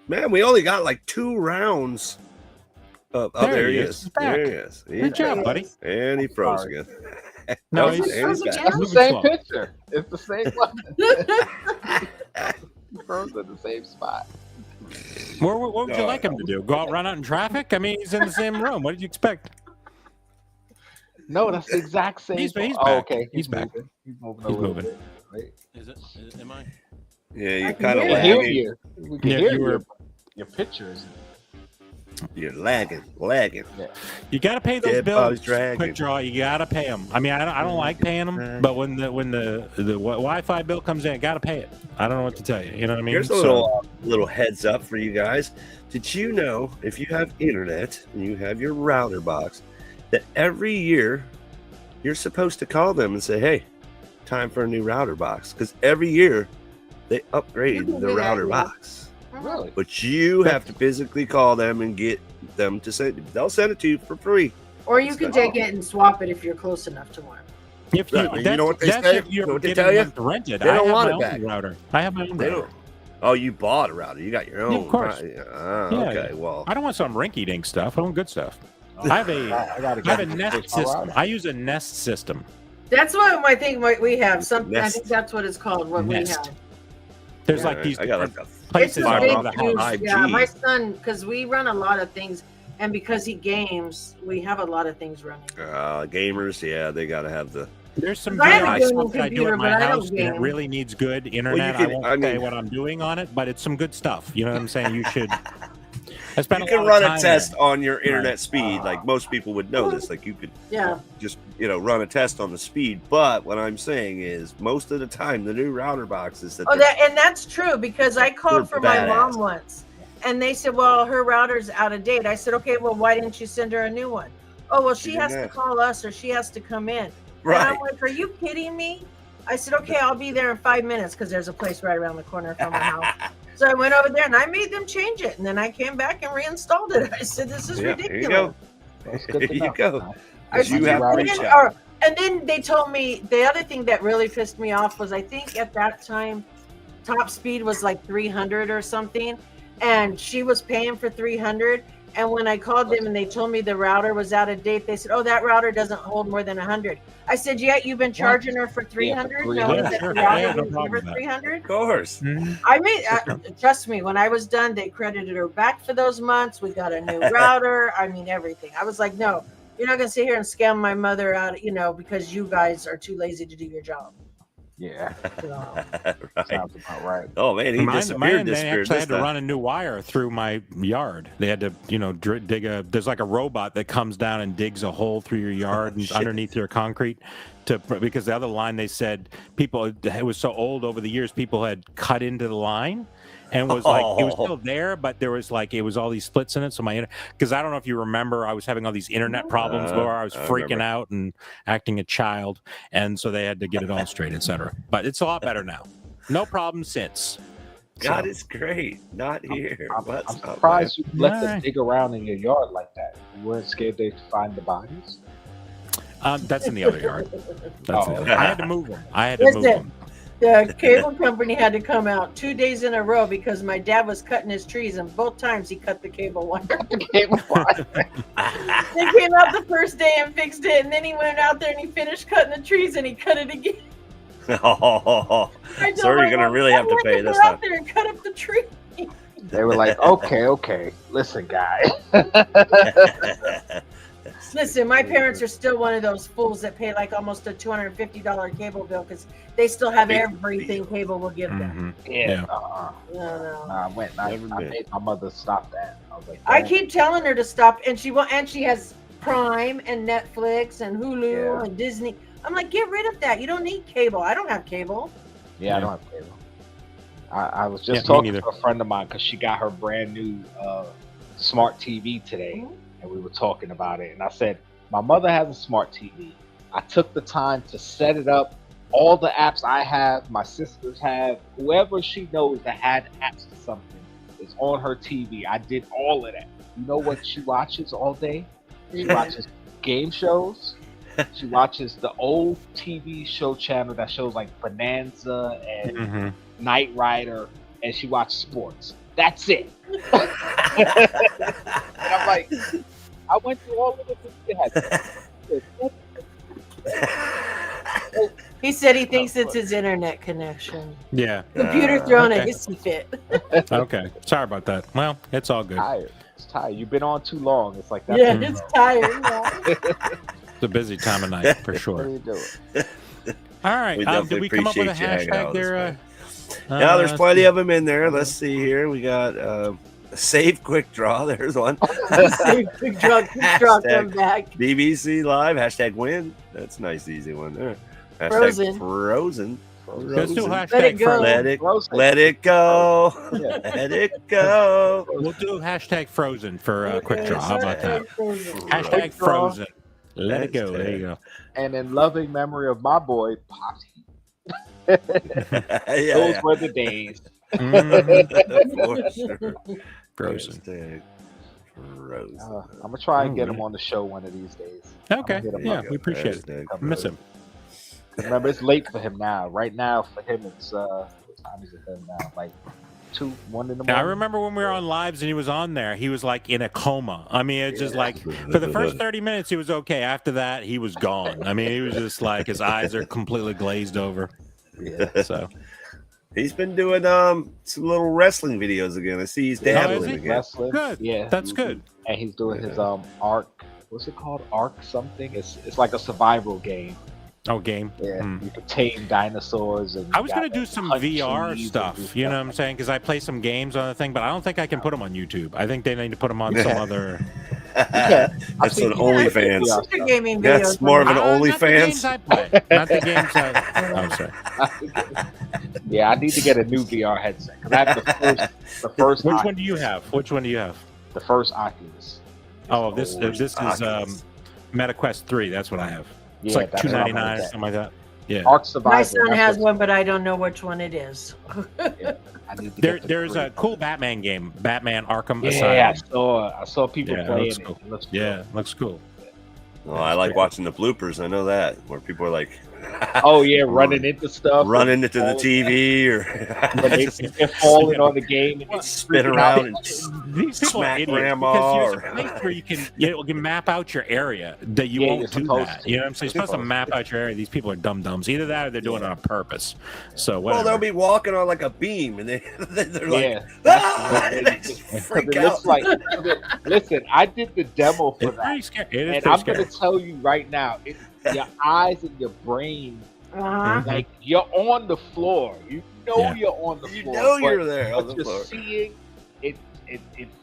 Man, we only got like 2 rounds. Oh, there he is. There he is. Good job, buddy. And he froze again. No, he's It's back. the same picture. It's the same one. He froze at the same spot. What would you like him to do? Go out, run out in traffic? I mean, he's in the same room. What did you expect? No, that's the exact same. He's back. Oh, okay. He's back. Moving. He's moving. He's moving. Bit, right? Is it? Am I? Yeah, you're kind of We can hear lagging. you. We can Yeah, hear you were- your pictures. You're lagging. You got to pay those Dead bills. Bob's Dragon. Quick draw. You got to pay them. I mean, I don't like paying them, but when the Wi-Fi bill comes in, got to pay it. I don't know what to tell you. You know what I mean? Here's a little heads up for you guys. Did you know if you have internet and you have your router box, that every year you're supposed to call them and say, "Hey, time for a new router box," because every year they upgrade the router box. Really? But you have to physically call them and get them to send it. They'll send it to you for free. Or you can take it and swap it if you're close enough to one. If you, Right. You know what they that's say? if You you're know what they getting tell you? them to rent it. They don't want I have it my own back. router. I have my own They router. don't. Oh, you bought a router. You got your own. Yeah, of course. Right. Yeah. Okay. Well, I don't want some rinky-dink stuff. I want good stuff. I have a Nest system. I use a Nest system. That's what I think we have. Something I Nest. think that's what it's called. What Nest. we have. There's like these I got different like a places It's a all big over the house. juice. 5G. Yeah, my son, because we run a lot of things, and because he games, we have a lot of things running. gamers. Yeah, they got to have the. There's some I have a VR gaming stuff that I do computer, at my but I don't house, and it game. really needs good internet. can- I won't I say mean- what I'm doing on it, but it's some good stuff. You know what I'm saying? You should. I spent You a can lot run of a time test there. on your internet speed. Like most people would know this. Like you could Yeah. just run a test on the speed. But what I'm saying is, most of the time, the new router boxes that. Oh, that's true because I called They're for my mom badass. once, and they said, "Well, her router's out of date." I said, "Okay, well, why didn't you send her a new one?" "Oh, well, she has to call us or she has to come in." Right. And I'm like, "Are you kidding me?" I said, "Okay, I'll be there in 5 minutes because there's a place right around the corner from my house." So I went over there and I made them change it, and then I came back and reinstalled it. I said, "This is Here you ridiculous." go. That's good Here to you know. go. I said, You "You have to put reach in- out. And then they told me the other thing that really pissed me off was I think at that time top speed was like 300 or something, and she was paying for 300. And when I called them and they told me the router was out of date, they said, "Oh, that router doesn't hold more than 100." I said, "Yeah, you've been charging her for 300. No, that the router was never 300." Of course. I made trust me. When I was done, they credited her back for those months. We got a new router. I mean, everything. I was like, "No, you're not gonna sit here and scam my mother out, because you guys are too lazy to do your job." Yeah, Right. sounds about right. Oh man, he disappeared. They actually had to run a new wire through my yard. They had to, dig there's like a robot that comes down and digs a hole through your yard and underneath your concrete, because the other line, they said it was so old over the years, people had cut into the line. And it was still there, but there was it was all these splits in it. So because I don't know if you remember, I was having all these internet problems where I was freaking out and acting a child. And so they had to get it all straight, etc. But it's a lot better now. No problem since. God, it's great. Not here. I'm surprised you let us dig around in your yard like that. You weren't scared they'd find the bodies? That's in the other yard. I had to move them. The cable company had to come out 2 days in a row because my dad was cutting his trees, and both times he cut the cable wire. They came out the first day and fixed it, and then he went out there and he finished cutting the trees and he cut it again. So you're gonna really have to pay this time. Out there and cut up the tree. They were like, okay, listen, guy. Listen, my parents are still one of those fools that pay like almost a $250 cable bill because they still have everything cable will give them. Yeah. No. I made my mother stop that. I was like, I keep telling her to stop, and she has Prime and Netflix and Hulu and Disney. I'm like, get rid of that. You don't need cable. I don't have cable. Yeah, I don't have cable. I was just talking to a friend of mine because she got her brand new smart TV today. And we were talking about it, and I said, my mother has a smart TV. I took the time to set it up. All the apps I have, my sisters have, whoever she knows that had apps to something is on her TV. I did all of that. You know what she watches all day? She watches game shows. She watches the old TV show channel that shows like Bonanza and Knight Rider, and she watches sports. That's it. And I'm like, I went through all of it. He said he thinks it's his internet connection. Yeah. Computer throwing a hissy fit. Okay. Sorry about that. Well, it's all good. It's tired. You've been on too long. It's like that. Yeah, it's tired. It's a busy time of night for sure. What are you doing? All right. Did we come up with a hashtag there? Yeah, there's plenty of them in there. Let's see here. We got Save Quick Draw. There's one. Save Quick Draw. Quick Draw, come back. BBC Live. Hashtag win. That's a nice, easy one there. Hashtag Frozen. Let's do hashtag Let it go. Let it go. Let it go. We'll do hashtag Frozen for Quick Draw. How about that? Hashtag Frozen. Let it go. There you go. And in loving memory of my boy, Poppy. Those were the days. For sure. Frozen. I'm gonna try and get him on the show one of these days. Okay. Yeah, we appreciate it. Miss him. Remember, it's late for him now. Right now, for him, it's what time is it now? Like 1 in the morning. I remember when we were on lives and he was on there, he was like in a coma. I mean, it's just like for the first 30 minutes he was okay. After that, he was gone. I mean, he was just like his eyes are completely glazed over. Yeah. So he's been doing some little wrestling videos again. I see he's dabbling again. Wrestling. Good. Yeah, that's good. And he's doing his Ark. What's it called? Ark something. It's like a survival game. Oh, game. Yeah, you can tame dinosaurs. And I was going to do some VR stuff, you know what I'm saying? Because I play some games on the thing, but I don't think I can put them on YouTube. I think they need to put them on some other. That's an OnlyFans. Gaming That's more of an OnlyFans. Not the games I'm sorry. Yeah, I need to get a new VR headset because I have the first. Which one do you have? Which one do you have? The first Oculus. Oh, this is MetaQuest 3. That's what I have. It's like $299 or something like that. Yeah. Ark Survival. My son has one, but I don't know which one it is. There's a cool Batman game, Batman Arkham Asylum. Asylum. Yeah, I saw people playing it. Cool. It looks cool. Yeah, looks cool. Oh, I like watching the bloopers. I know that, where people are like, oh yeah, running into stuff, running into the TV, or they're falling on the game and spin around and these people smack are idiots grandma. because there's a place where you can map out your area that you won't do that. You know what I'm saying? You're supposed to map out your area. These people are dum-dums. Either that or they're doing it on purpose. So whatever. Well, they'll be walking on like a beam and they're like, they just freak out. Like, listen, I did the demo for it's that. pretty scary. And I'm going to tell you right now, your eyes and your brain, like you're on the floor. You know you're on the floor. You know you're there on the you're floor. Seeing it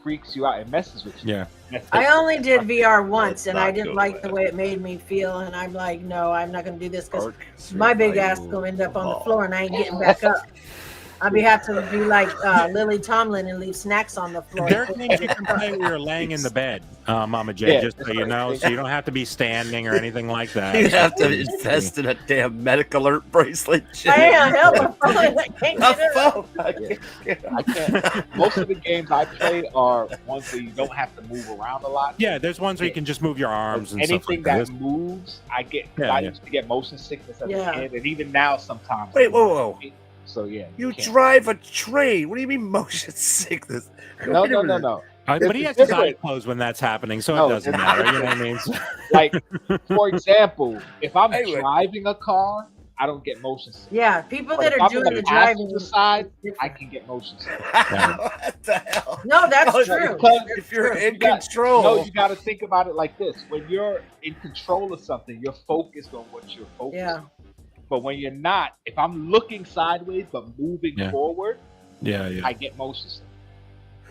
freaks you out. It messes with you. Yeah. I only did VR once, and I didn't like the way it made me feel. And I'm like, no, I'm not going to do this because my big ass is going to end up on the floor, and I ain't getting back up. I'll have to be like Lily Tomlin and leave snacks on the floor. There are things you can play when you're laying in the bed, Mama J, just so you know. So you don't have to be standing or anything like that. You have to invest in a damn medic alert bracelet. I am. Hell, my phone. I can't get it up. I can't. Most of the games I play are ones where you don't have to move around a lot. Yeah, there's ones where you can just move your arms and anything stuff like that that. moves, I get. I used to get motion sickness as a kid, and even now sometimes. Wait, whoa. So yeah, you drive a train. What do you mean motion sickness? No. But he has his eyes closed when that's happening, so it doesn't matter. You know what I mean? Like, for example, if I'm driving a car, I don't get motion sickness. Yeah, people that are doing the driving side, I can get motion sickness. What the hell? No, that's true. Because if you're in control, no, you got to think about it like this: when you're in control of something, you're focused on what you're focused on. But when you're not, if I'm looking sideways but moving forward, I get motion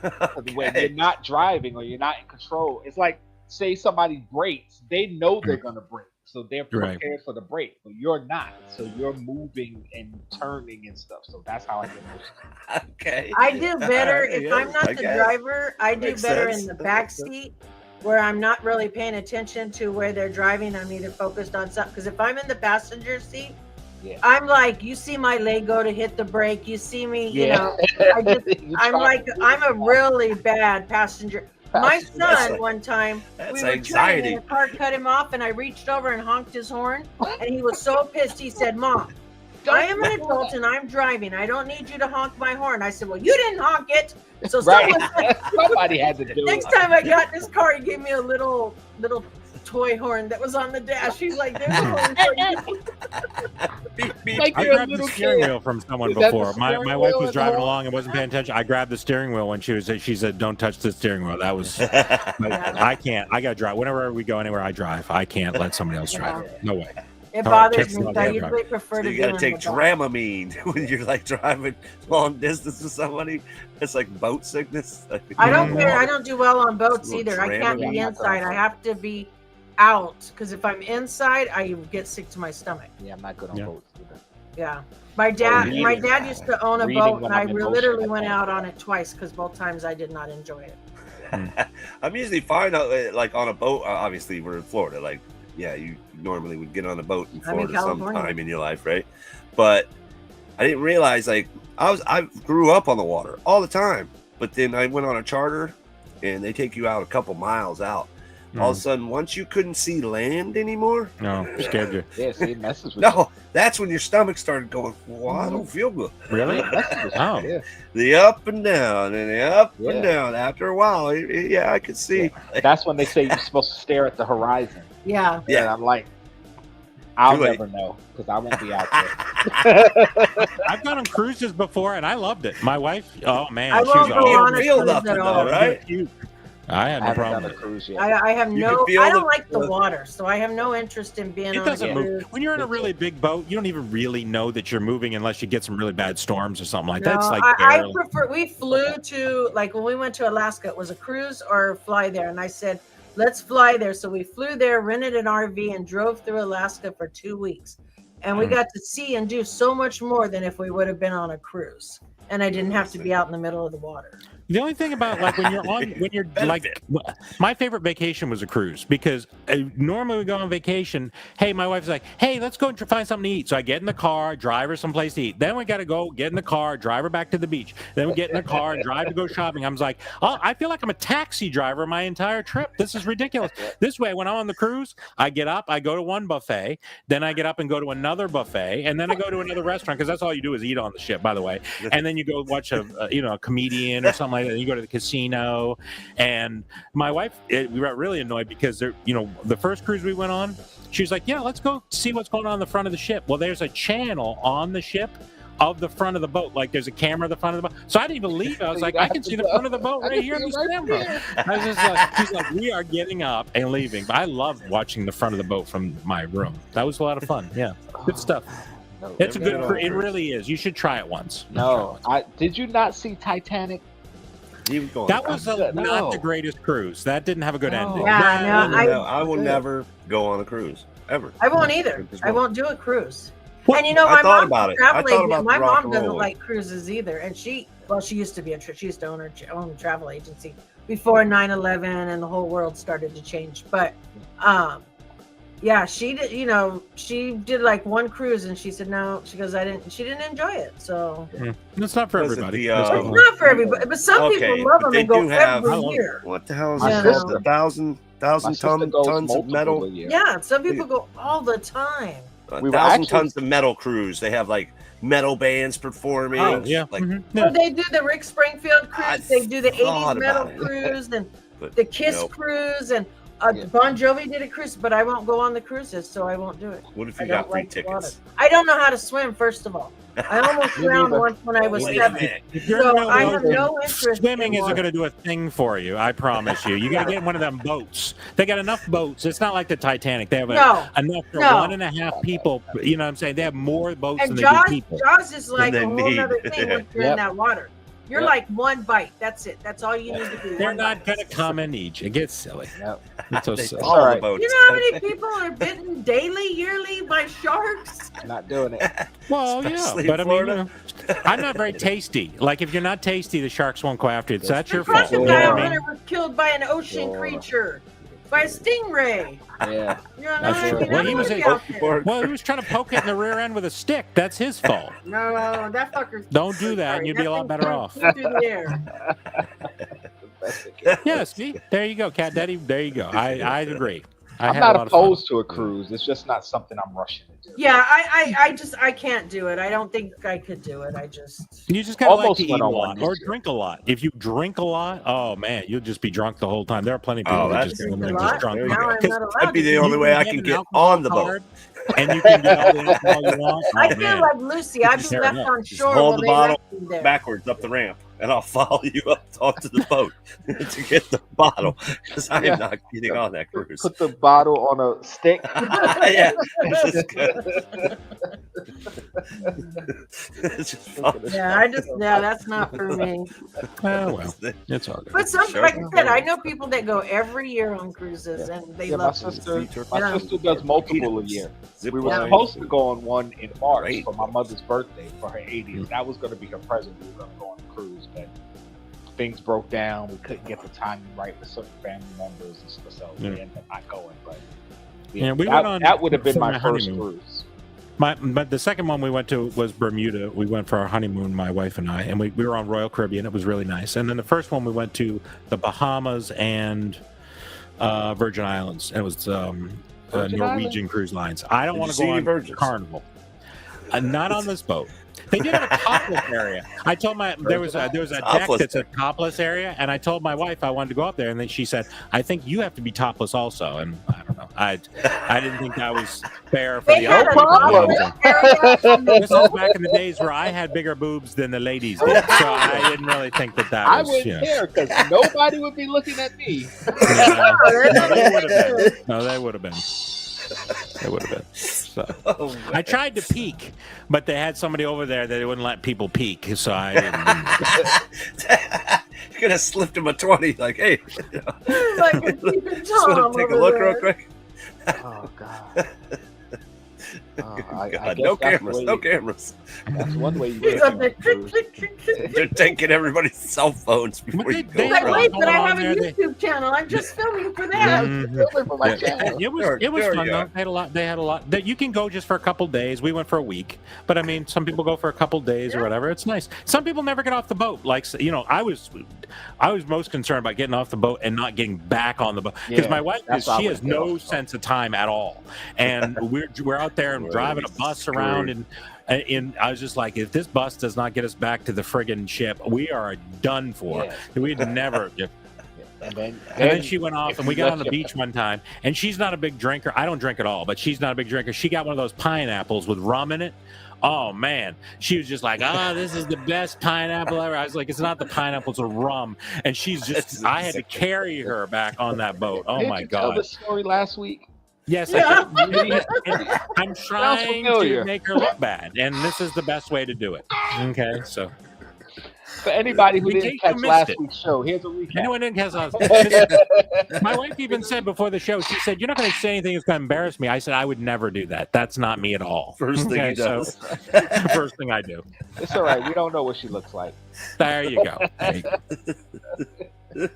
sickness. When you're not driving or you're not in control, it's like, say somebody brakes, they know they're gonna brake, so they're prepared for the brake, but you're not, so you're moving and turning and stuff. So that's how I get motion sickness. I do better if I'm not the driver. I do better in the back seat, where I'm not really paying attention to where they're driving. I'm either focused on something. Because if I'm in the passenger seat, I'm like, you see my leg go to hit the brake. You see me, you know. I'm a really bad passenger. My son, one time, we were driving, and a car cut him off, and I reached over and honked his horn, and he was so pissed. He said, "Mom, I am an adult and I'm driving. I don't need you to honk my horn." I said, "Well, you didn't honk it." So somebody had to do it. Next time I got in his car, he gave me a little toy horn that was on the dash. He's like, "There's a horn for you." I grabbed the steering wheel from someone before. My wife was driving along and wasn't paying attention. I grabbed the steering wheel when she said, "Don't touch the steering wheel." That was I can't. I gotta drive. Whenever we go anywhere, I drive. I can't let somebody else drive. No way. It bothers me. I usually prefer to. You gotta take Dramamine when you're like driving long distance with somebody. It's like boat sickness. I don't care. I don't do well on boats either. I can't be inside. I have to be out, because if I'm inside, I get sick to my stomach. Yeah, I'm not good on boats either. Yeah, my dad used to own a boat, and I literally went out on it twice because both times I did not enjoy it. I'm usually fine, like on a boat. Obviously, we're in Florida. Like, you normally would get on a boat in Florida sometime in your life, right? But I didn't realize, like, I grew up on the water all the time, but then I went on a charter, and they take you out a couple miles out. All of a sudden, once you couldn't see land anymore, scared you. Yeah, see, it messes with you. No, that's when your stomach started going, well, I don't feel good. Really? The up and down and the up and down. After a while, I could see. Yeah. That's when they say you're supposed to stare at the horizon. Yeah. And I'm like, I'll never know because I won't be out there. I've gone on cruises before and I loved it. My wife, oh man, I won't go on a cruise at all, right? I had no problem. I have I don't like the water, so I have no interest in being on a cruise. When you're in a really big boat, you don't even really know that you're moving unless you get some really bad storms or something like that. It's like I prefer. We flew to, like, when we went to Alaska, it was a cruise or fly there, and I said, let's fly there. So we flew there, rented an RV, and drove through Alaska for 2 weeks, and we got to see and do so much more than if we would have been on a cruise. And I didn't have to be out in the middle of the water. The only thing about like when you're like, my favorite vacation was a cruise because normally we go on vacation. Hey, my wife's like, hey, let's go and find something to eat. So I get in the car, drive her someplace to eat. Then we got to go get in the car, drive her back to the beach. Then we get in the car and drive to go shopping. I'm like, oh, I feel like I'm a taxi driver my entire trip. This is ridiculous. This way, when I'm on the cruise, I get up, I go to one buffet, then I get up and go to another buffet, and then I go to another restaurant because that's all you do is eat on the ship, by the way. And then you go watch a comedian or something like that. You go to the casino, and my wife, we got really annoyed because the first cruise we went on, she was like, yeah, let's go see what's going on in the front of the ship. Well, there's a channel on the ship of the front of the boat, like there's a camera at the front of the boat. So I didn't even leave. I was like, I can see the front of the boat right here on this camera. I was just like, she's like, we are getting up and leaving. But I love watching the front of the boat from my room. That was a lot of fun. Yeah, good stuff. It's a good. It really is. You should try it once. No, did you not see Titanic? That was not the greatest cruise. That didn't have a good ending. Yeah, I will never go on a cruise ever. I won't either. I won't do a cruise. Well, and my mom doesn't like cruises either. And she used to be she used to own a travel agency before 9/11 and the whole world started to change. But yeah, she did. She did like one cruise, and she said no. She goes, she didn't enjoy it. So it's not for everybody. It's not for everybody, but some people love them and go every year. What the hell is it? 1,000 tons of metal. Yeah, some people go all the time. 1,000 tons of metal cruise. They have like metal bands performing. Oh, yeah. Well, they do the Rick Springfield cruise. They do the 80s metal cruise and the Kiss cruise and. Bon Jovi did a cruise, but I won't go on the cruises, so I won't do it. What if you got free tickets? I don't know how to swim, first of all. I almost drowned once when I was 7. So I have no interest. Swimming isn't going to do a thing for you, I promise you. You got to get in one of them boats. They got enough boats. It's not like the Titanic. They have enough for 1.5 people. You know what I'm saying? They have more boats than they do people. Jaws is like a whole other thing when you're in that water. You're like one bite. That's it. That's all you need to do. They're not going to come and eat you. It gets silly. It's so silly. All right. You know how many people are bitten daily, yearly by sharks? Not doing it. Well, yeah. But I mean, I'm not very tasty. Like, if you're not tasty, the sharks won't go after you. So that's your fault. The Russian guy was killed by an ocean creature. By a stingray. Yeah. Well, he was trying to poke it in the rear end with a stick. That's his fault. No, that fucker's. Don't do that, and you'd be a lot better off. Through the air. Yeah, see? There you go, Cat Daddy. There you go. I agree. I'm not opposed to a cruise. It's just not something I'm rushing to do. Yeah, I can't do it. I don't think I could do it. You just gotta like to eat a lot or drink a lot. If you drink a lot, oh man, you'll just be drunk the whole time. There are plenty of people that just go in there just drunk. That'd be the only way I can get on the boat. And you can get all the alcohol you want. I feel like Lucy. I've been left on shore. Hold the bottle backwards up the ramp, and I'll follow you up onto the boat to get the bottle, because I am not getting on that cruise. Put the bottle on a stick. Yeah, this is good. It's just fun. Yeah, that's not for me. Oh well, it's all good. But like I said, I know people that go every year on cruises, and they love it. My sister does multiple a year. We were supposed to go on one in March for my mother's birthday for her 80th. That was going to be her present. We were going to go on a cruise, but things broke down. We couldn't get the timing right with certain family members and stuff, so we ended up not going. But we went on. That would have been my first cruise. But the second one we went to was Bermuda. We went for our honeymoon, my wife and I, and we were on Royal Caribbean. It was really nice. And then the first one we went to the Bahamas and Virgin Islands. And it was Norwegian Cruise Lines. I don't want to go on Carnival. Not on this boat. They did have a topless area. I told there was a deck that's a topless area, and I told my wife I wanted to go up there, and then she said, "I think you have to be topless also." And I don't know. I didn't think that was fair for the other people. This was back in the days where I had bigger boobs than the ladies did, so I didn't really think that was. I wouldn't care because nobody would be looking at me. No, they would have been. It would have been. So I tried to peek, but they had somebody over there that they wouldn't let people peek, so I didn't. You could have slipped him a 20, like, hey, like take a look real quick. Oh God. I guess no that's cameras, the way- no cameras. That's one way you He's get up there, some cruise. They're taking everybody's cell phones before you go. they Like, had wait, but I going have on a there. YouTube channel. I'm just filming for Yeah, that. Mhm. filming for my Yeah. channel. It was Sure, fun you though. are. They had a lot that you can go just for a couple days. We went for a week, but I mean, some people go for a couple days or whatever. It's nice. Some people never get off the boat. Like I was most concerned about getting off the boat and not getting back on the boat because Yeah, my wife that's what I she has would get no off the boat. sense of time at all, and we're out there and We're driving a bus around and I was just like, if this bus does not get us back to the friggin' ship, we are done for. Yeah. We'd never. And then And then she went off, if and we you got let on the your- beach one time, and she's not a big drinker. I don't drink at all, but she's not a big drinker. She got one of those pineapples with rum in it. Oh, man. She was just like, this is the best pineapple ever. I was like, it's not the pineapple, it's a rum. And she's just, I had to carry her back on that boat. Oh, Didn't my you tell God. the story last week? Yes, Yeah. I did. And I'm trying to familiar. make her look bad, and this is the best way to do it. Okay, so. For anybody who In case didn't you catch missed last it. week's show, here's a recap. Anyone didn't catch us? My wife even said before the show, she said, "You're not going to say anything that's going to embarrass me." I said, "I would never do that. That's not me at all." First thing he so- does. First thing I do. It's all right. We don't know what she looks like. There you go. There you go.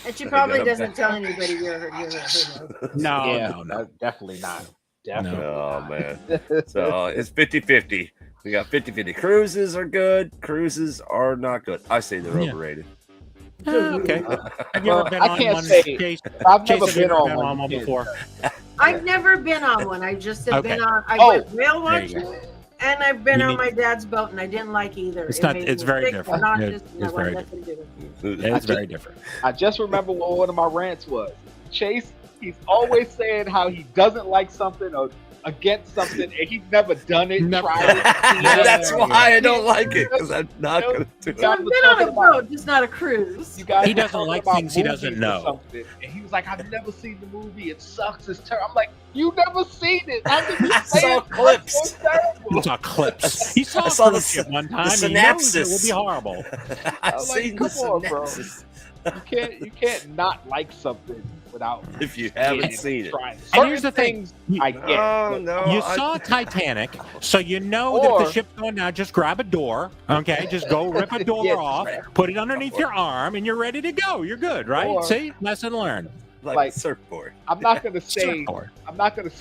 And she probably doesn't tell anybody you're her. No, no. Definitely not. Definitely. Oh, man. So it's 50-50. We got 50-50. Cruises are good. Cruises are not good. I say they're Yeah. overrated. Okay. Have you Well, ever been I on can't one? say- Chase, I've Chase, never have you been ever on one before? I've never been on one. I just have Okay. been on. I Oh, went whale there you watching, and I've been You on need- my dad's boat, and I didn't like either. It's It not- made it's me very sick, different. Not It- just, it's very nothing to do with it. It's very different. I just remember what one of my rants was. Chase, he's always saying how he doesn't like something or against something, and he's never done it, Never. tried it. That's why I don't like it, because I'm not going to do So it. I've been on a boat, just not a cruise. You guys He were doesn't talking like about things he doesn't movies or know. something, and he was like, "I've never seen the movie. It sucks. It's terrible." I'm like, "You never seen it? How can you I say saw it clips. sucks? It's terrible?" He saw clips. He saw I saw cruise the ship one the time. He knows it synapses. would be horrible. I've I'm like, seen the come on, bro. synapses. You can't not like something without If you seeing haven't seen it. trying. And here's the Certain thing. things I get. Oh, no. You I- saw Titanic, so you know that if Or- the ship's going down, just grab a door, okay? Just go rip a door Yes. off, put it underneath your arm, and you're ready to go. You're good, right? Or- See? Lesson learned. like surfboard. I'm not gonna say Surfboard.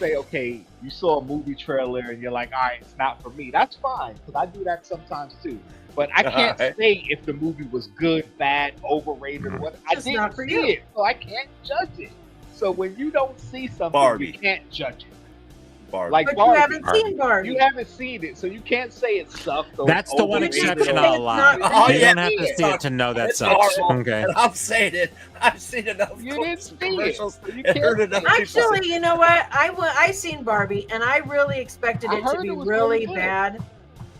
okay, you saw a movie trailer and you're like, all right, it's not for me. That's fine, because I do that sometimes too. But I can't Alright. say if the movie was good, bad, overrated, or what. I Just didn't not for see you. it, so I can't judge it. So when you don't see something, Barbie. you can't judge it. Barbie. Like But Barbie. you haven't seen Barbie. You haven't seen it, so you can't say it sucked. Or That's the one overrated exception or- I'll allow. Oh, You yeah. don't have to see it to know that It's sucks. horrible. Okay. And I'm saying it. I've seen enough You didn't clips see and it. commercials So you and heard can't enough say it. people say, Actually, you know what? I seen Barbie, and I really expected I it to heard be it was really really good. bad.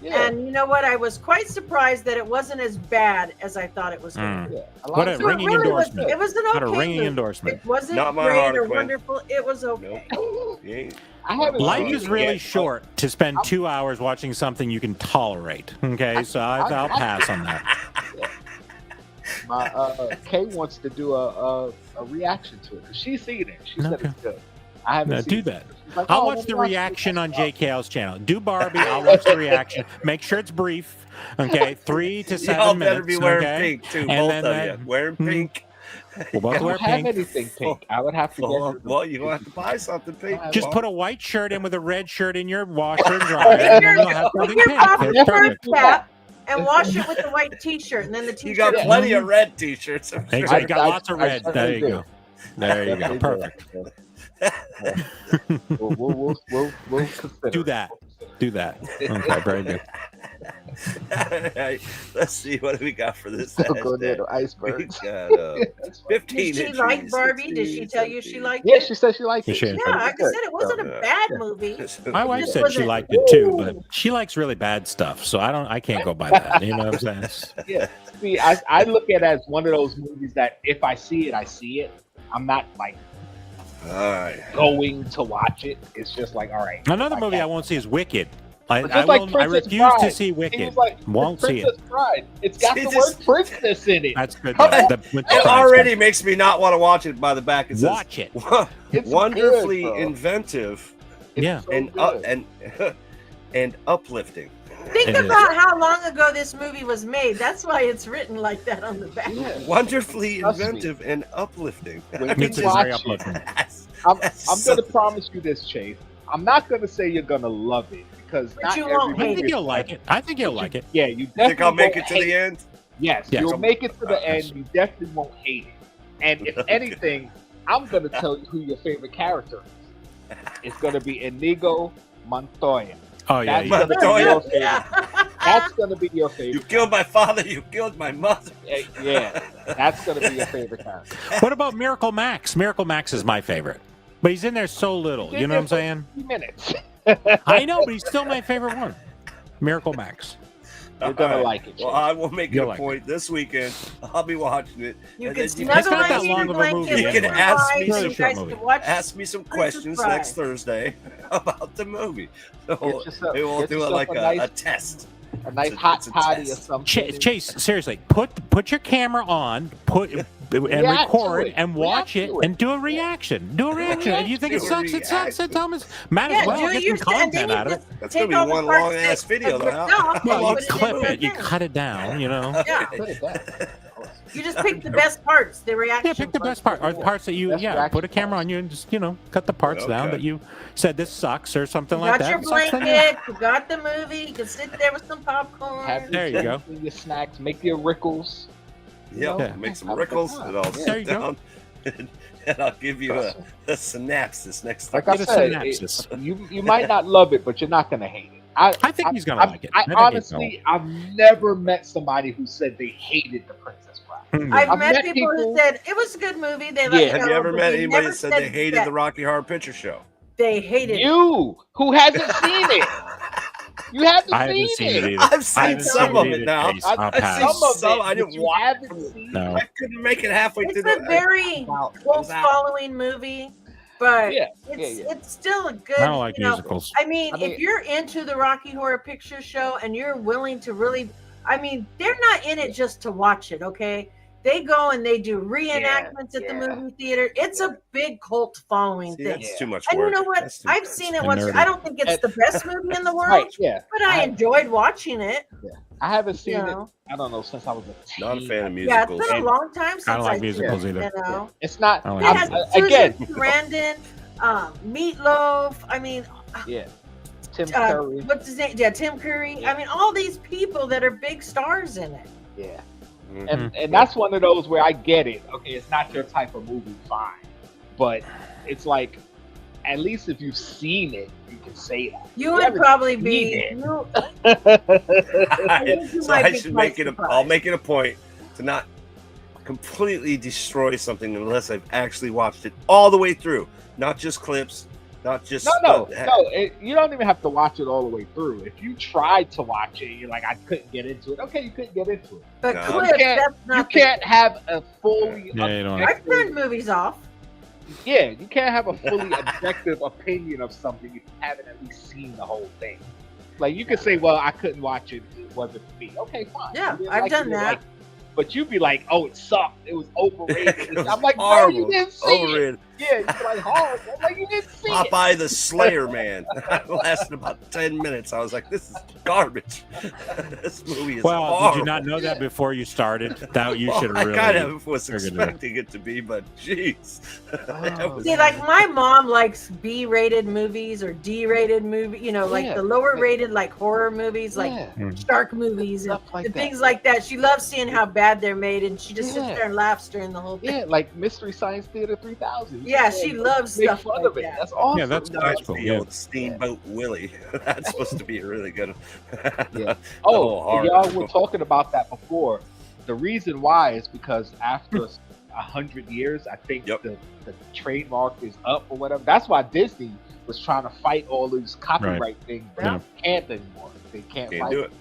Yeah. And you know what? I was quite surprised that it wasn't as bad as I thought it was going to be. Yeah. A lot What of a So it ringing really was. endorsement. It was an What a okay ringing movie. endorsement. It wasn't Not my great or Harlequin. wonderful. It was okay. Nope. You ain't- I haven't Life seen is it really yet, short to spend 2 hours watching something you can tolerate. Okay, so I'll pass on that. but My Kay wants to do a reaction to it because she's seen it. She said Okay. it's good. I haven't Now, seen do it. that. She's like, I'll "Oh, watch let the me watch reaction this." on JKL's channel. Do Barbie. I'll watch the reaction. Make sure it's brief. Okay, 3 to 7 Y'all minutes. better be wearing okay? pink too, And both then of that- you. Wearing pink. We'll both I wear don't have pink. anything pink. I would have to Well, you're going to have to buy something pink. Just Bob. put a white shirt in with a red shirt in your washer and dryer, and then you'll have Put something your pink. pop It's for a perfect. cap and wash it with the white T-shirt, and then the T-shirt. You got plenty of red t-shirts. I'm sure. Exactly. Got I- lots of I red. There you certainly go. There you go. Perfect. We'll consider Do it. that. Do that. Okay, very good. Alright, let's see what we got for this. Don't go near the We icebergs. got That's fine. 15 Did she inches, like Barbie? Did she 16, tell you she 17. liked Yeah, it? she said she liked it. She did. Yeah, like I said, it wasn't a bad movie. My wife Just said she wasn't- liked it too, but she likes really bad stuff, so I can't go by that. You know what I'm saying? Yeah. See, I look at it as one of those movies that if I see it, I see it. I'm not like Alright. going to watch it. It's just like, all right. Another if movie I can't- won't see is Wicked. But I just like will. I Princess refuse to Bride. see He Wicked. was like, Won't see it. Princess Bride. It's got See, the this- word princess in it. That's good. It though. With the already makes me not want to watch it by the back. It says, watch it. It's wonderfully good, bro. inventive Yeah. so and good. and uplifting. Think It is. about how long ago this movie was made. That's why it's written like that on the back. Yeah. Wonderfully Trust me. inventive and uplifting. When It's you very watch it, uplifting. I'm That's going to so- promise you this, Chase. I'm not going to say you're going to love it because But not you won't every I hate think movie you'll is like it. I think you'll like it. Yeah, you Think definitely I'll make won't it to hate the end? Yes, Yes. you'll make it to the Yes. end. You definitely won't hate it. And if anything, I'm going to tell you who your favorite character is. It's going to be Inigo Montoya. Oh yeah, That's yeah. gonna be Montoya? your favorite. Yeah. That's going to be your You favorite. killed my father. You killed my mother. Yeah, that's going to be your favorite character. What about Miracle Max? Miracle Max is my favorite, but he's in there so little. You know what I'm saying? 3 minutes. I know, but he's still my favorite one. Miracle Max. You're going to All right. like it. Well, Chase. I will make it You'll a like point this weekend. I'll be watching it. You And can then you It's snuggle not that in long your of a blanket movie with You can your ask me wives, some- you guys movie. can watch ask me some questions Fry. next Thursday about the movie. So Get yourself- we will get do it yourself like a a nice- test. a nice it's a- hot it's a toddy or test. something. Chase, seriously, put your camera on, and React to record it. and watch React it to it. and do a reaction. Do a reaction. If you think it Do a sucks, it sucks. reaction. Tell us. Might Yeah, as well do get your some and then content you out of it. just That's take gonna be all the one parts long-ass that video, are though. ripped How- off how and Well, long you put it in clip the it, you thing. cut it down, you know. Yeah. Put it down. You just pick the best parts, the reaction. Yeah, pick the best part, or the parts that you, Best put a reaction camera parts. on you and just, cut the parts down Okay. that you said this sucks or something You like got that. your It sucks, then blanket, you got the movie, you can sit there with some popcorn. Have There you go. Your snacks, make your rickles. Yep. Yeah. Make some Have a good rickles time. and I'll There sit you go. down and I'll give you a synopsis next Like time. I Get a said, synopsis. you might not love it, but you're not gonna hate it. I think he's gonna like it. I I think he's honestly, I've never met somebody who said they hated The Princess Bride. gonna- I've I've met met people who people- said it was a good movie. They Yeah. let Have know, you ever but met they anybody never that said they hated that the Rocky Horror Picture Show? They hated it. You who hasn't seen it? You haven't I haven't seen seen it either. I've I seen haven't some seen of it it either, now. Chase. I've I'll seen pass. some of some. it, I but didn't you watch haven't it. seen No. I couldn't make it halfway It's through a the very I was close out. following movie, but Yeah, it's still a good. I don't like you know, musicals. I mean, I mean- if you're into the Rocky Horror Picture Show and you're willing to really, I mean, they're not in it just to watch it, okay? They go and they do reenactments at the yeah. movie theater. It's a big cult following See, thing. that's too much And work. you know what? That's too I've much. seen it And once. nerdy. I don't think it's the best movie in the world, Right, yeah. but I enjoyed watching it. I haven't seen You it. know? I don't know since I was a teen. Not a fan of Yeah, musicals. it's been a long time since I don't like I've seen musicals it, either. You know? It's not. I don't It like has musicals. again, Susan Sarandon, Meatloaf. I mean, yeah. Tim Curry. what's his name? Yeah, Tim Curry. Yeah. I mean, all these people that are big stars in it. Yeah. Mhm. And that's one of those where I get it. Okay, it's not your type of movie, fine. But it's like, at least if you've seen it, you can say that. You You would haven't probably seen be. it. You, So might I be should quite make it. surprised. I'll make it a point to not completely destroy something unless I've actually watched it all the way through, not just clips, not just No. You don't even have to watch it all the way through. If you tried to watch it, you're like, I couldn't get into it. Okay, you couldn't get into it. but No. clips, You can't- that's not. You can't have a fully Yeah, you don't- I've turned movies off. Yeah, you can't have a fully objective opinion of something if you haven't at least seen the whole thing. Like you could say, well, I couldn't watch it; it wasn't for me. Okay, fine. Yeah, You didn't I've like it, done you didn't that. like it. But you'd be like, oh, it sucked. It was overrated. It was I'm like, no, horrible. you didn't see it. Overrated. Yeah, you'd be like, horrible. I'm like, you didn't see it. Popeye the Slayer Man. It lasted about 10 minutes. I was like, this is garbage. This movie is Well, horrible. did you not know that before you started? That you Well, should I really. kind of was figured it out. expecting it to be, but jeez. That was- See, like my mom likes B-rated movies or D-rated movie. You know, like Yeah. the lower-rated, like horror movies, like Yeah, shark movies and, stuff like and that. things like that. She loves seeing how bad they're made, and she just sits Yeah. there and laughs during the whole thing. Yeah, like Mystery Science Theater 3000. Yeah, she loves make stuff fun like of it. that. That's awesome. Yeah, that's No, that's it's cool. the Yeah. old Steamboat Willie. That's supposed to be a really good. Yeah. whole Oh, horror. y'all were talking about that before. The reason why is because after 100 years, I think Yep. the trademark is up or whatever. That's why Disney was trying to fight all these copyright things, but Yeah. they can't anymore. They can't Can't fight do it.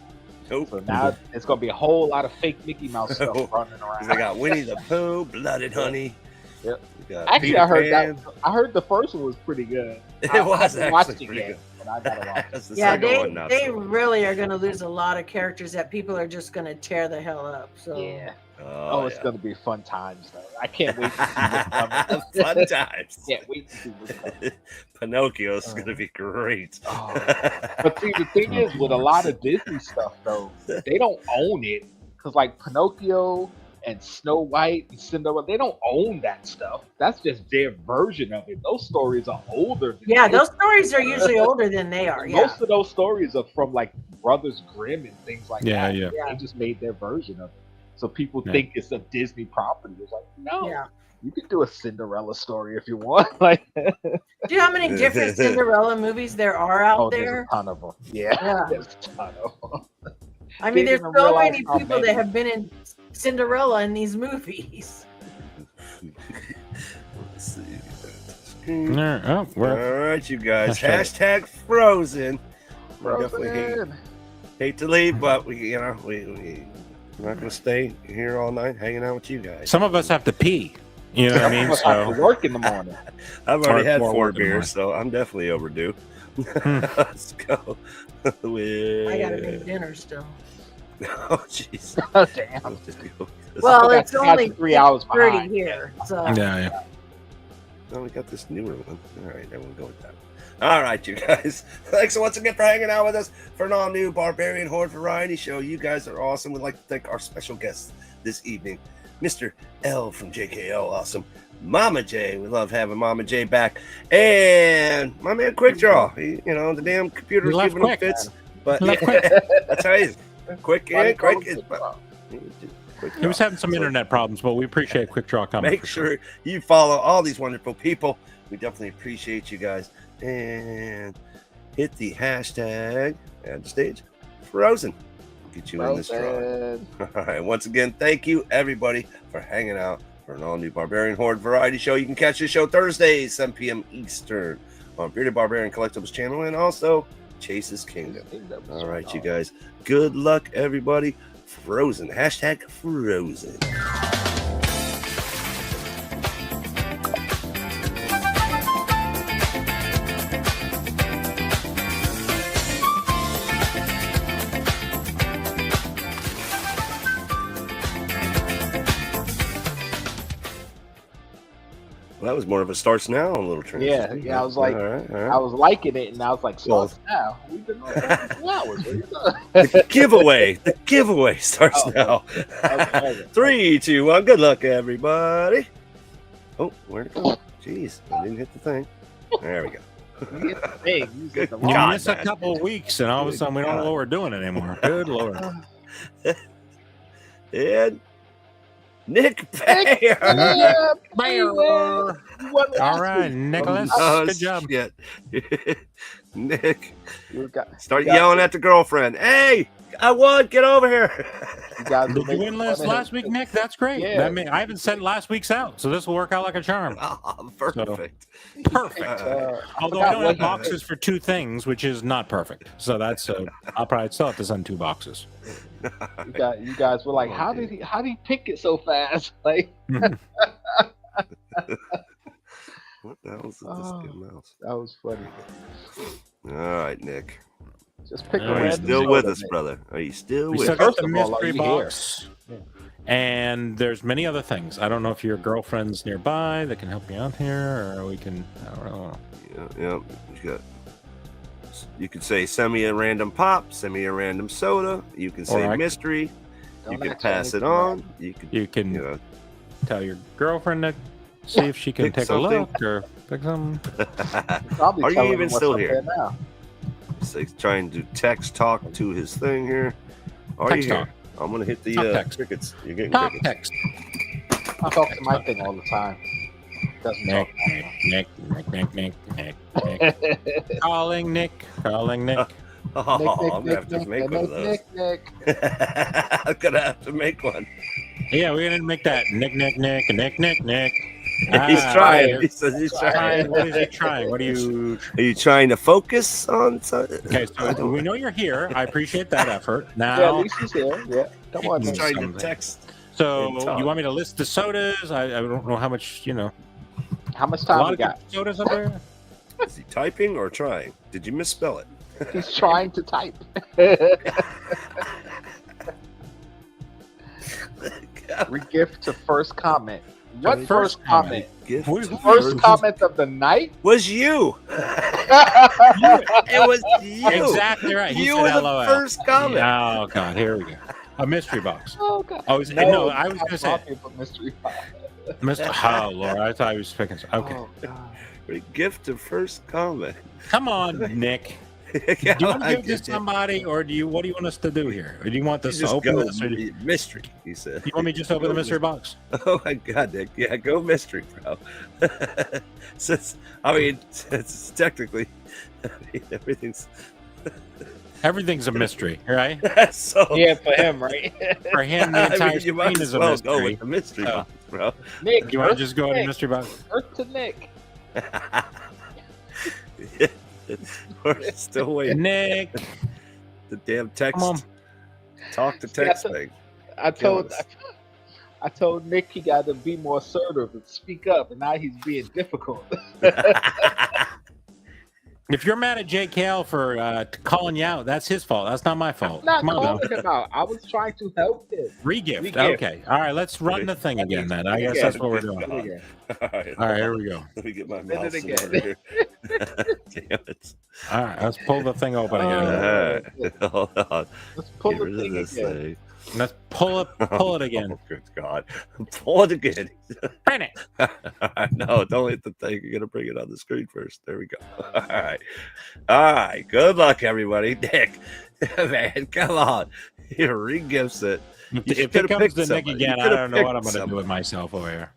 Nope. So now it's gonna be a whole lot of fake Mickey Mouse stuff running around. 'Cause they got Winnie the Pooh, Blooded Honey. Yep. We got Actually, Peter I heard Pan. that. I heard the first one was pretty good. It I was haven't watched actually it pretty yet, good. but I gotta watch it. That's the Yeah, second one now. they really are going to lose a lot of characters that people are just going to tear the hell up. So Yeah, Oh, it's gonna be fun times though. I can't wait to see what's coming. Fun times. Can't wait to see what's coming. Pinocchio's gonna be great. But see, the thing is, with a lot of Disney stuff though, they don't own it because like Pinocchio and Snow White and Cinderella, they don't own that stuff. That's just their version of it. Those stories are older. Those stories are usually older than they are. Yeah. Most of those stories are from like Brothers Grimm and things like that. Yeah. They just made their version of it. So people think it's a Disney property. It's like, no, you can do a Cinderella story if you want. Like, do you know how many different Cinderella movies there are out there? There's a ton of them. Yeah. There's a ton of them. I mean, there's so many people that have been in Cinderella in these movies. Let's see. All right, you guys. Hashtag Frozen. Definitely hate to leave, but we're not going to stay here all night hanging out with you guys. Some of us have to pee. You know what I mean? So have to work in the morning. I've already had 4 beers, so I'm definitely overdue. Let's go. I gotta make dinner still. Oh jeez. Oh, damn. Well, it's only 3 hours behind here. So yeah. Oh, we got this newer one. All right, I won't go with that. All right, you guys. Thanks once again for hanging out with us for an all-new Barbarian Horde Variety show. You guys are awesome. We'd like to thank our special guest this evening, Mr. L from JKO. Awesome. Mama J. We love having Mama J back. And my man Quick Draw. The damn computer's giving him fits. But that's how he is. Quick is. He was having some internet problems, but we appreciate Quick Draw coming. Make sure you follow all these wonderful people. We definitely appreciate you guys. And hit the hashtag at the stage Frozen. Get you in this draw. All right. Once again, thank you everybody for hanging out for an all-new Barbarian Horde Variety show. You can catch this show Thursdays, 7 p.m. Eastern on Bearded Barbarian Collectibles channel and also Chase's Kingdom. All right, you guys. Good luck, everybody. Frozen. Hashtag Frozen. Well, that was more of a starts now little transition. Yeah. I was like, all right. I was liking it, and I was like, starts now. We've been on for 2 hours. The giveaway starts now. 3, 2, 1. Good luck, everybody. Oh, where'd it go? Jeez, I didn't hit the thing. There we go. You miss a couple of weeks, and all of a sudden we don't know what we're doing anymore. Good Lord. And Nick Bayer. All right, Nicholas. Good job. Shit. Nick, start yelling at the girlfriend. Hey, I won. Get over here. Did you win last week, Nick? That's great. Yeah. I haven't sent last week's out, so this will work out like a charm. Oh, perfect. So, perfect. Although I don't have boxes for 2 things, which is not perfect. So that's I'll probably still have to send 2 boxes. You guys were like, how did he pick it so fast? Like, what the hell is this mouse? That was funny. All right, Nick. Just pick Are you still with us, brother? Are you still with us? We still got the mystery box. And there's many other things. I don't know if your girlfriend's nearby that can help you out here, or we can. I don't know. Yeah. You can say send me a random pop, send me a random soda. You can say mystery. You can pass it on. You can tell your girlfriend to see if she can take a look or pick something. Are you even still here? So trying to text talk to his thing here. Are you here? I'm gonna hit the crickets. You're getting crickets. Text. I talk to my thing all the time. Nick. Calling Nick. Oh, I'm gonna have to make one of those. I'm gonna have to make one. Yeah, we're gonna make that. Nick. He's trying. He says he's trying. What is he trying? What are you? Are you trying to focus on something? Okay, so we know you're here. I appreciate that effort. Now, yeah, at least he's here. Yeah, come on. He's trying to text. So you want me to list the sodas? I don't know how much. How much time we got? Sodas up there. Is he typing or trying? Did you misspell it? He's trying to type. Regift to first comment. What First first comment? Gift First comment of the night? was you. It was you. Exactly right. He You said were the LOL. first comment. Oh God, here we go. A mystery box. Oh god. Oh, no, I was gonna say talking about mystery box. Mr. Oh Lord, I thought he was picking. Okay, Oh, god. Gift to first comment. come on, Nick. Do you want to give this to somebody, or do you? What do you want us to do here? Or do you want this to Just open go this? Or do you mystery, he said. want me to just open the mystery box? Oh my god, Nick. Yeah, go mystery, bro. Since it's technically everything's Everything's a mystery, right? so Yeah, for him, right? For him, the entire you might screen as is a well go mystery. with the mystery box, bro. Nick, You want to Earth just go to Nick. mystery box? Earth to Nick. We're still waiting. Nick, The damn text. come on. Talk to See, text thing. I told Nick he got to be more assertive and speak up, and now he's being difficult. If you're mad at Jay Cale for calling you out, that's his fault. That's not my fault. I'm not Come on, calling him out. I was trying to help him. Regift. Regift. Okay. All right. Let's run the thing again then. I guess that's what we're doing. All Yeah. All right. Here we go. Let me get my Spin it mouse in again. order here. Damn it. All right. Let's pull the thing open again. All right. Hold on. Let's pull Get the rid of thing this again. thing. Let's pull it again. Oh, good God. Pull it again. Bring it. No, don't hit the thing. You're going to bring it on the screen first. There we go. All right. All right. Good luck, everybody. Nick, man, come on. He re-gifts it. If it comes to Nick again, I don't know what I'm going to do with myself over here.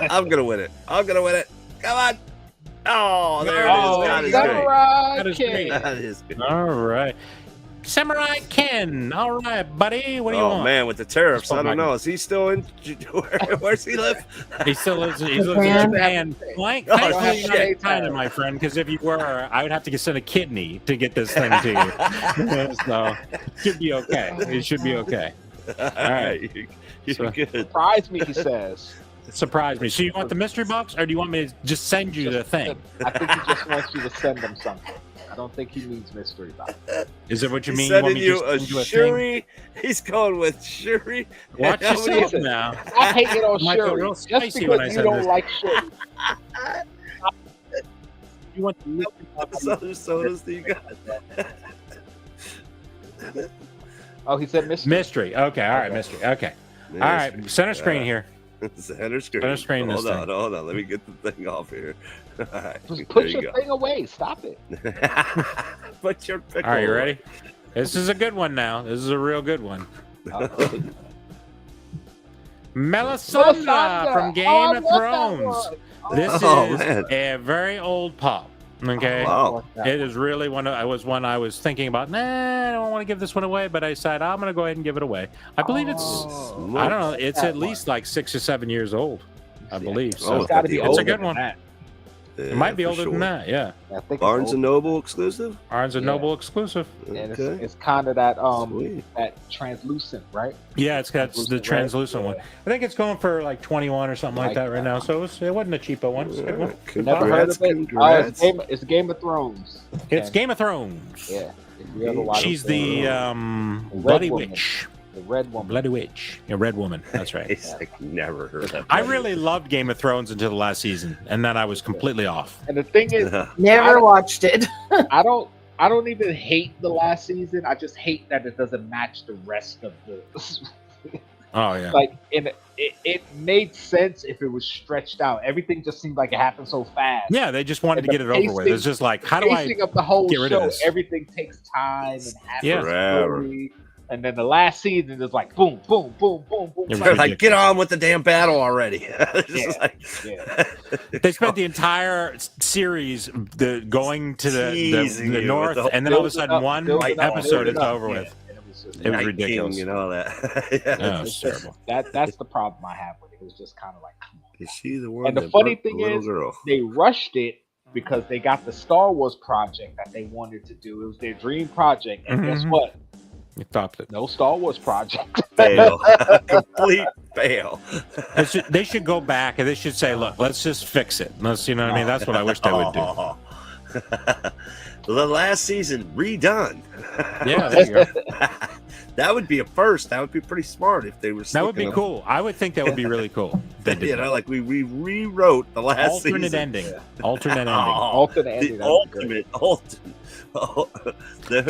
I'm going to win it. I'm going to win it. Come on. Oh, there it is. That is great. That is good. All right. Samurai Ken. All right, buddy. What do you want? Oh, man, with the tariffs, I don't back. know. Is he still in? Where's he live? He still lives. He lives in Japan. Blank. Oh, Thankfully, you're not in shit. China, my friend. Because if you were, I would have to send a kidney to get this thing to you. So, it should be okay. It should be okay. All right. You're So- good. Surprise me, he says. Surprise me. So you want the mystery box, or do you want me to just send you the thing? I think he just wants you to send him something. I don't think he needs mystery box. Is it what you He's mean? You want sending me to you just a send you a thing? Shuri. He's going with Shuri. Watch How many yourself is it? now. I hate it on Might go Shuri. real Just spicy when I because you send don't this. like Shuri. You want the mystery What box? other sodas do you got? Oh, he said mystery. Mystery. Okay. All right. Mystery. Okay. All right. Center screen here. Center screen. Center screen this Hold on, thing. hold on. Let me get the thing off here. All right. Just There put you your go. thing away. Stop it. Put your pickle. All right. You ready? This is a good one now. This is a real good one. Melisandre from Game Oh, I of love that Thrones. one. This Oh, is man. a very old pop. Okay. Wow. It is really one I was thinking about. Nah, I don't want to give this one away, but I decided I'm going to go ahead and give it away. I believe it's I don't know, it's at least like 6 or 7 years old. I believe. So it's gotta be it's a older good one. Yeah, It might be for older sure. than that, yeah. I think Barnes and Noble exclusive. Barnes and Yeah. Noble exclusive. And Okay. it's kind of that Sweet. that translucent, right? Yeah, it's got the translucent one. I think it's going for like 21 or something like that right now. So it wasn't a cheapo one. It's a good one. Never heard of it. Congrats. It's Game of Thrones. It's Okay. Game of Thrones. Yeah. If you ever watch She's it, the Red Bloody Woman. Witch. the red woman. Bloody Witch. Yeah, Red Woman. That's right. It's like never heard of I that. really loved Game of Thrones until the last season, and then I was completely off. And the thing is, Never watched it. I don't even hate the last season. I just hate that it doesn't match the rest of the. Oh yeah. Like, it made sense if it was stretched out. Everything just seemed like it happened so fast. Yeah, they just wanted And to get the it over with. pacing- It's just like, how do I? Pacing of the whole get rid of show, this? everything takes time and happens Yeah. Forever. slowly. And then the last season is like boom, boom, boom, boom, boom. It was They're like, get on with the damn battle already. It's just Yeah. like, Yeah. They spent the entire series going to Teasing the you north, with the- and then all of a sudden one Building up, episode building it's up. over Yeah. with. And it was just- It was Night ridiculous. King and all that. Oh, it's it's just- terrible. that's the problem I have with it. It was just kind of like, come on. Is she the one? And the that funny burnt the thing little is, girl? they rushed it because they got the Star Wars project that they wanted to do. It was their dream project, and guess Mhm. what? You stopped it. No Star Wars project. Fail, complete fail. They should go back and they should say, look, let's just fix it. Let's, you know what I mean? That's what I wish they would do. The last season redone. Yeah, there you go. That would be a first. That would be pretty smart if they were. That would be cool. I would think that would be really cool. You know, like we rewrote the last alternate season. Ending. Alternate ending. Alternate ending. The ultimate.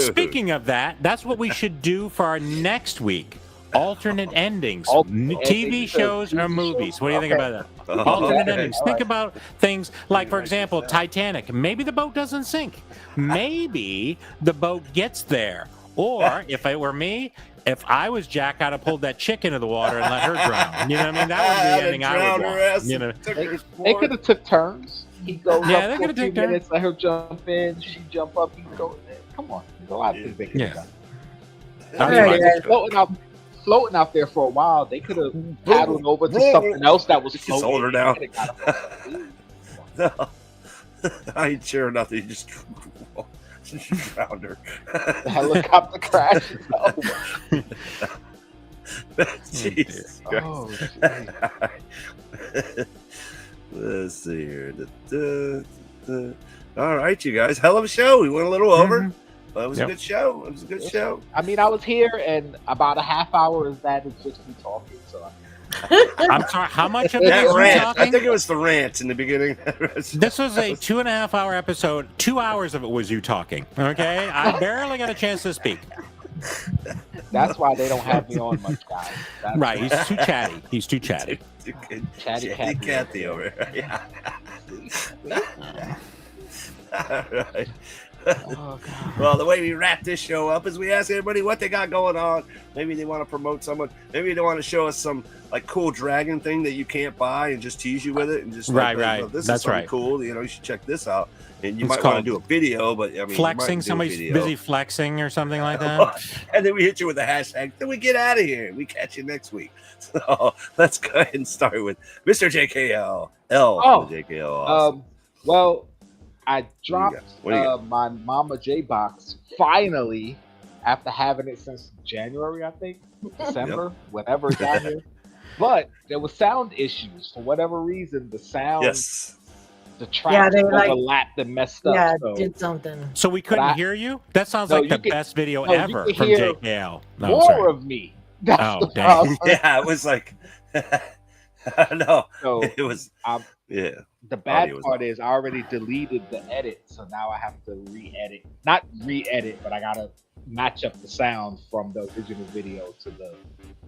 Speaking of that, that's what we should do for our next week. Alternate endings. Alternate TV endings shows of or TV movies. shows? What do you think Okay. about that? Alternate Okay. endings. All Think right. about things like, for example, Titanic. Maybe the boat doesn't sink. Maybe the boat gets there. Or if it were me, if I was Jack, I'd have pulled that chick into the water and let her drown. You know what I mean? That would be the ending I would want. You know? They could have took turns. He goes Yeah, they up for a could few have took turns. minutes, let her jump in, she jump up, he go. Come on, there's a lot of things they could have done. All Yeah, right. floating out there for a while. They could have paddled over to something else that was Just floating. hold her down. and got her. No, I ain't sure nothing. You just drowned her. The helicopter crash. Oh, Jesus Christ. oh, Let's see here. All right, you guys. Hell of a show. We went a little over. But it was a good show. It was a good show. I mean, I was here, and about a half hour of that is just me talking. So I'm sorry. How much of it That is you rant. talking? I think it was the rant in the beginning. This was a 2.5 hour episode. 2 hours of it was you talking. Okay, I barely got a chance to speak. that's why they don't have me on much, guys. That's Right, why. he's too chatty. He's too chatty. Chatty Cathy over here. Yeah. All right. Oh, God. Well, the way we wrap this show up is we ask everybody what they got going on. Maybe they want to promote someone. Maybe they want to show us some like cool dragon thing that you can't buy and just tease you with it and just like, Right. "Oh, this That's is something right. cool. You know, you should check this out. And you It's might want to called do a video, but I mean, Flexing. Somebody's busy flexing or something like that. And then we hit you with a hashtag. Then we get out of here. We catch you next week. So let's go ahead and start with Mr. JKL. Oh, for JKL. Awesome. Well, I dropped What do you got? my Mama J box finally after having it since January, I think, December, whenever it got here. But there was sound issues for whatever reason. The sound, Yes. the tracks they, like- overlapped and messed up. Yeah, so did something. So we couldn't I- hear you? That sounds No, like the you can- best video no, you ever can from hear JKL. No, more sorry. of me. That's Oh, the dang. problem. Yeah, it was like, no, So it was, yeah. the bad Audio was part off. is I already deleted the edit, so now I have to re-edit. Not re-edit, but I gotta match up the sound from the original video to the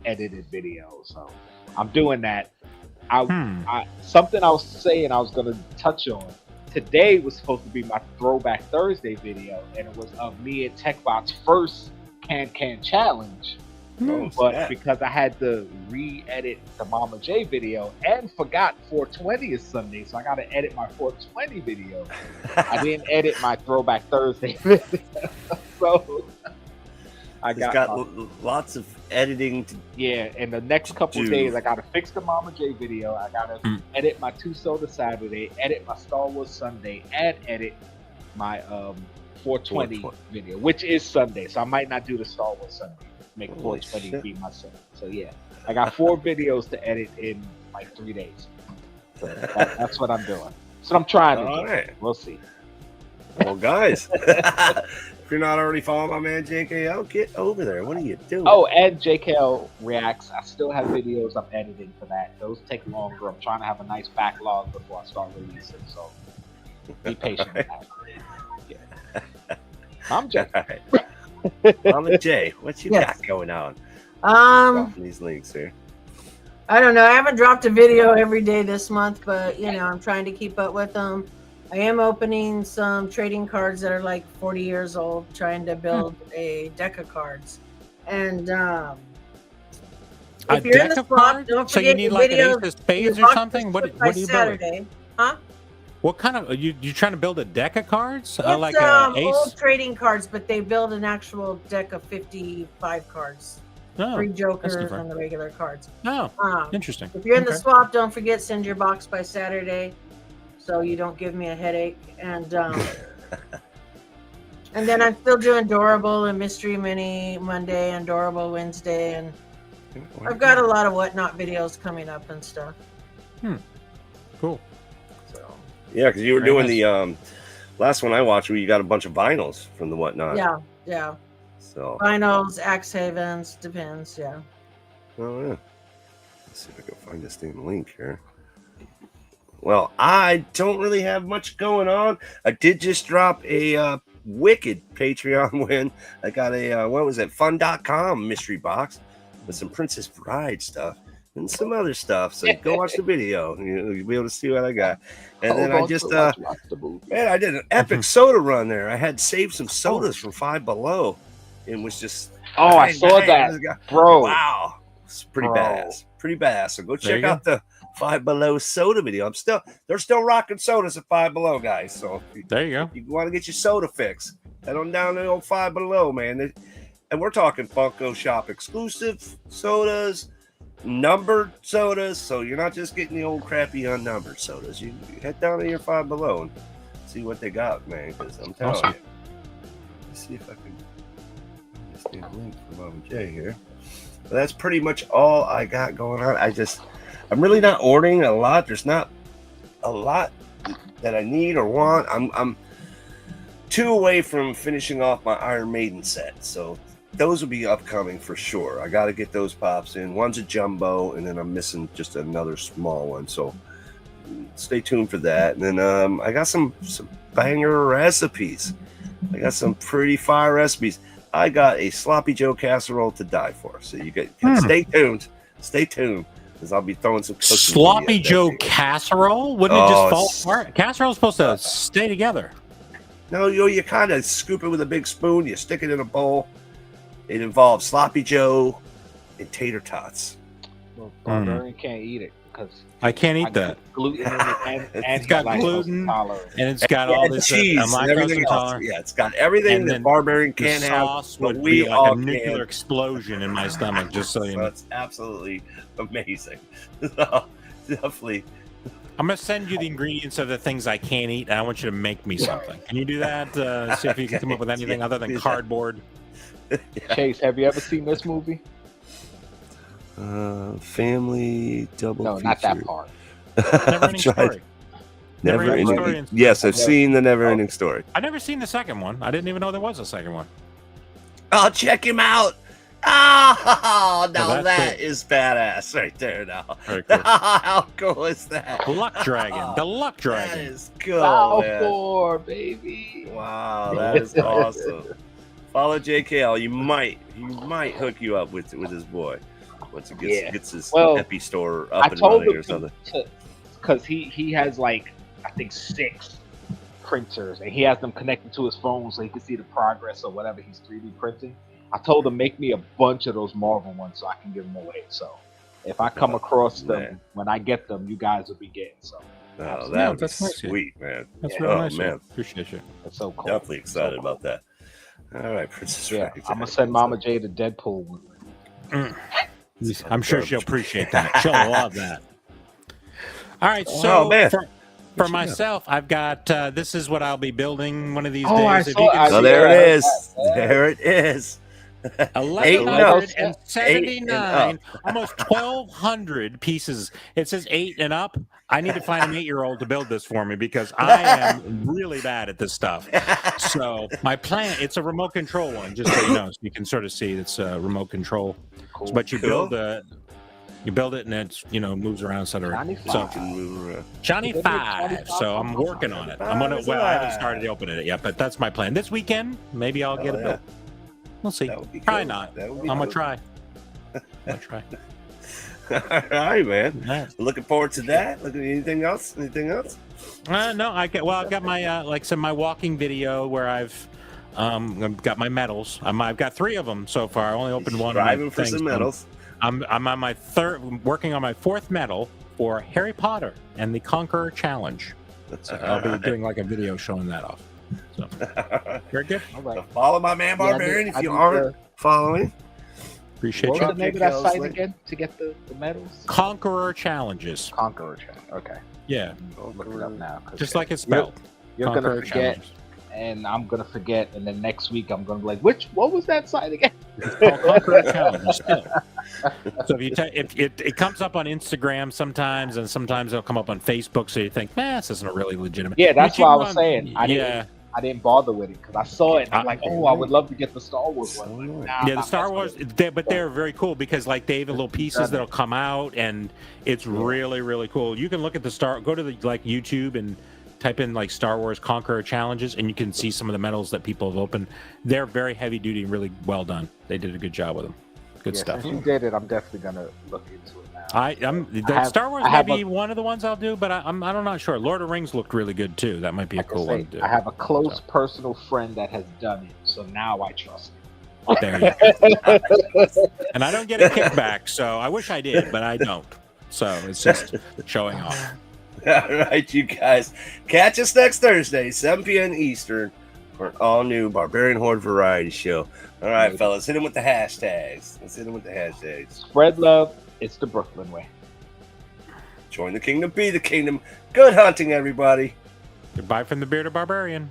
edited video. So I'm doing that. Something I was saying I was gonna touch on. Today was supposed to be my Throwback Thursday video, and it was of me and TechBot's first Can challenge. Oh, But snap. because I had to re-edit the Mama J video and forgot 420 is Sunday, so I got to edit my 420 video. I didn't edit my Throwback Thursday video, so I It's got, got lots of editing to yeah. In the next couple of do. days, I got to fix the Mama J video. I got to edit my Two Soda Saturday, edit my Star Wars Sunday, and edit my 420 video, which is Sunday. So I might not do the Star Wars Sunday. Make Holy 420 shit. be my Sunday. So yeah, I got 4 videos to edit in like 3 days. So that's what I'm doing. So I'm trying to do. All right. We'll see. Well, guys, if you're not already following my man JKL, get over there. What are you doing? Oh, and JKL Reacts. I still have videos I'm editing for that. Those take longer. I'm trying to have a nice backlog before I start releasing. So be patient with that. Yeah. I'm Jay. All right. Mama J, what you Yes. got going on? Dropping these links here. I don't know. I haven't dropped a video every day this month, but you know, I'm trying to keep up with them. I am opening some trading cards that are like 40 years old, trying to build a deck of cards. And if you're in the deck of swamp, cards? don't So you forget need your like an video. ace of spades your or box something? is What put by are you building? Saturday. Huh? What kind of you trying to build a deck of cards? It's Like a ace? old trading cards, but they build an actual deck of 55 cards. Oh, 3 that's jokers different. and the regular cards. Oh, interesting. If you're in the Okay. swamp, don't forget, send your box by Saturday so you don't give me a headache. And and then I'm still doing Dorable and Mystery Mini Monday and Dorable Wednesday. And I've got a lot of whatnot videos coming up and stuff. Cool. So Yeah, because you were Very doing last one I watched, where you got a bunch of vinyls from the whatnot. Yeah. So Vinyls, Axe Havens, depends. Yeah. Oh yeah. Let's see if I can find this damn link here. Well, I don't really have much going on. I did just drop a wicked Patreon win. I got a what was it? Fun.com mystery box with some Princess Bride stuff and some other stuff. So go watch the video. You'll be able to see what I got. And then I just man, I did an epic soda run there. I had saved some sodas from Five Below. It was just I saw that, bro. Wow, it's pretty badass. Pretty badass. So go check out the Five Below soda video. They're still rocking sodas at Five Below, guys. So there you go. If you want to get your soda fix, head on down to the old Five Below, man. And we're talking Funko Shop exclusive sodas, numbered sodas. So you're not just getting the old crappy unnumbered sodas. You head down to your Five Below and see what they got, man. Because I'm telling you. Let's see if I can just get a link from Mama J here. But that's pretty much all I got going on. I'm really not ordering a lot. There's not a lot that I need or want. I'm 2 away from finishing off my Iron Maiden set. So those will be upcoming for sure. I got to get those pops in. One's a jumbo, and then I'm missing just another small one. So stay tuned for that. And then I got some banger recipes. I got some pretty fire recipes. I got a Sloppy Joe casserole to die for. So you can stay tuned. Stay tuned. Because I'll be throwing some Sloppy Joe casserole? Wouldn't it just fall apart? Casserole's supposed to stay together. No, you kind of scoop it with a big spoon. You stick it in a bowl. It involves Sloppy Joe and tater tots. Well, Barbarian can't eat it because I can't eat that. Gluten in it, and it's got gluten, and it's got all this cheese and everything else. Yeah, it's got everything that Barbarian can't have. Sauce would be like a nuclear explosion in my stomach. Just so you know, it's absolutely amazing. So, definitely. I'm gonna send you the ingredients of the things I can't eat, and I want you to make me something. Can you do that? See if you can come up with anything other than cardboard. Chase, have you ever seen this movie? Family double. No, feature. Not that part. Never-ending story. Never-ending story. Yes, I've seen the Never-ending story. I've never seen the second one. I didn't even know there was a second one. Oh, check him out! Oh, now well, that is badass right there. Now, very cool. How cool is that? Luck Dragon, the Luck Dragon. That is cool, man. 4, baby. Wow, that is awesome. Follow JKL. He might hook you up with his boy once he gets his Epi store up and running or something. Because he has like I think 6 printers and he has them connected to his phone so he can see the progress of whatever he's 3D printing. I told him make me a bunch of those Marvel ones so I can give them away. So if I come across them when I get them, you guys will be getting some. Oh, that's sweet, man. That's really nice. Man. Appreciate you. That's so cool. Definitely excited about that. All right, Princess. Yeah, I'm gonna send Mama J the Deadpool one. I'm sure she'll appreciate that. She'll love that. All right, so for myself, I've got this is what I'll be building one of these days. There it is. There it is. 1,179, almost 1,200 pieces. It says 8 and up. I need to find an 8-year-old to build this for me because I am really bad at this stuff. So my plan, it's a remote control one, just so you know, so you can sort of see it's a remote control. Cool. But you build it and it's moves around, etc. Johnny 5. So I'm working on it. I haven't started opening it yet, but that's my plan. This weekend, maybe I'll get it built. We'll see. Probably not. I'm gonna try. All right, man. Yeah. Looking forward to that. Looking at anything else? No, I've got my my walking video where I've got my medals. I've got 3 of them so far. I only opened one. Striving for some medals. I'm on my working on my 4th medal for Harry Potter and the Conqueror Challenge. So I'll be doing like a video showing that off. So very good. All right. So follow my man Barbarian if you aren't following. Appreciate you. What's the name of that site again to get the medals? Conqueror Challenges. Conqueror Challenge. Okay. Yeah. I'll look it up now. Just like it's spelled. You're gonna forget, and I'm gonna forget, and then next week I'm gonna be like, what was that site again? It's called Conqueror Challenge. So if it comes up on Instagram sometimes, and sometimes it'll come up on Facebook, so you think, this isn't a really legitimate. Yeah, that's what I was saying. I didn't bother with it because I saw it. And I'm like, I would love to get the Star Wars one. The Star Wars, but they're very cool because like they have little pieces that'll come out, and it's really, really cool. You can look at go to the YouTube and type in like Star Wars Conqueror challenges, and you can see some of the medals that people have opened. They're very heavy duty and really well done. They did a good job with them. Good stuff. Since you did it, I'm definitely gonna look into it now. Star Wars may be one of the ones I'll do, but I'm not sure. Lord of the Rings looked really good too. That might be a cool one to do. I have a close personal friend that has done it, so now I trust him. There you go. And I don't get a kickback, so I wish I did, but I don't. So it's just showing off. All right, you guys. Catch us next Thursday, 7 p.m. Eastern, for an all-new Barbarian Horde Variety show. All right, fellas, hit them with the hashtags. Let's hit them with the hashtags. Spread love. It's the Brooklyn way. Join the kingdom. Be the kingdom. Good hunting, everybody. Goodbye from the Bearded Barbarian.